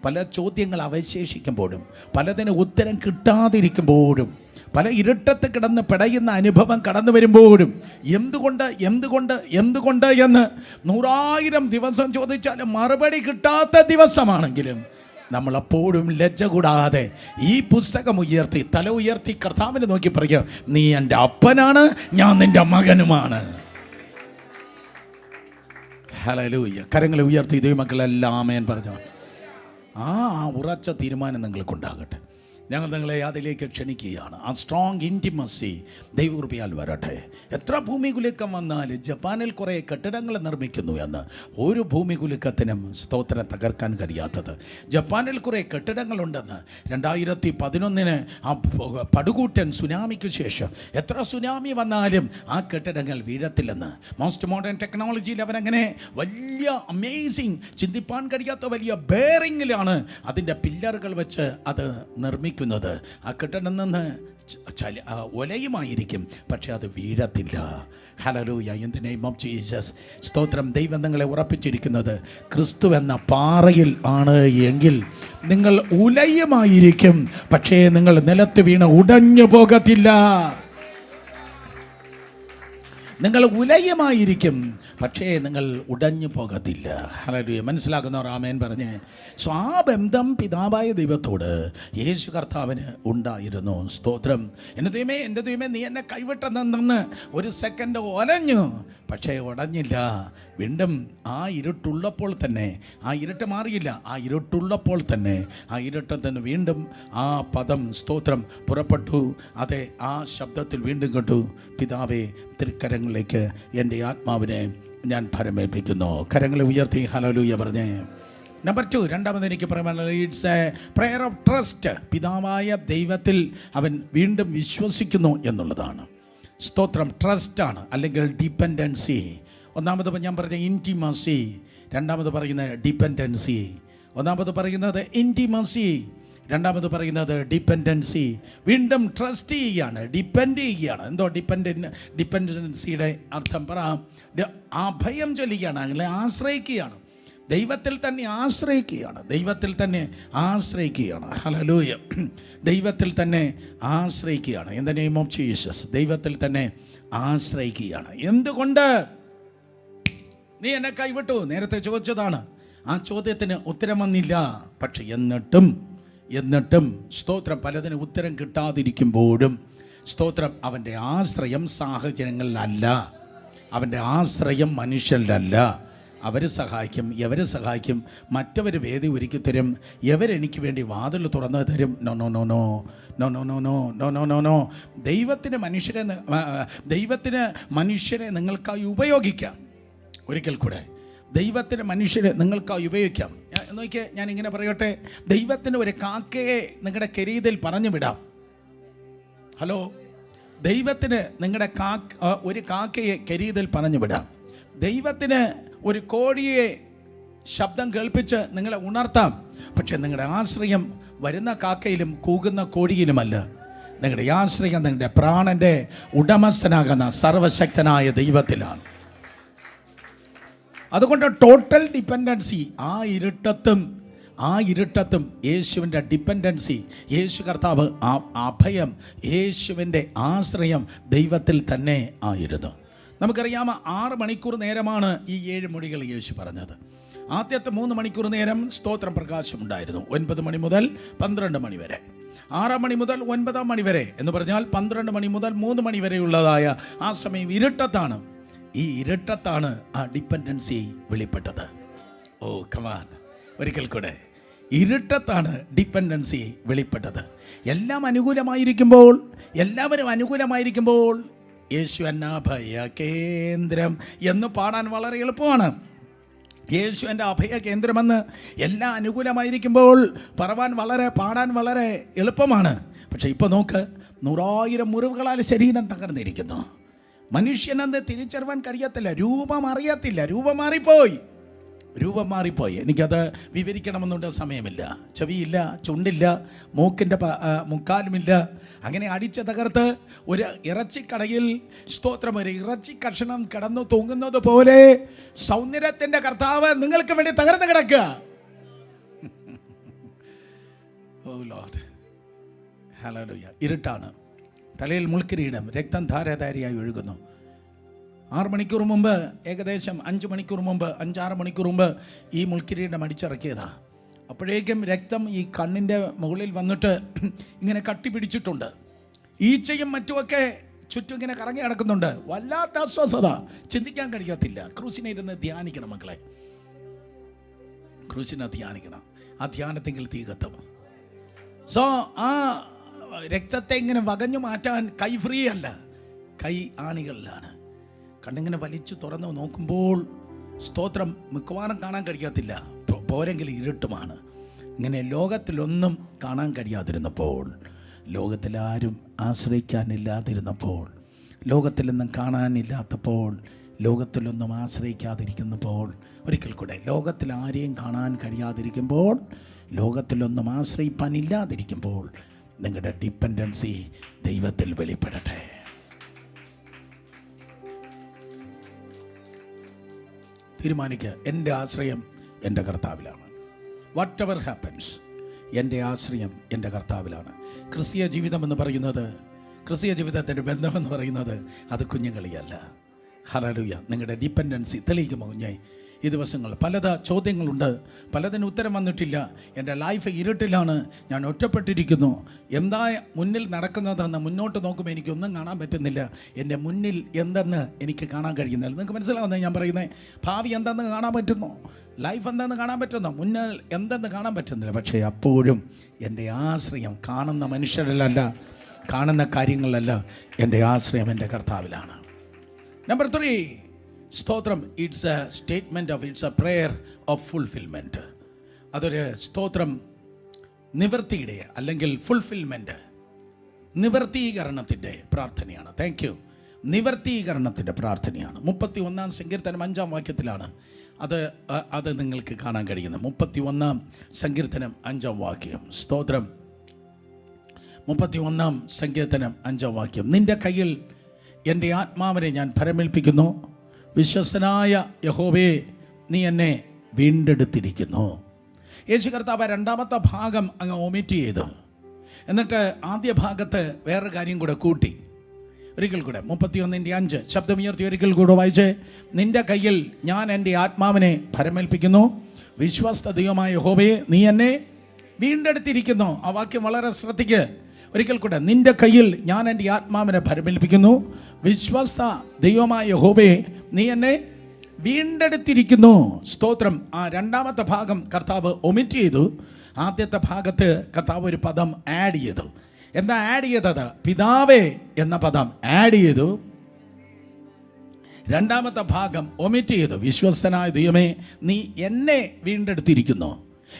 പല ചോദ്യങ്ങൾ അവശേഷിക്കുമ്പോഴും, പലതിന് ഉത്തരം കിട്ടാതിരിക്കുമ്പോഴും, പല ഇരുട്ടത്ത് കിടന്ന് പിടയുന്ന അനുഭവം കടന്നു വരുമ്പോഴും എന്തുകൊണ്ട് എന്തുകൊണ്ട് എന്തുകൊണ്ട് എന്ന് 100,000 ദിവസം ചോദിച്ചാലും മറുപടി കിട്ടാത്ത ദിവസമാണെങ്കിലും നമ്മളപ്പോഴും ലജ്ജ കൂടാതെ ഈ പുസ്തകം ഉയർത്തി, തല ഉയർത്തി കർത്താവിനെ നോക്കി പറയുക, നീ എൻ്റെ അപ്പനാണ്, ഞാൻ നിൻ്റെ മകനുമാണ്. ഹല്ലേലൂയ. കരങ്ങളെ ഉയർത്തി ദൈവമക്കളെല്ലാം ആമേൻ പറഞ്ഞു. ആ ഉറച്ച തീരുമാനം നിങ്ങൾക്കുണ്ടാകട്ടെ. ഞങ്ങൾ നിങ്ങളെ അതിലേക്ക് ക്ഷണിക്കുകയാണ്. ആ സ്ട്രോങ് ഇൻറ്റിമസി ദൈവകൃപയാൽ വരട്ടെ. എത്ര ഭൂമികുലുക്കം വന്നാലും ജപ്പാനിൽ കുറേ കെട്ടിടങ്ങൾ നിർമ്മിക്കുന്നു എന്ന് ഒരു ഭൂമികുലുക്കത്തിനും സ്തോത്രം തകർക്കാൻ കഴിയാത്തത്. ജപ്പാനിൽ കുറേ കെട്ടിടങ്ങളുണ്ടെന്ന് 2011 ആ പടുകൂറ്റൻ സുനാമിക്ക് ശേഷം എത്ര സുനാമി വന്നാലും ആ കെട്ടിടങ്ങൾ വീഴത്തില്ലെന്ന്. മോസ്റ്റ് മോഡേൺ ടെക്നോളജിയിൽ അവരങ്ങനെ വലിയ അമേസിങ്, ചിന്തിപ്പാൻ കഴിയാത്ത വലിയ ബെയറിങ്ങിലാണ് അതിൻ്റെ പില്ലറുകൾ വെച്ച് അത് നിർമ്മിക്കുന്നത്. ആ കെട്ടിടം നിന്ന് ഒലയുമായിരിക്കും, പക്ഷെ അത് വീഴത്തില്ല. Hallelujah. In the name of Jesus. സ്തോത്രം. ദൈവം നിങ്ങളെ ഉറപ്പിച്ചിരിക്കുന്നത് ക്രിസ്തു എന്ന പാറയിൽ ആണ് എങ്കിൽ നിങ്ങൾ ഉലയുമായിരിക്കും, പക്ഷേ നിങ്ങൾ നിലത്ത് വീണ് ഉടഞ്ഞു പോകത്തില്ല. നിങ്ങൾ ഉലയുമായിരിക്കും, പക്ഷേ നിങ്ങൾ ഉടഞ്ഞു പോകത്തില്ല. ഹല്ലേലൂയ. മനസ്സിലാക്കുന്നവർ ആമേൻ പറഞ്ഞ്. സോ ആ ബന്ധം പിതാവായ ദൈവത്തോട് യേശു കർത്താവിന് ഉണ്ടായിരുന്നു. സ്തോത്രം. എൻ്റെ ദൈവമേ നീ എന്നെ കൈവിട്ടെന്ന് ഒരു സെക്കൻഡ് ഒലഞ്ഞു, പക്ഷേ ഉടഞ്ഞില്ല. വീണ്ടും ആ ഇരുട്ടുള്ളപ്പോൾ തന്നെ, ആ ഇരുട്ട് മാറിയില്ല, ആ ഇരുട്ടുള്ളപ്പോൾ തന്നെ, ആ ഇരുട്ടത്തിൽ നിന്ന് വീണ്ടും ആ പദം സ്തോത്രം പുറപ്പെട്ടു. അതെ, ആ ശബ്ദത്തിൽ വീണ്ടും കേട്ടു, പിതാവേ തൃക്കരങ്ങളിലേക്ക് എൻ്റെ ആത്മാവിനെ ഞാൻ ഫലമേൽപ്പിക്കുന്നു. കരങ്ങളെ ഉയർത്തി ഹല്ലേലൂയ പറഞ്ഞേ. നമ്പർ 2, രണ്ടാമത് എനിക്ക് പറയാനുള്ളത് it's A prayer of trust. പിതാവായ ദൈവത്തിൽ അവൻ വീണ്ടും വിശ്വസിക്കുന്നു എന്നുള്ളതാണ്. സ്തോത്രം. ട്രസ്റ്റാണ്, അല്ലെങ്കിൽ ഡിപ്പെൻഡൻസി. ഒന്നാമത് ഞാൻ പറഞ്ഞ ഇൻറ്റിമസി, രണ്ടാമത് പറയുന്നത് ഡിപ്പെൻഡൻസി. ഒന്നാമത് പറയുന്നത് ഇൻറ്റിമസി, രണ്ടാമത് പറയുന്നത് ഡിപ്പെൻഡൻസി. വീണ്ടും ട്രസ്റ്റ് ചെയ്യുകയാണ്, ഡിപ്പെൻഡ് ചെയ്യുകയാണ്. എന്തോ ഡിപ്പെൻഡൻസിയുടെ അർത്ഥം പറ. അഭയം ചൊല്ലുകയാണ്, അങ്ങനെ ആശ്രയിക്കുകയാണ്, ദൈവത്തിൽ തന്നെ ആശ്രയിക്കുകയാണ്, ദൈവത്തിൽ തന്നെ ആശ്രയിക്കുകയാണ്. ഹല്ലേലൂയ. ദൈവത്തിൽ തന്നെ ആശ്രയിക്കുകയാണ്. In the name of Jesus. ദൈവത്തിൽ തന്നെ ആശ്രയിക്കുകയാണ്. എന്തുകൊണ്ട് നീ എന്നെ കൈവിട്ടു? നേരത്തെ ചോദിച്ചതാണ്. ആ ചോദ്യത്തിന് ഉത്തരം വന്നില്ല. പക്ഷെ എന്നിട്ടും സ്തോത്രം, പലതിന് ഉത്തരം കിട്ടാതിരിക്കുമ്പോഴും സ്തോത്രം, അവൻ്റെ ആശ്രയം സാഹചര്യങ്ങളിലല്ല, അവൻ്റെ ആശ്രയം മനുഷ്യരിലല്ല. അവർ സഹായിക്കും, ഇവർ സഹായിക്കും, മറ്റവർ വേദി ഒരുക്കി തരും, ഇവരെനിക്ക് വേണ്ടി വാതിൽ തുറന്നു തരും. No no no no no no no no no no no no. ദൈവത്തിന് മനുഷ്യരെ നിങ്ങൾക്കായി ഉപയോഗിക്കാം. ഒരിക്കൽ കൂടെ, ദൈവത്തിന് മനുഷ്യരെ നിങ്ങൾക്കായി ഉപയോഗിക്കാം. നോക്കിയേ, ഞാൻ ഇങ്ങനെ പറയട്ടെ, ദൈവത്തിന് ഒരു കാക്കയെ നിങ്ങളുടെ കരീതിൽ പറഞ്ഞു വിടാം. ഹലോ, ദൈവത്തിന് നിങ്ങളുടെ ഒരു കാക്കയെ കരീതിൽ പറഞ്ഞു വിടാം. ദൈവത്തിന് ഒരു കോഴിയെ ശബ്ദം കേൾപ്പിച്ച് നിങ്ങളെ ഉണർത്താം. പക്ഷെ നിങ്ങളുടെ ആശ്രയം വരുന്ന കാക്കയിലും കൂകുന്ന കോഴിയിലുമല്ല. നിങ്ങളുടെ ആശ്രയം നിങ്ങളുടെ പ്രാണന്റെ ഉടമസ്ഥനാകുന്ന സർവശക്തനായ ദൈവത്തിലാണ്. അതുകൊണ്ട് ടോട്ടൽ ഡിപ്പെൻഡൻസി. ആ ഇരുട്ടത്തും യേശുവിൻ്റെ ഡിപ്പെൻഡൻസി, യേശു കർത്താവ്, ആ അഭയം, യേശുവിൻ്റെ ആശ്രയം ദൈവത്തിൽ തന്നെ ആയിരുന്നു. നമുക്കറിയാം, 6 മണിക്കൂർ നേരമാണ് ഈ 7 മൊഴികൾ യേശു പറഞ്ഞത്. ആദ്യത്തെ 3 മണിക്കൂർ നേരം സ്തോത്രം പ്രകാശമുണ്ടായിരുന്നു. 9 മണി മുതൽ 12 മണി വരെ, 6 മണി മുതൽ 9 മണി വരെ എന്ന് പറഞ്ഞാൽ 12 മണി മുതൽ 3 മണി വരെയുള്ളതായ ആ സമയം ഇരുട്ടത്താണ്. ഈ ഇരുട്ടത്താണ് ആ ഡിപ്പെൻഡൻസി വെളിപ്പെട്ടത്. ഓ കമാൻ, ഒരിക്കൽ കൂടെ, ഇരുട്ടത്താണ് ഡിപ്പെൻഡൻസി വെളിപ്പെട്ടത്. എല്ലാം അനുകൂലമായിരിക്കുമ്പോൾ, എല്ലാവരും അനുകൂലമായിരിക്കുമ്പോൾ യേശു എന്ന അഭയ കേന്ദ്രം എന്ന് പാടാൻ വളരെ എളുപ്പമാണ്. യേശു എൻ്റെ അഭയ കേന്ദ്രമെന്ന് എല്ലാം അനുകൂലമായിരിക്കുമ്പോൾ പാടാൻ വളരെ എളുപ്പമാണ്. പക്ഷെ ഇപ്പോൾ നോക്ക്, 100,000 മുറിവുകളാൽ ശരീരം തകർന്നിരിക്കുന്നു. മനുഷ്യനെന്ന് തിരിച്ചറിയാൻ കഴിയത്തില്ല, രൂപം അറിയത്തില്ല, രൂപം മാറിപ്പോയി. എനിക്കത് വിവരിക്കണമെന്നുണ്ട്, സമയമില്ല. ചെവിയില്ല, ചുണ്ടില്ല, മൂക്കിൻ്റെ മുക്കാലുമില്ല. അങ്ങനെ അടിച്ച് തകർത്ത് ഒരു ഇറച്ചിക്കടയിൽ സ്തോത്രം, ഒരു ഇറച്ചി കഷണം കിടന്നു തൂങ്ങുന്നത് പോലെ സൗന്ദര്യത്തിൻ്റെ കർത്താവ് നിങ്ങൾക്ക് വേണ്ടി തകർന്നു കിടക്കുക. ഓ ലോർഡ്, ഹല്ലേലൂയ. ഇരുട്ടാണ്, തലയിൽ മുൾക്കിരീടം, രക്തം ധാരധാരയായി ഒഴുകുന്നു. 6 മണിക്കൂർ മുമ്പ്, ഏകദേശം 5 മണിക്കൂർ മുമ്പ്, 5-6 മണിക്കൂർ മുമ്പ് ഈ മുൾക്കിരീടം അടിച്ചിറക്കിയതാണ്. അപ്പോഴേക്കും രക്തം ഈ കണ്ണിൻ്റെ മുകളിൽ വന്നിട്ട് ഇങ്ങനെ കട്ടി പിടിച്ചിട്ടുണ്ട്. ഈച്ചയും മറ്റുമൊക്കെ ചുറ്റും ഇങ്ങനെ കറങ്ങി നടക്കുന്നുണ്ട്. വല്ലാത്ത അസ്വസ്ഥത, ചിന്തിക്കാൻ കഴിയത്തില്ല. ക്രൂശിനെ ഇരുന്ന് ധ്യാനിക്കണം മക്കളെ, ക്രൂശിനെ ധ്യാനിക്കണം. ആ ധ്യാനത്തെങ്കിൽ തീ കത്തും. സോ ആ രക്തത്തെ ഇങ്ങനെ വകഞ്ഞു മാറ്റാൻ കൈ ഫ്രീ അല്ല, കൈ ആണികളിലാണ്. കണ്ണിങ്ങനെ വലിച്ചു തുറന്നു നോക്കുമ്പോൾ സ്തോത്രം മിക്കവാറും കാണാൻ കഴിയത്തില്ല, പോരെങ്കിൽ ഇരുട്ടുമാണ്. ഇങ്ങനെ ലോകത്തിലൊന്നും കാണാൻ കഴിയാതിരുന്നപ്പോൾ, ലോകത്തിലാരും ആശ്രയിക്കാനില്ലാതിരുന്നപ്പോൾ, ലോകത്തിലൊന്നും കാണാനില്ലാത്തപ്പോൾ, ലോകത്തിലൊന്നും ആശ്രയിക്കാതിരിക്കുന്നപ്പോൾ, ഒരിക്കൽ കൂടെ ലോകത്തിൽ ആരെയും കാണാൻ കഴിയാതിരിക്കുമ്പോൾ, ലോകത്തിലൊന്നും ആശ്രയിപ്പാനില്ലാതിരിക്കുമ്പോൾ നിങ്ങളുടെ ഡിപ്പെൻഡൻസി ദൈവത്തിൽ വെളിപ്പെടട്ടെ. തീരുമാനിക്കുക, എൻ്റെ ആശ്രയം എൻ്റെ കർത്താവിലാണ്. വാട്ട് എവർ ഹാപ്പൻസ്, എൻ്റെ ആശ്രയം എൻ്റെ കർത്താവിലാണ്. ക്രിസ്തീയ ജീവിതം എന്ന് പറയുന്നത്, ക്രിസ്തീയ ജീവിതത്തിൻ്റെ ബന്ധമെന്ന് പറയുന്നത് അത് കുഞ്ഞുകളിയല്ല. ഹല്ലേലൂയ. നിങ്ങളുടെ ഡിപ്പെൻഡൻസി തെളിയിക്കുമോ കുഞ്ഞേ? ഈ ദിവസങ്ങൾ പലത ചോദ്യങ്ങളുണ്ട്, പലതിന് ഉത്തരം വന്നിട്ടില്ല. എൻ്റെ ലൈഫ് ഇരുട്ടിലാണ്, ഞാൻ ഒറ്റപ്പെട്ടിരിക്കുന്നു. എന്താ മുന്നിൽ നടക്കുന്നതെന്ന് മുന്നോട്ട് നോക്കുമ്പോൾ എനിക്കൊന്നും കാണാൻ പറ്റുന്നില്ല. എൻ്റെ മുന്നിൽ എന്തെന്ന് എനിക്ക് കാണാൻ കഴിയുന്നില്ല. നിങ്ങൾക്ക് മനസ്സിലാവുന്നത് ഞാൻ പറയുന്നത്? ഭാവി എന്തെന്ന് കാണാൻ പറ്റുന്നു, ലൈഫ് എന്തെന്ന് കാണാൻ പറ്റുന്നു, മുന്നിൽ എന്തെന്ന് കാണാൻ പറ്റുന്നില്ല. പക്ഷേ അപ്പോഴും എൻ്റെ ആശ്രയം കാണുന്ന മനുഷ്യരിലല്ല, കാണുന്ന കാര്യങ്ങളിലല്ല. എൻ്റെ ആശ്രയം എൻ്റെ കർത്താവിലാണ്. നമ്പർ 3, സ്തോത്രം, it's A statement of, it's A prayer of fulfilment. അതൊരു സ്തോത്രം നിവൃത്തിയുടെ അല്ലെങ്കിൽ ഫുൾഫിൽമെൻറ്റ്, നിവർത്തീകരണത്തിൻ്റെ പ്രാർത്ഥനയാണ്. Thank you. നിവർത്തീകരണത്തിൻ്റെ പ്രാർത്ഥനയാണ്. 31-ാം സങ്കീർത്തനം 5-ാം വാക്യത്തിലാണ് അത് നിങ്ങൾക്ക് കാണാൻ കഴിയുന്നത്. 31-ാം സങ്കീർത്തനം 5-ാം വാക്യം. സ്തോത്രം, 31-ാം സങ്കീർത്തനം 5-ാം വാക്യം. നിൻ്റെ കയ്യിൽ എൻ്റെ ആത്മാവിനെ ഞാൻ ഭരമേൽപ്പിക്കുന്നു, വിശ്വസ്തനായ യഹോവേ നീ എന്നെ വീണ്ടെടുത്തിരിക്കുന്നു. യേശു കർത്താവ് 2ാമത്തെ ഭാഗം അങ്ങ് ഒമിറ്റ് ചെയ്തു. എന്നിട്ട് ആദ്യ ഭാഗത്ത് വേറൊരു കാര്യം കൂടെ കൂട്ടി. ഒരിക്കൽ കൂടെ 31:5 ശബ്ദമുയർത്തി ഒരിക്കൽ കൂടെ വായിച്ചേ. നിൻ്റെ കയ്യിൽ ഞാൻ എൻ്റെ ആത്മാവിനെ ഭരമേൽപ്പിക്കുന്നു, വിശ്വസ്ത ദൈവമായ യഹോവേ നീ എന്നെ വീണ്ടെടുത്തിരിക്കുന്നു. ആ വാക്യം വളരെ ശ്രദ്ധിക്കുക. ഒരിക്കൽ കൂടെ, നിൻ്റെ കയ്യിൽ ഞാൻ എൻ്റെ ആത്മാവിനെ ഭരമേൽപ്പിക്കുന്നു, വിശ്വസ്ത ദൈവമായ യഹോവേ നീ എന്നെ വീണ്ടെടുത്തിരിക്കുന്നു. സ്തോത്രം. ആ 2ാമത്തെ ഭാഗം കർത്താവ് ഒമിറ്റ് ചെയ്തു. ആദ്യത്തെ ഭാഗത്ത് കർത്താവ് ഒരു പദം ആഡ് ചെയ്തു. എന്താ ആഡ് ചെയ്തത്? പിതാവേ എന്ന പദം ആഡ് ചെയ്തു. 2ാമത്തെ ഭാഗം ഒമിറ്റ് ചെയ്തു. വിശ്വസ്തനായ ദൈവമേ നീ എന്നെ വീണ്ടെടുത്തിരിക്കുന്നു.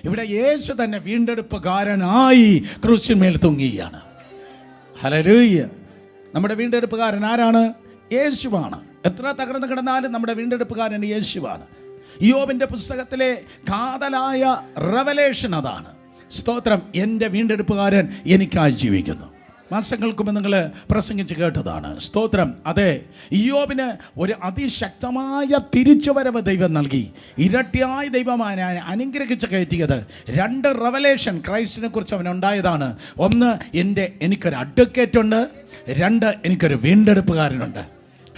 ഇവിടെ യേശു തന്നെ വീണ്ടെടുപ്പുകാരനായി ക്രൂശിന്മേൽ തൂങ്ങുകയാണ്. ഹല്ലേലൂയ. നമ്മുടെ വീണ്ടെടുപ്പുകാരൻ ആരാണ്? യേശുവാണ്. എത്ര തകർന്നു കിടന്നാലും നമ്മുടെ വീണ്ടെടുപ്പുകാരൻ യേശുവാണ്. യോബിൻ്റെ പുസ്തകത്തിലെ കാതലായ റെവലേഷൻ അതാണ്. സ്തോത്രം, എൻ്റെ വീണ്ടെടുപ്പുകാരൻ എനിക്കായി ജീവിക്കുന്നു. മാസങ്ങൾക്ക് മുമ്പ് നിങ്ങൾ പ്രസംഗിച്ച് കേട്ടതാണ്. സ്തോത്രം. അതെ, ഇയ്യോബിന് ഒരു അതിശക്തമായ തിരിച്ചുവരവ് ദൈവം നൽകി. ഇരട്ടിയായി ദൈവമാണ് അനുഗ്രഹിച്ച് കയറ്റിയത്. 2 റെവലേഷൻ ക്രൈസ്റ്റിനെ കുറിച്ച് അവനുണ്ടായതാണ്. ഒന്ന്, എനിക്കൊരു അഡ്വക്കേറ്റ് ഉണ്ട്. 2, എനിക്കൊരു വീണ്ടെടുപ്പുകാരനുണ്ട്.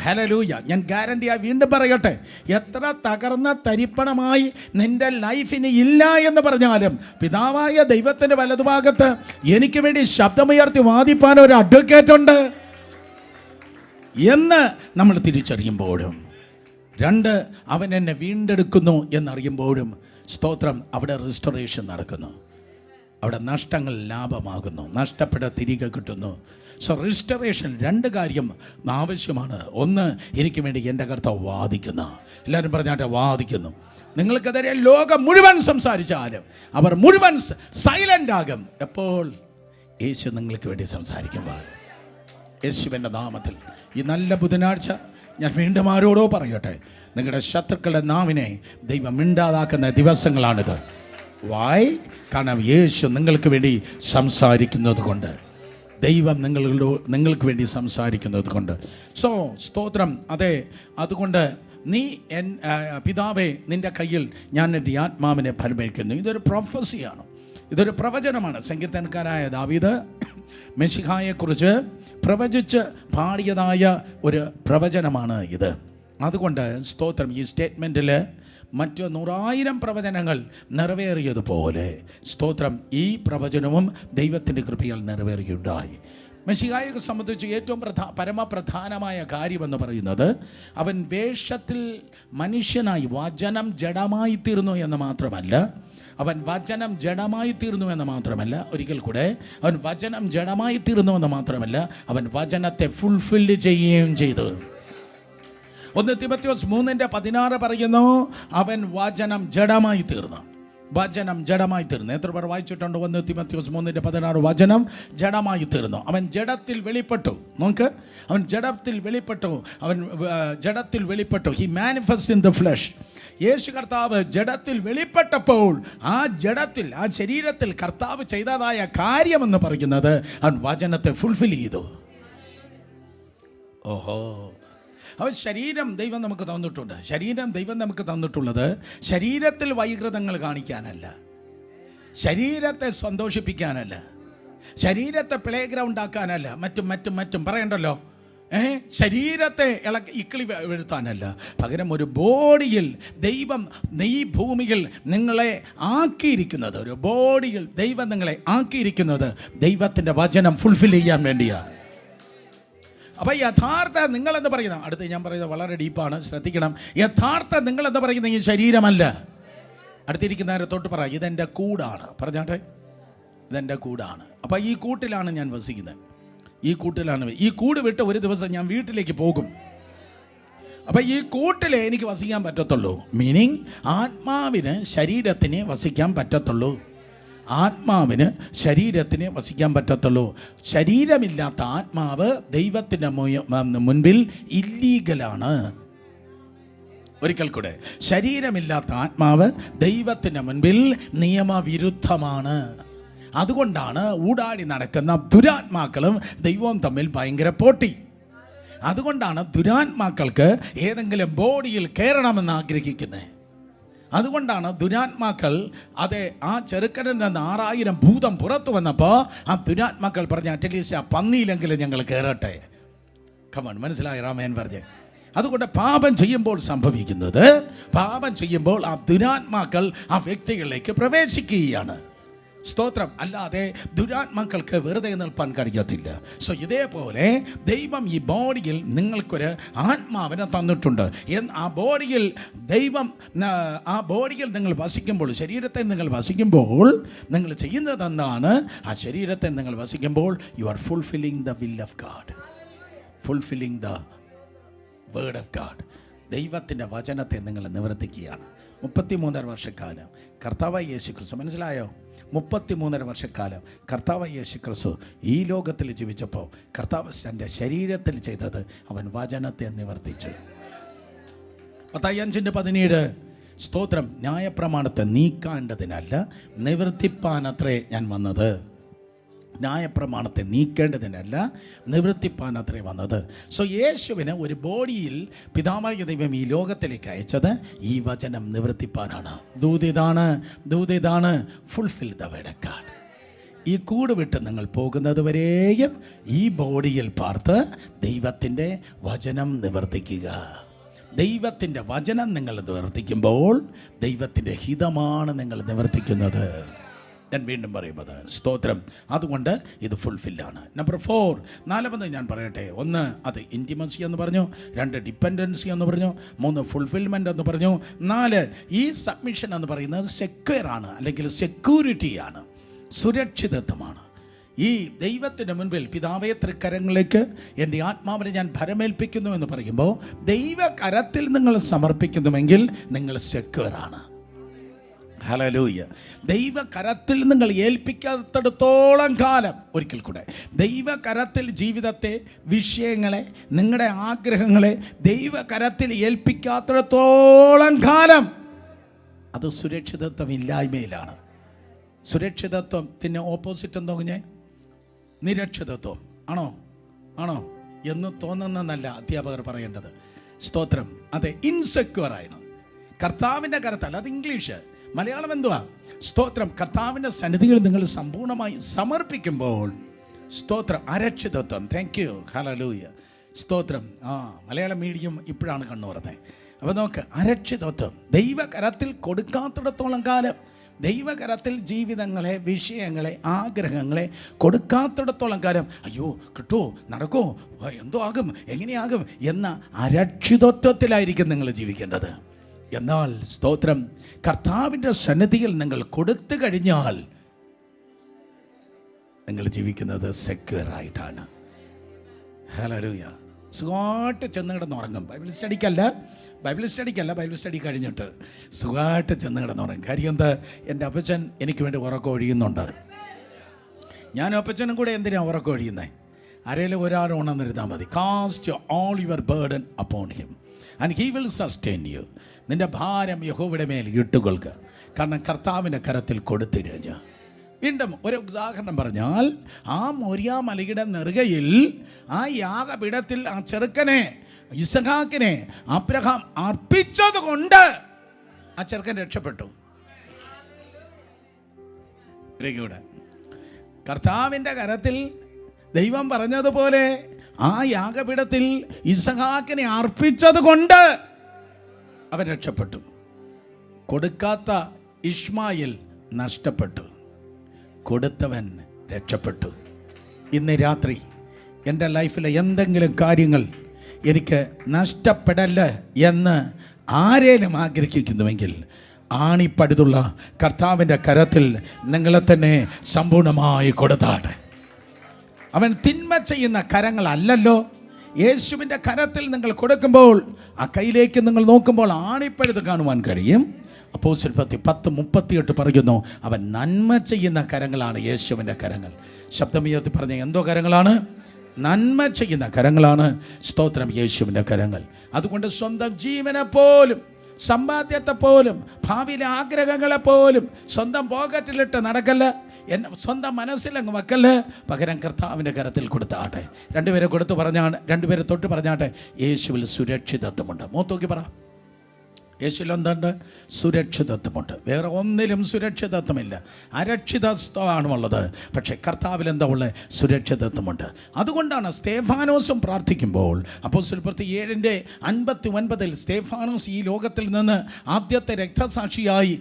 ഹല്ലേലൂയ. ഞാൻ ഗ്യാരണ്ടിയായി വീണ്ടും പറയട്ടെ, എത്ര തകർന്ന തരിപ്പണമായി നിന്റെ ലൈഫിന് ഇല്ല എന്ന് പറഞ്ഞാലും പിതാവായ ദൈവത്തിൻ്റെ വലതുഭാഗത്ത് എനിക്ക് വേണ്ടി ശബ്ദമുയർത്തി വാദിപ്പാൻ ഒരു അഡ്വക്കേറ്റ് ഉണ്ട് എന്ന് നമ്മൾ തിരിച്ചറിയുമ്പോഴും, 2, അവൻ എന്നെ വീണ്ടെടുക്കുന്നു എന്നറിയുമ്പോഴും, സ്തോത്രം, അവിടെ റിസ്റ്റോറേഷൻ നടക്കുന്നു. അവിടെ നഷ്ടങ്ങൾ ലാഭമാകുന്നു, നഷ്ടപ്പെട്ട തിരികെ കിട്ടുന്നു. സോ റിസ്റ്റോറേഷൻ 2 കാര്യം ആവശ്യമാണ്. ഒന്ന്, എനിക്ക് വേണ്ടി എൻ്റെ കർത്താവ് വാദിക്കുന്നു. എല്ലാവരും പറഞ്ഞാട്ടെ, വാദിക്കുന്നു. നിങ്ങൾക്കെതിരെ ലോകം മുഴുവൻ സംസാരിച്ചാലും അവർ മുഴുവൻ സൈലൻ്റ് ആകും. എപ്പോൾ? യേശു നിങ്ങൾക്ക് വേണ്ടി സംസാരിക്കുമ്പോൾ യേശുവിൻ്റെ നാമത്തിൽ ഈ നല്ല ബുധനാഴ്ച ഞാൻ വീണ്ടും ആരോടോ പറയട്ടെ, നിങ്ങളുടെ ശത്രുക്കളുടെ നാവിനെ ദൈവം മിണ്ടാതാക്കുന്ന ദിവസങ്ങളാണിത്. വായ് കാരണം യേശു നിങ്ങൾക്ക് വേണ്ടി സംസാരിക്കുന്നത് കൊണ്ട്, ദൈവം നിങ്ങൾക്ക് വേണ്ടി സംസാരിക്കുന്നത് കൊണ്ട്. സ്തോത്രം. അതെ, അതുകൊണ്ട് നീ പിതാവേ, നിൻ്റെ കയ്യിൽ ഞാൻ എൻ്റെ ആത്മാവിനെ ഫലമേൽക്കുന്നു. ഇതൊരു പ്രൊഫസിയാണ്, ഇതൊരു പ്രവചനമാണ്. സങ്കീർത്തനക്കാരായ ദാവീദ് മെശിഹായെക്കുറിച്ച് പ്രവചിച്ച് പാടിയതായ ഒരു പ്രവചനമാണ് ഇത്. അതുകൊണ്ട് സ്തോത്രം, ഈ സ്റ്റേറ്റ്മെൻറ്റിൽ മറ്റ് 100,000 പ്രവചനങ്ങൾ നിറവേറിയതുപോലെ സ്തോത്രം, ഈ പ്രവചനവും ദൈവത്തിൻ്റെ കൃപയാൽ നിറവേറുകയുണ്ടായി. മെശിഹായെ സംബന്ധിച്ച് ഏറ്റവും പരമപ്രധാനമായ കാര്യമെന്ന് പറയുന്നത്, അവൻ വേഷത്തിൽ മനുഷ്യനായി വചനം ജഡമായി തീർന്നു എന്ന് മാത്രമല്ല, ഒരിക്കൽ കൂടെ, അവൻ വചനം ജഡമായി തീർന്നു എന്ന് മാത്രമല്ല, അവൻ വചനത്തെ ഫുൾഫില്ല് ചെയ്യുകയും ചെയ്തു. 1 തിമോഥെയോസ് 3:16 പറയുന്നു, അവൻ വചനം ജഡമായി തീർന്നു. എത്ര പേർ വായിച്ചിട്ടുണ്ട്? 1 തിമോഥെയോസ് 3:16 വചനം ജഡമായി തീർന്നു. അവൻ ജഡത്തിൽ വെളിപ്പെട്ടു. നോക്ക്, അവൻ ജഡത്തിൽ വെളിപ്പെട്ടു. He manifest in the flesh. യേശു കർത്താവ് ജഡത്തിൽ വെളിപ്പെട്ടപ്പോൾ ആ ശരീരത്തിൽ കർത്താവ് ചെയ്തതായ കാര്യമെന്ന് പറയുന്നത് അവൻ വചനത്തെ ഫുൾഫിൽ ചെയ്തു. ഓഹോ, അവൻ ശരീരം ദൈവം നമുക്ക് തന്നിട്ടുള്ളത് ശരീരത്തിൽ വൈകൃതങ്ങൾ കാണിക്കാനല്ല, ശരീരത്തെ സന്തോഷിപ്പിക്കാനല്ല, ശരീരത്തെ പ്ലേ ഗ്രൗണ്ട് ആക്കാനല്ല, മറ്റും പറയണ്ടല്ലോ, ശരീരത്തെ ഇക്കിളി വീഴ്ത്താനല്ല. പകരം ഒരു ബോഡിയിൽ ദൈവം ഈ ഭൂമിയിൽ നിങ്ങളെ ആക്കിയിരിക്കുന്നത്, ദൈവത്തിൻ്റെ വചനം ഫുൾഫിൽ ചെയ്യാൻ വേണ്ടിയാണ്. അപ്പോൾ യഥാർത്ഥ നിങ്ങളെന്ന് പറയുന്ന, അടുത്ത് ഞാൻ പറയുന്നത് വളരെ ഡീപ്പാണ്, ശ്രദ്ധിക്കണം. യഥാർത്ഥ നിങ്ങളെന്ന് പറയുന്ന ഈ ശരീരമല്ല. അടുത്തിരിക്കുന്നവരെ തൊട്ട് പറ, ഇതെൻ്റെ കൂടാണ്. പറഞ്ഞാട്ടെ, ഇതെൻ്റെ കൂടാണ്. അപ്പോൾ ഈ കൂട്ടിലാണ് ഞാൻ വസിക്കുന്നത്. ഈ കൂട് വിട്ട് ഒരു ദിവസം ഞാൻ വീട്ടിലേക്ക് പോകും. അപ്പോൾ ഈ കൂട്ടിലേ എനിക്ക് വസിക്കാൻ പറ്റത്തുള്ളൂ. മീനിങ്, ആത്മാവിന് ശരീരത്തിനെ വസിക്കാൻ പറ്റത്തുള്ളൂ. ശരീരമില്ലാത്ത ആത്മാവ് ദൈവത്തിൻ്റെ മുൻപിൽ ഇല്ലീഗലാണ്. ഒരിക്കൽ കൂടെ, ശരീരമില്ലാത്ത ആത്മാവ് ദൈവത്തിൻ്റെ മുൻപിൽ നിയമവിരുദ്ധമാണ്. അതുകൊണ്ടാണ് ഊടാടി നടക്കുന്ന ദുരാത്മാക്കളും ദൈവവും തമ്മിൽ ഭയങ്കര പോട്ടി. അതുകൊണ്ടാണ് ദുരാത്മാക്കൾക്ക് ഏതെങ്കിലും ബോഡിയിൽ കയറണമെന്ന് ആഗ്രഹിക്കുന്നത്. അതുകൊണ്ടാണ് ദുരാത്മാക്കൾ, അതെ, ആ ചെറുക്കനിൽ നിന്ന് 6,000 ഭൂതം പുറത്തു വന്നപ്പോൾ ആ ദുരാത്മാക്കൾ പറഞ്ഞ, അറ്റ്ലീസ്റ്റ് ആ പന്നിയിലെങ്കിലും ഞങ്ങൾ കയറട്ടെ. കമൺ, മനസ്സിലായി രാമേൻ പറഞ്ഞ്. അതുകൊണ്ട് പാപം ചെയ്യുമ്പോൾ ആ ദുരാത്മാക്കൾ ആ വ്യക്തികളിലേക്ക് പ്രവേശിക്കുകയാണ്. സ്തോത്രം. അല്ലാതെ ദുരാത്മാക്കൾക്ക് വെറുതെ നിൽപ്പാൻ കഴിയത്തില്ല. ഇതേപോലെ ദൈവം ഈ ബോഡിയിൽ നിങ്ങൾക്കൊരു ആത്മാവിനെ തന്നിട്ടുണ്ട്. ആ ബോഡിയിൽ നിങ്ങൾ വസിക്കുമ്പോൾ, ശരീരത്തെ നിങ്ങൾ വസിക്കുമ്പോൾ നിങ്ങൾ ചെയ്യുന്നത് എന്താണ്? ആ ശരീരത്തെ നിങ്ങൾ വസിക്കുമ്പോൾ you are fulfilling the will of God, fulfilling the word of God. ദൈവത്തിൻ്റെ വചനത്തെ നിങ്ങൾ നിവർത്തിക്കുകയാണ്. 33 വർഷക്കാലം കർത്താവായ യേശു ക്രിസ്തു, മനസ്സിലായോ? 33 വർഷക്കാലം കർത്താവായ യേശു ക്രിസ്തു ഈ ലോകത്തിൽ ജീവിച്ചപ്പോൾ കർത്താവ് തൻ്റെ ശരീരത്തിൽ ചെയ്തത് അവൻ വചനത്തെ നിവർത്തിച്ചു. 5:17 സ്തോത്രം. ന്യായപ്രമാണത്തെ നീക്കേണ്ടതിനല്ല, നിവർത്തിപ്പാനത്രേ ഞാൻ വന്നത്. ന്യായപ്രമാണത്തെ നീക്കേണ്ടതിനല്ല, നിവർത്തിപ്പാനത്രേ വന്നത്. യേശുവിന് ഒരു ബോഡിയിൽ പിതാവായ ദൈവം ഈ ലോകത്തിലേക്ക് അയച്ചത് ഈ വചനം നിവർത്തിപ്പാനാണ്. ദൂതിതാണ് fulfil the word of God. ഈ കൂട് വിട്ട് നിങ്ങൾ പോകുന്നത് വരെയും ഈ ബോഡിയിൽ പാർത്ത് ദൈവത്തിൻ്റെ വചനം നിവർത്തിക്കുക. ദൈവത്തിൻ്റെ വചനം നിങ്ങൾ നിവർത്തിക്കുമ്പോൾ ദൈവത്തിൻ്റെ ഹിതമാണ് നിങ്ങൾ നിവർത്തിക്കുന്നത്. ഞാൻ വീണ്ടും പറയുന്നത് സ്തോത്രം. അതുകൊണ്ട് ഇത് ഫുൾഫില്ലാണ്. നമ്പർ 4, 4 ഞാൻ പറയട്ടെ. 1 അത് ഇൻറ്റിമസി എന്ന് പറഞ്ഞു, 2 ഡിപ്പെൻഡൻസി എന്ന് പറഞ്ഞു, 3 ഫുൾഫിൽമെൻ്റ് എന്ന് പറഞ്ഞു, 4 ഈ സബ്മിഷൻ എന്ന് പറയുന്നത് സെക്യൂർ ആണ്, അല്ലെങ്കിൽ സെക്യൂരിറ്റിയാണ്, സുരക്ഷിതത്വമാണ്. ഈ ദൈവത്തിൻ്റെ മുൻപിൽ പിതാവേ തൃക്കരങ്ങളിലേക്ക് എൻ്റെ ആത്മാവിനെ ഞാൻ ഭരമേൽപ്പിക്കുന്നു എന്ന് പറയുമ്പോൾ ദൈവകരത്തിൽ നിങ്ങൾ സമർപ്പിക്കുന്നുവെങ്കിൽ നിങ്ങൾ സെക്യൂർ ആണ്. ഹല്ലേലൂയ. ദൈവകരത്തിൽ നിങ്ങൾ ഏൽപ്പിക്കാത്തിടത്തോളം കാലം, ഒരിക്കൽ കൂടെ, ദൈവകരത്തിൽ ജീവിതത്തെ, വിഷയങ്ങളെ, നിങ്ങളുടെ ആഗ്രഹങ്ങളെ ദൈവകരത്തിൽ ഏൽപ്പിക്കാത്തിടത്തോളം കാലം അത് സുരക്ഷിതത്വം ഇല്ലായ്മയിലാണ്. സുരക്ഷിതത്വത്തിന് ഓപ്പോസിറ്റ് എന്തോ കുഞ്ഞേ? നിരക്ഷിതത്വം. ആണോ എന്ന് തോന്നുന്നതല്ല അധ്യാപകർ പറയേണ്ടത്. സ്തോത്രം. അതെ, ഇൻസെക്യൂറാണ്. കർത്താവിൻ്റെ കരത്തല്ല, അത് ഇംഗ്ലീഷ്. മലയാളം എന്തുവാ? സ്തോത്രം. കർത്താവിൻ്റെ സന്നിധിയിൽ നിങ്ങൾ സമ്പൂർണ്ണമായി സമർപ്പിക്കുമ്പോൾ, സ്തോത്രം, അരക്ഷിതത്വം. Thank you, hallelujah. സ്തോത്രം. മലയാളം മീഡിയം ഇപ്പോഴാണ് കണ്ണു പറഞ്ഞത്. അപ്പോൾ നമുക്ക് അരക്ഷിതത്വം ദൈവകരത്തിൽ കൊടുക്കാത്തിടത്തോളം കാലം, ദൈവകരത്തിൽ ജീവിതങ്ങളെ, വിഷയങ്ങളെ, ആഗ്രഹങ്ങളെ കൊടുക്കാത്തിടത്തോളം കാലം അയ്യോ കിട്ടുമോ, നടക്കുമോ, എന്തോ ആകും, എങ്ങനെയാകും എന്ന അരക്ഷിതത്വത്തിലായിരിക്കും നിങ്ങൾ ജീവിക്കേണ്ടത്. എന്നാൽ സ്തോത്രം, കർത്താവിൻ്റെ സന്നിധിയിൽ നിങ്ങൾ കൊടുത്തു കഴിഞ്ഞാൽ നിങ്ങൾ ജീവിക്കുന്നത് സെക്യൂർ ആയിട്ടാണ്. ഹല്ലേലൂയ. സുഖമായിട്ട് ചെന്ന് കിടന്നുറങ്ങും. ബൈബിൾ സ്റ്റഡിക്കല്ല, ബൈബിൾ സ്റ്റഡി കഴിഞ്ഞിട്ട് സുഖമായിട്ട് ചെന്ന് കിടന്നുറങ്ങും. കാര്യം എന്താ? എൻ്റെ അപ്പച്ചൻ എനിക്ക് വേണ്ടി ഉറക്കം ഒഴിയുന്നുണ്ട്. ഞാൻ അപ്പച്ചനും കൂടെ എന്തിനാണ് ഉറക്കം ഒഴിയുന്നത്? ആരെങ്കിലും ഒരാൾ ഉണർന്നിരുന്നാൽ മതി. Cast all your burden upon him and he will sustain you. നിൻ്റെ ഭാരം യഹോവയുടെ മേൽ ഇട്ടുകൊള്ളുക, കാരണം കർത്താവിൻ്റെ കരത്തിൽ കൊടുത്തിരഞ്ഞ. വീണ്ടും ഒരു ഉദാഹരണം പറഞ്ഞാൽ, ആ മോരിയ മലയുടെ നെറുകയിൽ, ആ യാഗപീഠത്തിൽ ആ ചെറുക്കനെ, ഇസഹാക്കിനെ അബ്രഹാം അർപ്പിച്ചത് കൊണ്ട് ആ ചെറുക്കൻ രക്ഷപ്പെട്ടു. കർത്താവിൻ്റെ കരത്തിൽ ദൈവം പറഞ്ഞതുപോലെ ആ യാഗപീഠത്തിൽ ഇസഹാക്കിനെ അർപ്പിച്ചത് കൊണ്ട് അവൻ രക്ഷപ്പെട്ടു. കൊടുക്കാത്ത ഇഷ്മായിൽ നഷ്ടപ്പെട്ടു, കൊടുത്തവൻ രക്ഷപ്പെട്ടു. ഇന്ന് രാത്രി എൻ്റെ ലൈഫിലെ എന്തെങ്കിലും കാര്യങ്ങൾ എനിക്ക് നഷ്ടപ്പെടല്ല എന്ന് ആരേലും ആഗ്രഹിക്കുന്നുവെങ്കിൽ, ആണിപ്പടുത്തുള്ള കർത്താവിൻ്റെ കരത്തിൽ നിങ്ങളെ തന്നെ സമ്പൂർണ്ണമായി കൊടുത്താട്ടെ. അവൻ തിന്മ ചെയ്യുന്ന കരങ്ങളല്ലല്ലോ. യേശുവിൻ്റെ കരത്തിൽ നിങ്ങൾ കൊടുക്കുമ്പോൾ, ആ കയ്യിലേക്ക് നിങ്ങൾ നോക്കുമ്പോൾ ആണിപ്പഴുത് കാണുവാൻ കഴിയും. അപ്പോസ്തലപ്രവൃത്തി 10:38 പറയുന്നു, അവൻ നന്മ ചെയ്യുന്ന കരങ്ങളാണ് യേശുവിൻ്റെ കരങ്ങൾ. ശബ്ദമുയർത്തി പറഞ്ഞ എന്തോ കരങ്ങളാണ്? നന്മ ചെയ്യുന്ന കരങ്ങളാണ്. സ്തോത്രം, യേശുവിൻ്റെ കരങ്ങൾ. അതുകൊണ്ട് സ്വന്തം ജീവനെ പോലും, സമ്പാദ്യത്തെ പോലും, ഭാവിയിലെ ആഗ്രഹങ്ങളെ പോലും സ്വന്തം പോക്കറ്റിലിട്ട് നടക്കല്ല, സ്വന്തം മനസ്സിലങ്ങ് വെക്കല്ല. പകരം കർത്താവിൻ്റെ കരത്തിൽ കൊടുത്താട്ടെ. രണ്ടുപേരെ കൊടുത്ത് പറഞ്ഞാണ്, രണ്ടുപേരെ തൊട്ട് പറഞ്ഞാട്ടെ, യേശുവിൽ സുരക്ഷിതത്വമുണ്ട്. മൂത്തോക്കി പറ, യേശുവിൽ എന്തുണ്ട്? സുരക്ഷിതത്വമുണ്ട്. വേറെ ഒന്നിലും സുരക്ഷിതത്വമില്ല. അരക്ഷിതത്വമാണുള്ളത്. പക്ഷേ കർത്താവിൽ എന്താ ഉള്ളത്? സുരക്ഷിതത്വമുണ്ട്. അതുകൊണ്ടാണ് സ്തേഫാനോസും പ്രാർത്ഥിക്കുമ്പോൾ, അപ്പോസ്തലപ്രവൃത്തി 7:59 സ്തേഫാനോസ് ഈ ലോകത്തിൽ നിന്ന് ആദ്യത്തെ രക്തസാക്ഷിയായി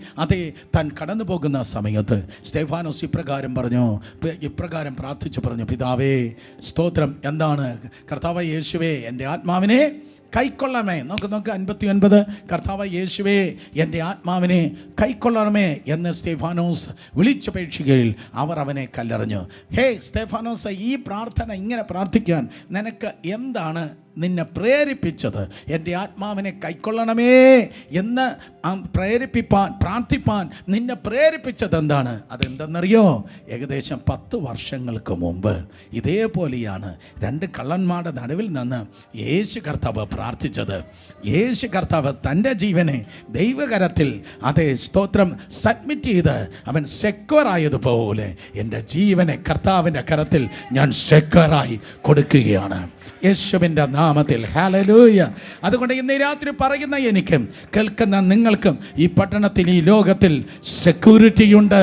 താൻ കടന്നു പോകുന്ന സമയത്ത് സ്തേഫാനോസ് ഇപ്രകാരം പ്രാർത്ഥിച്ചു പറഞ്ഞു, പിതാവേ സ്തോത്രം. എന്താണ്? കർത്താവായ യേശുവേ, എൻ്റെ ആത്മാവിനെ കൈക്കൊള്ളണമേ. നോക്ക് 59, കർത്താവ് യേശുവേ, എൻ്റെ ആത്മാവിനെ കൈക്കൊള്ളണമേ എന്ന് സ്തേഫാനോസ് വിളിച്ചപേക്ഷിക്കുകയിൽ അവർ അവനെ കല്ലെറിഞ്ഞു. ഹേ സ്തേഫാനോസ്, ഈ പ്രാർത്ഥന ഇങ്ങനെ പ്രാർത്ഥിക്കാൻ നിനക്ക് എന്താണ് നിന്നെ പ്രേരിപ്പിച്ചത്? എൻ്റെ ആത്മാവിനെ കൈക്കൊള്ളണമേ എന്ന് പ്രാർത്ഥിപ്പാൻ നിന്നെ പ്രേരിപ്പിച്ചത് എന്താണ്? അതെന്തെന്നറിയോ? ഏകദേശം 10 വർഷങ്ങൾക്ക് മുമ്പ് ഇതേപോലെയാണ് 2 കള്ളന്മാരുടെ നടുവിൽ നിന്ന് യേശു കർത്താവ് പ്രാർത്ഥിച്ചത്. യേശു കർത്താവ് തൻ്റെ ജീവനെ ദൈവകരത്തിൽ സ്തോത്രം സബ്മിറ്റ് ചെയ്ത് അവൻ സെക്യൂറായതുപോലെ എൻ്റെ ജീവനെ കർത്താവിൻ്റെ കരത്തിൽ ഞാൻ സെക്യൂറായി കൊടുക്കുകയാണ് യേശുവിൻ്റെ നാമത്തിൽ. ഹല്ലേലൂയ. അതുകൊണ്ട് ഇന്ന് രാത്രി പറയുന്ന എനിക്കും കേൾക്കുന്ന നിങ്ങൾക്കും ഈ പട്ടണത്തിൽ, ഈ ലോകത്തിൽ സെക്യൂരിറ്റിയുണ്ട്.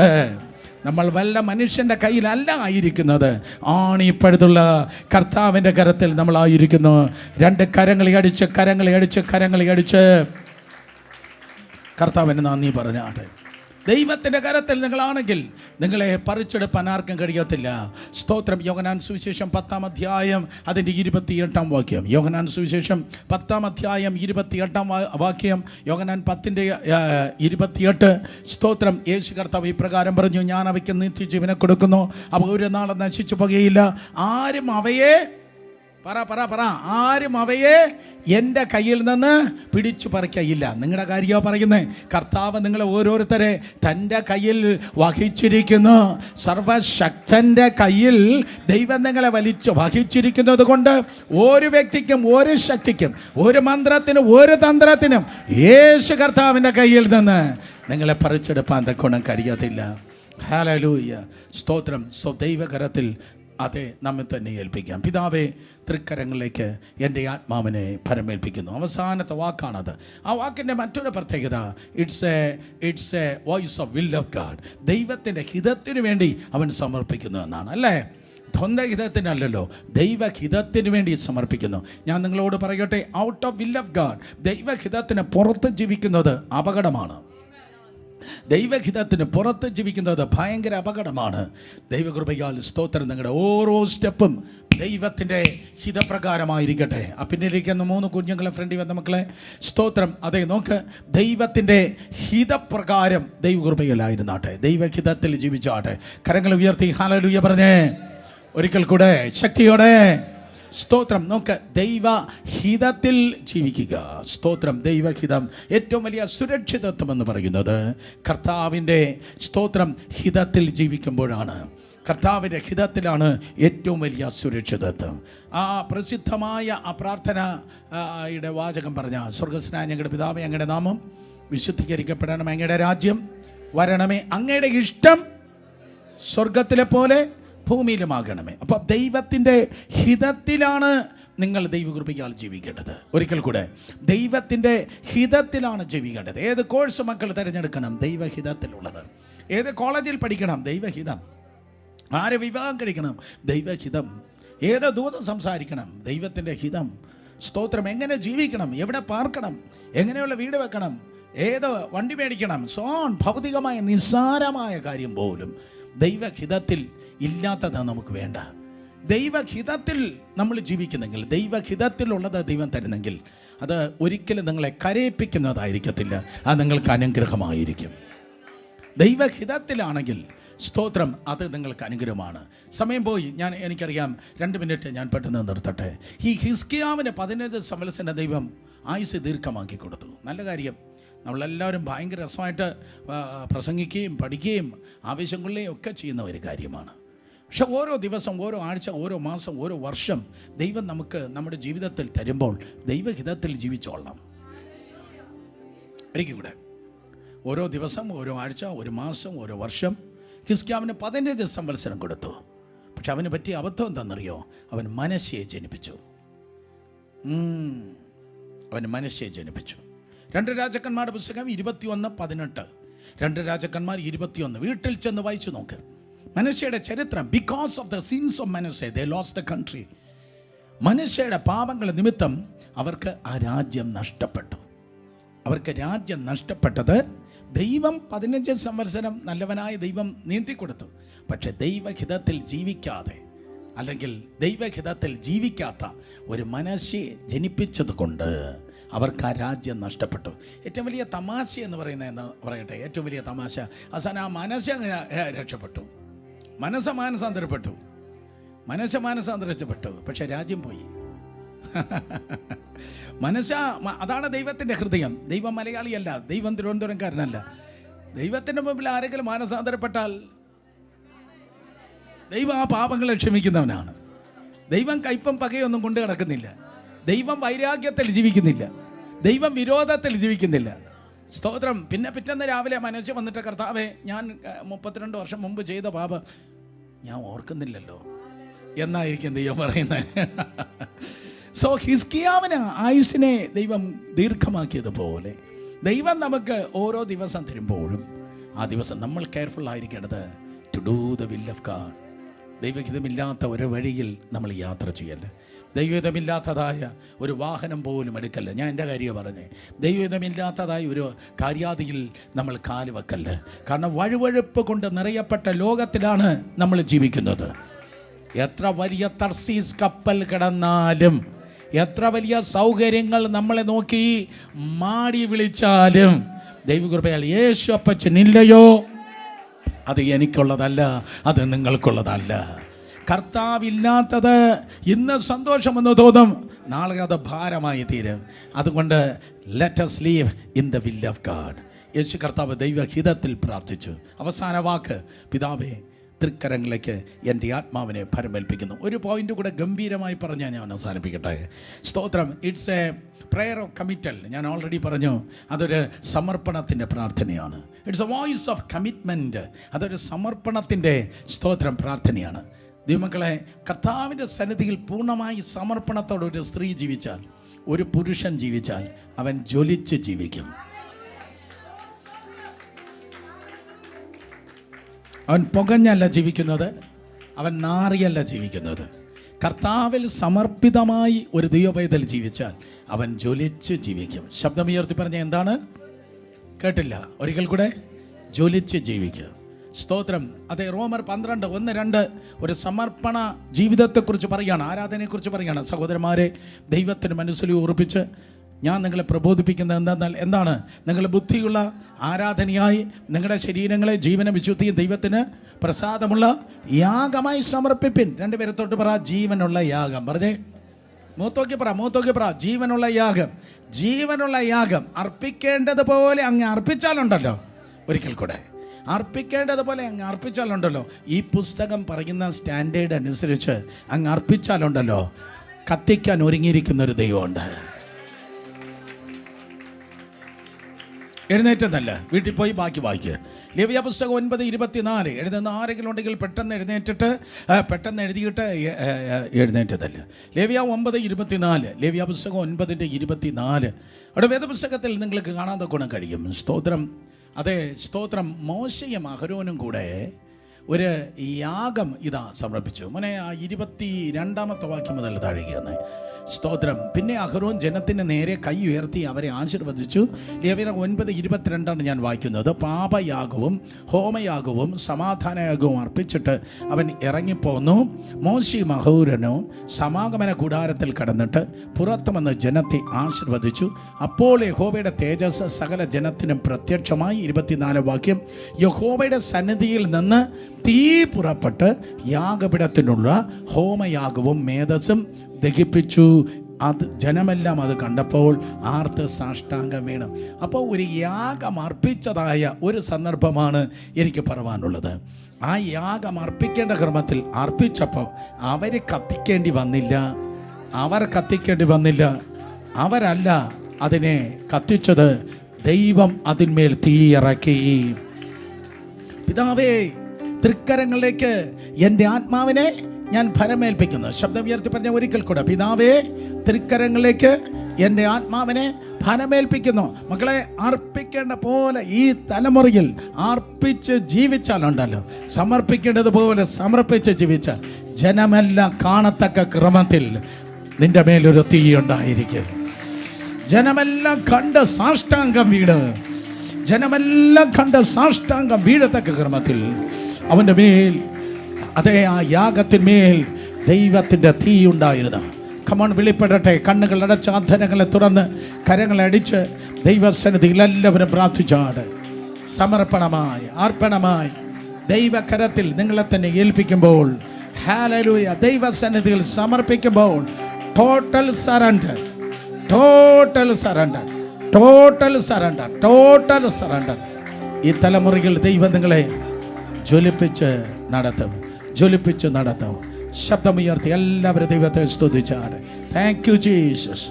നമ്മൾ വല്ല മനുഷ്യൻ്റെ കയ്യിലല്ല ആയിരിക്കുന്നത്, ആണിപ്പഴുതുള്ള കർത്താവിൻ്റെ കരത്തിൽ നമ്മളായിരിക്കുന്നു. 2 കരങ്ങളെ അടിച്ച് കർത്താവിന് നന്ദി പറഞ്ഞാട്ടെ. ദൈവത്തിൻ്റെ കരത്തിൽ നിങ്ങളാണെങ്കിൽ നിങ്ങളെ പറിച്ചെടുപ്പാൻ ആർക്കും കഴിയത്തില്ല. സ്തോത്രം. യോഹന്നാൻ സുവിശേഷം 10-ാം അധ്യായം അതിൻ്റെ 28-ാം വാക്യം. യോഹന്നാൻ സുവിശേഷം 10-ാം അധ്യായം 28-ാം വാക്യം. യോഹന്നാൻ 10:28. സ്തോത്രം. യേശു കർത്താവ് ഇപ്രകാരം പറഞ്ഞു, ഞാൻ അവയ്ക്ക് നിത്യജീവനെ കൊടുക്കുന്നു, അവ ഒരു നാളും നശിച്ചു പോകുകയില്ല, ആരും അവയെ പറ ആരും അവയെ എൻ്റെ കയ്യിൽ നിന്ന് പിടിച്ചു പറിക്കയില്ല. നിങ്ങളുടെ കാര്യമാണ് പറയുന്നത്. കർത്താവ് നിങ്ങളെ ഓരോരുത്തരെ തൻ്റെ കയ്യിൽ വഹിച്ചിരിക്കുന്നു. സർവശക്തൻ്റെ കയ്യിൽ ദൈവം നിങ്ങളെ വഹിച്ചിരിക്കുന്നത് കൊണ്ട് ഒരു വ്യക്തിക്കും ഒരു ശക്തിക്കും ഒരു മന്ത്രത്തിനും ഒരു തന്ത്രത്തിനും യേശു കർത്താവിൻ്റെ കയ്യിൽ നിന്ന് നിങ്ങളെ പറിച്ചെടുപ്പാൻ തക്കോണം കഴിയത്തില്ല. ഹല്ലേലൂയ, സ്തോത്രം. ദൈവകരത്തിൽ അതെ നമ്മെ തന്നെ ഏൽപ്പിക്കാം. പിതാവേ, തൃക്കരങ്ങളിലേക്ക് എൻ്റെ ആത്മാവിനെ ഭരമേൽപ്പിക്കുന്നു. അവസാനത്തെ വാക്കാണത്. ആ വാക്കിൻ്റെ മറ്റൊരു പ്രത്യേകത, it's A voice of will of God. ദൈവത്തിൻ്റെ ഹിതത്തിന് വേണ്ടി അവൻ സമർപ്പിക്കുന്നു എന്നാണ്, അല്ലേ? സ്വന്തം ഹിതത്തിനല്ലല്ലോ, ദൈവഹിതത്തിന് വേണ്ടി സമർപ്പിക്കുന്നു. ഞാൻ നിങ്ങളോട് പറയട്ടെ, out of will of God, ദൈവഹിതത്തിന് പുറത്ത് ജീവിക്കുന്നത് അപകടമാണ്. ദൈവഹിതത്തിന് പുറത്ത് ജീവിക്കുന്നത് ഭയങ്കര അപകടമാണ്. ദൈവകൃപയാൽ സ്തോത്രം. നിങ്ങളുടെ ഓരോ സ്റ്റെപ്പും ദൈവത്തിൻ്റെ ഹിതപ്രകാരമായിരിക്കട്ടെ. ആ പിന്നിലിരിക്കുന്ന 3 കുഞ്ഞുങ്ങളെ ഫ്രണ്ടിൽ വന്ന മക്കളെ, സ്തോത്രം. അതെ, നോക്ക്, ദൈവത്തിൻ്റെ ഹിതപ്രകാരം ദൈവകൃപയിലായിരുന്നാട്ടെ, ദൈവഹിതത്തിൽ ജീവിച്ചാട്ടെ. കരങ്ങൾ ഉയർത്തി ഹല്ലേലൂയ പറഞ്ഞേ ഒരിക്കൽ കൂടെ ശക്തിയോടെ. സ്തോത്രം. നോക്ക്, ദൈവഹിതത്തിൽ ജീവിക്കുക. സ്തോത്രം. ദൈവഹിതം ഏറ്റവും വലിയ സുരക്ഷിതത്വം എന്ന് പറയുന്നത് കർത്താവിൻ്റെ സ്തോത്രം ഹിതത്തിൽ ജീവിക്കുമ്പോഴാണ്. കർത്താവിൻ്റെ ഹിതത്തിലാണ് ഏറ്റവും വലിയ സുരക്ഷിതത്വം. ആ പ്രസിദ്ധമായ ആ പ്രാർത്ഥനയുടെ വാചകം പറഞ്ഞ, സ്വർഗ്ഗസ്ഥനായ ഞങ്ങളുടെ പിതാവേ, അങ്ങയുടെ നാമം വിശുദ്ധീകരിക്കപ്പെടണം, അങ്ങയുടെ രാജ്യം വരണമേ, അങ്ങയുടെ ഇഷ്ടം സ്വർഗത്തിലെ പോലെ ഭൂമിയിലുമാകണമേ. അപ്പോൾ ദൈവത്തിൻ്റെ ഹിതത്തിലാണ് നിങ്ങൾ ദൈവകൃപയാൽ ജീവിക്കേണ്ടത്. ഒരിക്കൽ കൂടെ, ദൈവത്തിൻ്റെ ഹിതത്തിലാണ് ജീവിക്കേണ്ടത്. ഏത് കോഴ്സ് മക്കൾ തിരഞ്ഞെടുക്കണം? ദൈവഹിതത്തിലുള്ളത്. ഏത് കോളേജിൽ പഠിക്കണം? ദൈവഹിതം. ആരെ വിവാഹം കഴിക്കണം? ദൈവഹിതം. ഏത് ദൂതം സംസാരിക്കണം? ദൈവത്തിൻ്റെ ഹിതം. സ്തോത്രം. എങ്ങനെ ജീവിക്കണം? എവിടെ പാർക്കണം? എങ്ങനെയുള്ള വീട് വെക്കണം? ഏത് വണ്ടി മേടിക്കണം? സോൺ ഭൗതികമായ നിസ്സാരമായ കാര്യം പോലും ദൈവഹിതത്തിൽ ഇല്ലാത്തതാണ് നമുക്ക് വേണ്ട. ദൈവഹിതത്തിൽ നമ്മൾ ജീവിക്കുന്നെങ്കിൽ, ദൈവഹിതത്തിലുള്ളത് ദൈവം തരുന്നെങ്കിൽ, അത് ഒരിക്കലും നിങ്ങളെ കരയിപ്പിക്കുന്നതായിരിക്കത്തില്ല, അത് നിങ്ങൾക്ക് അനുഗ്രഹമായിരിക്കും. ദൈവഹിതത്തിലാണെങ്കിൽ സ്തോത്രം, അത് നിങ്ങൾക്ക് അനുഗ്രഹമാണ്. സമയം പോയി, എനിക്കറിയാം, 2 മിനിറ്റ് ഞാൻ പെട്ടെന്ന് നിർത്തട്ടെ. ഈ ഹിസ്കിയാവിന് 15 സംവത്സരം ദൈവം ആയുസ് ദീർഘമാക്കി കൊടുത്തു. നല്ല കാര്യം. നമ്മളെല്ലാവരും ഭയങ്കര രസമായിട്ട് പ്രസംഗിക്കുകയും പഠിക്കുകയും ആവശ്യങ്ങളുടെയും ഒക്കെ ചെയ്യുന്ന ഒരു കാര്യമാണ്. പക്ഷെ ഓരോ ദിവസം, ഓരോ ആഴ്ച, ഓരോ മാസം, ഓരോ വർഷം ദൈവം നമുക്ക് നമ്മുടെ ജീവിതത്തിൽ തരുമ്പോൾ ദൈവഹിതത്തിൽ ജീവിച്ചോളണം. ഒരിക്കൽ കൂടെ, ഓരോ ദിവസം, ഓരോ ആഴ്ച, ഒരു മാസം, ഓരോ വർഷം ഹിസ്കിയാവിന് 15 സംവത്സരം കൊടുത്തു. പക്ഷെ അവന് പറ്റിയ അബദ്ധം എന്താണെന്നറിയോ? അവൻ മനശ്ശയെ ജനിപ്പിച്ചു. അവൻ മനശ്ശയെ ജനിപ്പിച്ചു. 2 രാജാക്കന്മാരുടെ പുസ്തകം 21:18. 2 രാജാക്കന്മാർ 21. വീട്ടിൽ ചെന്ന് വായിച്ചു നോക്ക് മനശ്ശയുടെ ചരിത്രം. Because of the sins of Manasseh they lost the country. മനശ്ശയുടെ പാപങ്ങൾ നിമിത്തം അവർക്ക് ആ രാജ്യം നഷ്ടപ്പെട്ടു. അവർക്ക് രാജ്യം നഷ്ടപ്പെട്ടത് ദൈവം 15 സംവത്സരം നല്ലവനായ ദൈവം നീട്ടിക്കൊടുത്തു. പക്ഷെ ദൈവഹിതത്തിൽ ജീവിക്കാതെ, അല്ലെങ്കിൽ ദൈവഹിതത്തിൽ ജീവിക്കാത്ത ഒരു മനശ്ശയെ ജനിപ്പിച്ചത് കൊണ്ട് അവർക്ക് ആ രാജ്യം നഷ്ടപ്പെട്ടു. ഏറ്റവും വലിയ തമാശ എന്ന് പറയുന്നത് പറയട്ടെ, ഏറ്റവും വലിയ തമാശ, അവസാനം ആ മനസ്സ് രക്ഷപ്പെട്ടു. മാനസാന്തരപ്പെട്ടു. പക്ഷെ രാജ്യം പോയി. അതാണ് ദൈവത്തിൻ്റെ ഹൃദയം. ദൈവം മലയാളിയല്ല, ദൈവം തിരുവനന്തപുരംകാരനല്ല. ദൈവത്തിൻ്റെ മുമ്പിൽ ആരെങ്കിലും മാനസാന്തരപ്പെട്ടാൽ ദൈവം ആ പാപങ്ങളെ ക്ഷമിക്കുന്നവനാണ്. ദൈവം കയ്പം പകയൊന്നും കൊണ്ട് കിടക്കുന്നില്ല. ദൈവം വൈരാഗ്യത്തിൽ ജീവിക്കുന്നില്ല. ദൈവം വിരോധത്തിൽ ജീവിക്കുന്നില്ല. സ്തോത്രം. പിന്നെ പിറ്റേന്ന് രാവിലെ മനസ്സ് വന്നിട്ട്, കർത്താവേ, ഞാൻ 32 വർഷം മുമ്പ് ചെയ്ത പാപം ഞാൻ ഓർക്കുന്നില്ലല്ലോ എന്നായിരിക്കും ദൈവം പറയുന്നത്. സോ ഹിസ്കിയാവിന് ആയുസ്സിനെ ദൈവം ദീർഘമാക്കിയതുപോലെ ദൈവം നമുക്ക് ഓരോ ദിവസം തരുമ്പോഴും ആ ദിവസം നമ്മൾ കെയർഫുൾ ആയിരിക്കേണ്ടത് to do the will of God. ദൈവഹിതമില്ലാത്ത ഒരു വഴിയിൽ നമ്മൾ യാത്ര ചെയ്യല്ല. ദൈവഹിതമില്ലാത്തതായ ഒരു വാഹനം പോലും എടുക്കല്ല. ഞാൻ എൻ്റെ കാര്യം പറഞ്ഞേ, ദൈവഹിതമില്ലാത്തതായ ഒരു കാര്യാദിയിൽ നമ്മൾ കാല് വെക്കല്ല. കാരണം വഴുവഴുപ്പ് കൊണ്ട് നിറയപ്പെട്ട ലോകത്തിലാണ് നമ്മൾ ജീവിക്കുന്നത്. എത്ര വലിയ തർസീസ് കപ്പൽ കിടന്നാലും, എത്ര വലിയ സൗകര്യങ്ങൾ നമ്മളെ നോക്കി മാടി വിളിച്ചാലും, ദൈവകൃപയാൽ യേശു അപ്പച്ചനില്ലയോ, അത് എനിക്കുള്ളതല്ല, അത് നിങ്ങൾക്കുള്ളതല്ല. കർത്താവില്ലാത്തത് ഇന്ന് സന്തോഷമെന്ന് തോന്നും, നാളെ അത് ഭാരമായി തീരും. അതുകൊണ്ട് let us live in the will of God. യേശു കർത്താവ് ദൈവഹിതത്തിൽ പ്രാർത്ഥിച്ചു. അവസാന വാക്ക്, പിതാവേ തൃക്കരങ്ങളിലേക്ക് എൻ്റെ ആത്മാവിനെ ഭരമേൽപ്പിക്കുന്നു. ഒരു പോയിന്റ് കൂടെ ഗംഭീരമായി പറഞ്ഞാൽ ഞാൻ അവസാനിപ്പിക്കട്ടെ. സ്തോത്രം. It's A prayer of committal. ഞാൻ ഓൾറെഡി പറഞ്ഞു, അതൊരു സമർപ്പണത്തിൻ്റെ പ്രാർത്ഥനയാണ്. It's A voice of commitment. അതൊരു സമർപ്പണത്തിൻ്റെ സ്തോത്രം പ്രാർത്ഥനയാണ്. ദൈവമക്കളെ, കർത്താവിൻ്റെ സന്നിധിയിൽ പൂർണ്ണമായി സമർപ്പണത്തോടെ ഒരു സ്ത്രീ ജീവിച്ചാൽ, ഒരു പുരുഷൻ ജീവിച്ചാൽ, അവൻ ജ്വലിച്ച് ജീവിക്കും. അവൻ പുകഞ്ഞല്ല ജീവിക്കുന്നത്, അവൻ നാറിയല്ല ജീവിക്കുന്നത്. കർത്താവിൽ സമർപ്പിതമായി ഒരു ദൈവപൈതൽ ജീവിച്ചാൽ അവൻ ജ്വലിച്ച് ജീവിക്കും. ശബ്ദമുയർത്തി പറഞ്ഞ എന്താണ്? കേട്ടില്ല, ഒരിക്കൽ കൂടെ. ജ്വലിച്ച് ജീവിക്കുക. സ്തോത്രം. അതെ, റോമർ 12:1-2 ഒരു സമർപ്പണ ജീവിതത്തെക്കുറിച്ച് പറയുകയാണ്, ആരാധനയെക്കുറിച്ച് പറയുകയാണ്. സഹോദരന്മാരെ, ദൈവത്തിന് മനസ്സിൽ ഉറപ്പിച്ച് ഞാൻ നിങ്ങളെ പ്രബോധിപ്പിക്കുന്നത് എന്താണ്? നിങ്ങൾ ബുദ്ധിയുള്ള ആരാധനയായി നിങ്ങളുടെ ശരീരങ്ങളെ ജീവന വിശുദ്ധിയും ദൈവത്തിന് പ്രസാദമുള്ള യാഗമായി സമർപ്പിപ്പിൻ. രണ്ടുപേരത്തോട്ട് പറ, ജീവനുള്ള യാഗം. പറഞ്ഞേ, മൂത്തോക്കി പറ, ജീവനുള്ള യാഗം. ജീവനുള്ള യാഗം അർപ്പിക്കേണ്ടതുപോലെ അങ്ങ് അർപ്പിച്ചാലുണ്ടല്ലോ, ഒരിക്കൽ കൂടെ അർപ്പിക്കേണ്ടതുപോലെ അങ്ങ് അർപ്പിച്ചാലുണ്ടല്ലോ, ഈ പുസ്തകം പറയുന്ന സ്റ്റാൻഡേർഡ് അനുസരിച്ച് അങ്ങ് അർപ്പിച്ചാലുണ്ടല്ലോ, കത്തിക്കാൻ ഒരുങ്ങിയിരിക്കുന്നൊരു ദൈവമുണ്ട്. എഴുന്നേറ്റെന്നല്ല, വീട്ടിൽ പോയി ബാക്കി വായിക്കുക. ലേവ്യ പുസ്തകം 9:24 എഴുതുന്ന ആരെങ്കിലും ഉണ്ടെങ്കിൽ പെട്ടെന്ന് എഴുതിയിട്ട് എഴുന്നേറ്റതല്ല. ലേവ്യ 9:24, ലേവ്യ പുസ്തകം 9:24. അവിടെ വേദപുസ്തകത്തിൽ നിങ്ങൾക്ക് കാണാതെ ഗുണം കഴിയും. സ്തോത്രം. അതെ, സ്തോത്രം. മോശയും അഹരോനും കൂടെ ഒരു യാഗം ഇതാ സമർപ്പിച്ചു. മോനെ, ആ 22-ാമത്തെ വാക്യം മുതൽ താഴെയാണ്. സ്തോത്രം. പിന്നെ അഹരോൻ ജനത്തിന് നേരെ കൈ ഉയർത്തി അവരെ ആശീർവദിച്ചു. ലേവ്യർ 9:22 ഞാൻ വായിക്കുന്നത്. പാപയാഗവും ഹോമയാഗവും സമാധാനയാഗവും അർപ്പിച്ചിട്ട് അവൻ ഇറങ്ങിപ്പോന്നു. മോശയും അഹരോനും സമാഗമന കൂടാരത്തിൽ കടന്നിട്ട് പുറത്തു വന്ന് ജനത്തെ ആശീർവദിച്ചു. അപ്പോൾ യഹോവയുടെ തേജസ് സകല ജനത്തിനും പ്രത്യക്ഷമായി. 24 വാക്യം. യഹോവയുടെ സന്നിധിയിൽ നിന്ന് തീ പുറപ്പെട്ട് യാഗപീഠത്തിനുള്ള ഹോമയാഗവും മേധസ്സും ദഹിപ്പിച്ചു. അത് ജനമെല്ലാം അത് കണ്ടപ്പോൾ ആർത്ത് സാഷ്ടാംഗം വീണു. അപ്പോൾ ഒരു യാഗം അർപ്പിച്ചതായ ഒരു സന്ദർഭമാണ് എനിക്ക് പറയാനുള്ളത്. ആ യാഗം അർപ്പിക്കേണ്ട ക്രമത്തിൽ അർപ്പിച്ചപ്പോൾ അവർ കത്തിക്കേണ്ടി വന്നില്ല. അവരല്ല അതിനെ കത്തിച്ചത്, ദൈവം അതിന്മേൽ തീയിറക്കി. പിതാവേ, തൃക്കരങ്ങളിലേക്ക് എൻ്റെ ആത്മാവിനെ ഞാൻ ഭരമേൽപ്പിക്കുന്നു. ശബ്ദം ഉയർത്തി പറഞ്ഞ ഒരിക്കൽ കൂടെ, പിതാവേ, തൃക്കരങ്ങളിലേക്ക് എൻ്റെ ആത്മാവിനെ ഭരമേൽപ്പിക്കുന്നു. മക്കളെ, അർപ്പിക്കേണ്ട പോലെ ഈ തലമുറയിൽ അർപ്പിച്ച് ജീവിച്ചാലുണ്ടല്ലോ, സമർപ്പിക്കേണ്ടതുപോലെ സമർപ്പിച്ച് ജീവിച്ചാൽ ജനമെല്ലാം കാണത്തക്ക ക്രമത്തിൽ നിന്റെ മേലൊരു തീ ഉണ്ടായിരിക്കും. ജനമെല്ലാം കണ്ട് സാഷ്ടാംഗം വീഴത്തക്ക ക്രമത്തിൽ അവൻ്റെ മേൽ, അതേ, ആ യാഗത്തിന്മേൽ ദൈവത്തിൻ്റെ തീ ഉണ്ടായിരുന്നു. കമോൺ, വെളിപ്പെടട്ടെ. കണ്ണുകൾ അടച്ച് അധരങ്ങളെ തുറന്ന് കരങ്ങളെ അടിച്ച് ദൈവസന്നിധിയിൽ എല്ലാവരും പ്രാർത്ഥിച്ചാട്. സമർപ്പണമായി, അർപ്പണമായി ദൈവകരത്തിൽ നിങ്ങളെ തന്നെ ഏൽപ്പിക്കുമ്പോൾ, ഹല്ലേലൂയ, ദൈവസന്നിധിയിൽ സമർപ്പിക്കുമ്പോൾ ടോട്ടൽ സറണ്ടർ. ഈ തലമുറയിൽ ദൈവം നിങ്ങളെ ജ്വലിപ്പിച്ച് നടത്തും. ശബ്ദമുയർത്തി എല്ലാവരും ദൈവത്തെ സ്തുതിച്ചാട്. Thank you Jesus.